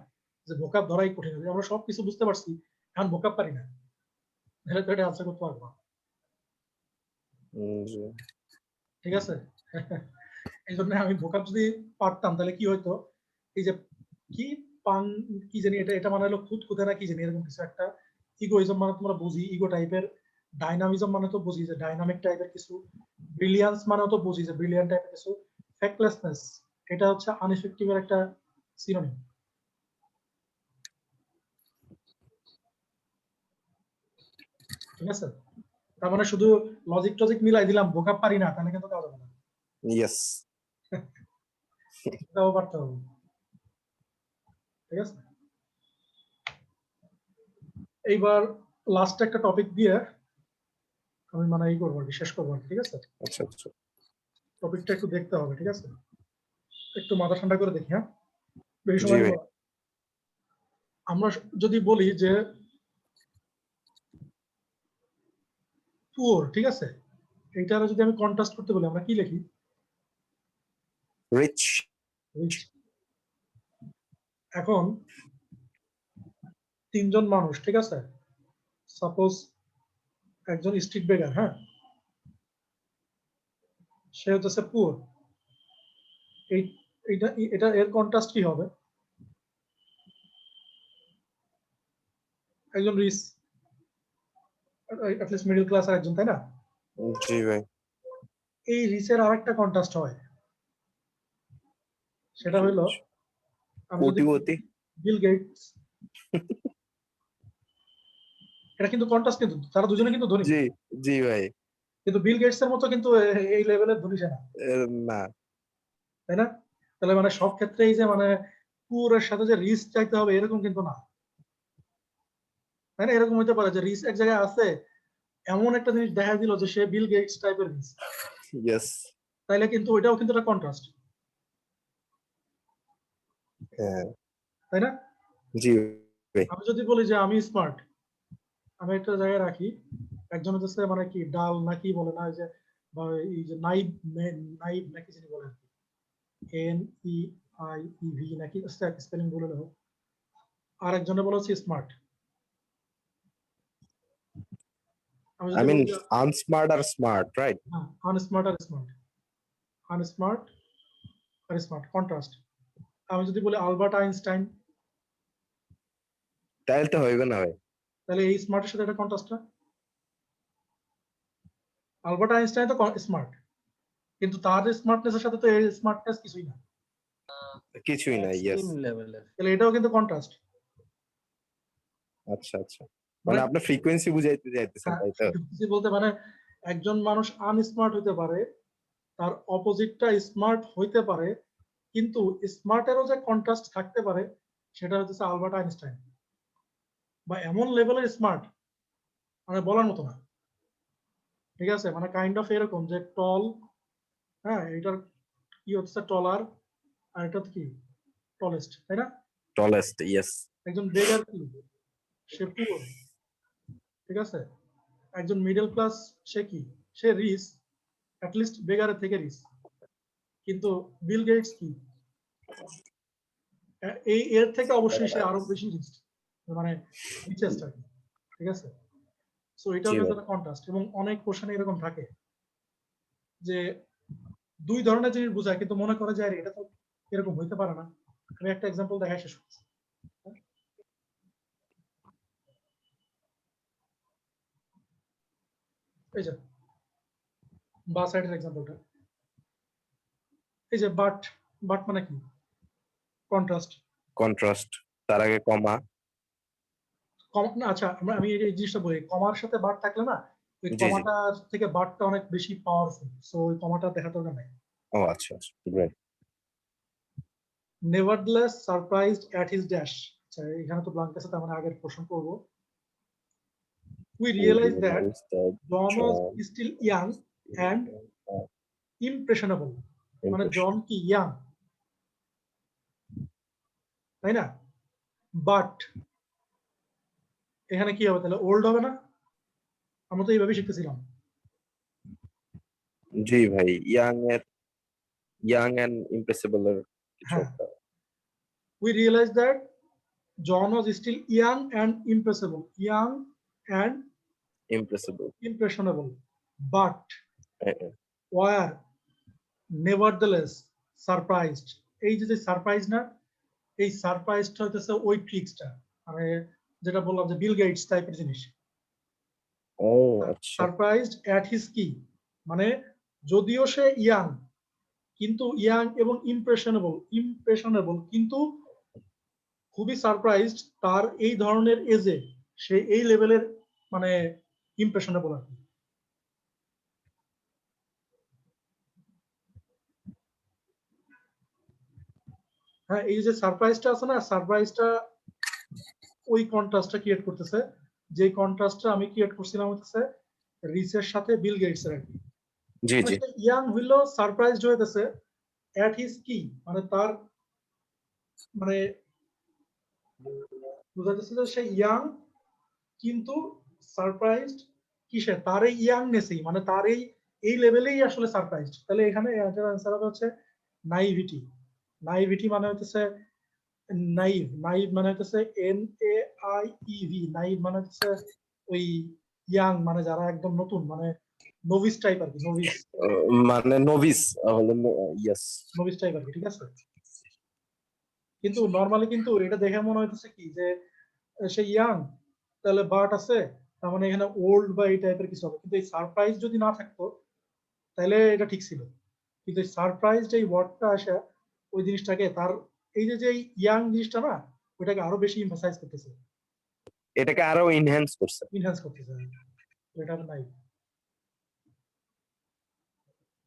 যে ভোকাব ধরাই কঠিন হয়। আমরা সবকিছু বুঝতে পারছি, এখন ভোকাব পারি না, তাহলে তো এটা আনসার করতে পারবো না। জি। ঠিক আছে, এই জন্য আমি ভোকাব যদি পারতাম তাহলে কি হইতো, এই যে কি পাং কি জানি, এটা মানে হলো খুদ খুদে না কি জানি এরকম কিছু একটা। ইগোইজম মানে তোমরা বুঝি ইগো টাইপের, ডাইনামিজম মানে তো বুঝি যে ডাইনামিক টাইপের কিছু, ব্রিলিয়ান্স মানে তো বুঝি যে ব্রিলিয়ান্ট টাইপের কিছু, ফেকলেসনেস এটা হচ্ছে আনইফেক্টিভের একটা সিনোনিম। ঠিক আছে, তার মানে শুধু লজিক টজিক মিলাই দিলাম ভোকাব পারি না তাহলে কিন্তু কাজ হবে না, ইয়েস এটাও পারতে হবে। ঠিক আছে, এইবার লাস্ট একটা টপিক দিয়ে আমি মানে এই করবো, শেষ করবো। ঠিক আছে, আচ্ছা আচ্ছা টপিকটা একটু দেখতে হবে। ঠিক আছে, একটু মাথা ঠান্ডা করে দেখি। হ্যাঁ, বেশি জি সময় ভাই। নেব না। আমরা যদি বলি যে পুয়ার, ঠিক আছে, এইটার যদি আমি কন্ট্রাস্ট করতে বলি আমরা কি লিখি, রিচ রিচ। এখন 3 জন মানুষ, ঠিক আছে, সাপোজ একজন স্ট্রিট বেগার, হ্যাঁ, সে হচ্ছে পুয়ার। এটা এর কন্ট্রাস্ট কি হবে, একজন rich, at least middle class আর একজন, তাই না? জি ভাই এই রিচের আরেকটা কন্ট্রাস্ট হয়, সেটা হইলো আমি যদি কোটিপতি বিল গেটস। এটা কিন্তু কন্ট্রাস্ট, কিন্তু তারা দুজনে কিন্তু ধনী, জি জি ভাই কিন্তু বিল গেটস এর মতো কিন্তু এই লেভেলের ধনী সে না, না তাই না? তাহলে মানে সব ক্ষেত্রেই যে মানে পুরের সাথে যে রিচ চাইতে হবে এরকম কিন্তু না, তাই না? এরকম হতে পারে যে রিচ এক জায়গায় আছে, এমন একটা জিনিস দেখা দিল যে সে বিল গেটস টাইপের রিচ, ইয়েস তাইলে কিন্তু ওইটাও কিন্তু একটা কন্ট্রাস্ট, হ্যাঁ তাই না? জি ভাই আমি যদি বলি যে আমি স্মার্ট, আমি একটা জায়গায় রাখি, একজন হচ্ছে মানে কি ডাল নাকি বলে না, যে বা এই যে নাইব, নাইব নাকি যিনি বলেন, NEIEV নাকি স্পেলিং বলে নাও, আর একজনে বলে হচ্ছে স্মার্ট। আমি আই যদি মিন বলি আনস্মার্ট আর স্মার্ট রাইট আনস্মার্ট আর স্মার্ট, আনস্মার্ট আর স্মার্ট কন্ট্রাস্ট। আমি যদি বলি আলবার্ট আইনস্টাইন, তাহলে তো হইবে না ভাই তাহলে এই স্মার্টের সাথে একটা কন্ট্রাস্ট। আলবার্ট আইনস্টাইন তো স্মার্ট, কিন্তু তার স্মার্টনেসের সাথে তো এই স্মার্টনেস কিছুই না, কিছুই না ইয়েস এক্সট্রিম লেভেলের। তাহলে এটাও কিন্তু কন্ট্রাস্ট। আচ্ছা আচ্ছা মানে আপনার ফ্রিকোয়েন্সি বুঝাইতে যাইতেছেন তাই তো বলতে মানে একজন মানুষ আনস্মার্ট হতে পারে, তার অপোজিটটা স্মার্ট হইতে পারে, কিন্তু স্মার্টেরও যে কন্ট্রাস্ট থাকতে পারে সেটা হচ্ছে আলবার্ট আইনস্টাইন, বা এমন লেভেলের স্মার্ট মানে বলার মতো না। ঠিক আছে, মানে কাইন্ড অফ এরকম যে টল, হ্যাঁ এটার কি হচ্ছে টলার, আর এটা কি টলেস্ট, তাই না? Tallest, yes. একজন বেগার কি সে পুয়ার, ঠিক আছে। একজন মিডল ক্লাস সে কি সে রিচ, অ্যাটলিস্ট বেগারের থেকে রিচ। কিন্তু বিল গেটস কি এই এর থেকে অবশ্যই সে আরো বেশি রিচ, মানে রিচেস্ট আর কি, ঠিক আছে। সো এটা হচ্ছে একটা কন্ট্রাস্ট, এবং অনেক কোশ্চেনে এরকম থাকে যে দুই ধরনের জিনিস বোঝায় কিন্তু মনে করে যে আরে এটা তো এরকম হইতে পারে না। আমি একটা এক্সাম্পল দেখাই শেষ করছি। এই যে বা সাইডের এক্সাম্পলটা, এই যে বাট, বাট মানে কি কন্ট্রাস্ট। কন্ট্রাস্ট, তার আগে কমা। না আচ্ছা, আমি এই জিনিসটা বলি, কমার সাথে বাট থাকলে না ওই জি, জি। কমাটার থেকে বাটটা অনেক বেশি পাওয়ারফুল, সো ওই কমাটা দেখা দরকার নাই। ও আচ্ছা আচ্ছা, great. Nevertheless surprised at his dash. আচ্ছা এখানে তো ব্ল্যাঙ্ক আছে, তার মানে আগের প্রশ্ন করব। We realise that John was still young and impressionable. মানে জন কি ইয়াং, তাই না? বাট এখানে কি হবে তাহলে, ওল্ড হবে না? আমরা তো এইভাবে শিখতেছিলাম। জি ভাই, ইয়াং এন্ড ইমপ্রেসিবল এর কিছু হ্যাঁ, একটা। we realized that John was still young and impressible, young and ইমপ্রেসিবল। impressionable, but were nevertheless surprised. এই যে সারপ্রাইজ না, এই সারপ্রাইজটা হইতেছে ওই ট্রিক্সটা, মানে যেটা বললাম যে বিল গেটস টাইপের জিনিস। ও আচ্ছা। সারপ্রাইজড অ্যাট হিজ কি, মানে যদিও সে ইয়াং, কিন্তু ইয়াং এবং ইমপ্রেশনেবল কিন্তু খুবই সারপ্রাইজড তার এই ধরনের এজে সে এই লেভেলের মানে ইমপ্রেশনেবল আর কি। হ্যাঁ, এই যে সারপ্রাইজটা আছে না, সারপ্রাইজটা ওই কন্ট্রাস্টটা ক্রিয়েট করতেছে, যে কন্ট্রাস্টটা আমি ক্রিয়েট করছিলাম হচ্ছে রিচের সাথে বিল গেটস এর আর কি। জি জি। ইয়াং হইলো সারপ্রাইজড হইতেছে অ্যাট হিজ কি, মানে তার মানে বুঝাইতেছে যে সে ইয়াং কিন্তু সারপ্রাইজড কিসে, তার এই ইয়াংনেসেই, মানে তার এই লেভেলেই আসলে সারপ্রাইজড। তাহলে এখানে এটার आंसर হবে হচ্ছে নাইভিটি। নাইভিটি মানে হচ্ছে নাইভ মানে হচ্ছে NAIEV, নাইভ মানে হচ্ছে ওই ইয়াং মানে যারা একদম নতুন, মানে নোভিস টাইপ আর কি, নোভিস মানে নোভিস হলো, ইয়েস নোভিস টাইপ আর কি, ঠিক আছে। কিন্তু নরমালি কিন্তু এটা দেখে মনে হইতেছে কি যে সে ইয়াং, তাহলে বাট আছে, তার মানে এখানে ওল্ড বা এই টাইপের কিছু হবে। কিন্তু এই সারপ্রাইজ যদি না থাকতো তাহলে এটা ঠিক ছিল, কিন্তু এই সারপ্রাইজড এই ওয়ার্ডটা আসে ওই জিনিসটাকে তার এই যে ইয়াং জিনিসটা না ওইটাকে আরো বেশি এমফাসাইজ করতেছে, এটাকে আরো এনহ্যান্স করছে। এনহ্যান্স করতেছে। এটা নাই।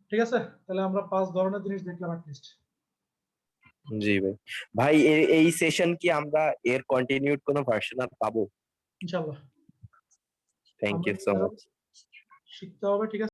ঠিক আছে, তাহলে আমরা 5 ধরনের জিনিস দেখলাম অ্যাটলিস্ট। জি ভাই। ভাই এই সেশন কি আমরা এর কন্টিনিউড কোনো ভার্সন আর পাবো? ইনশাআল্লাহ। Thank you so much. শিখতে হবে, ঠিক আছে।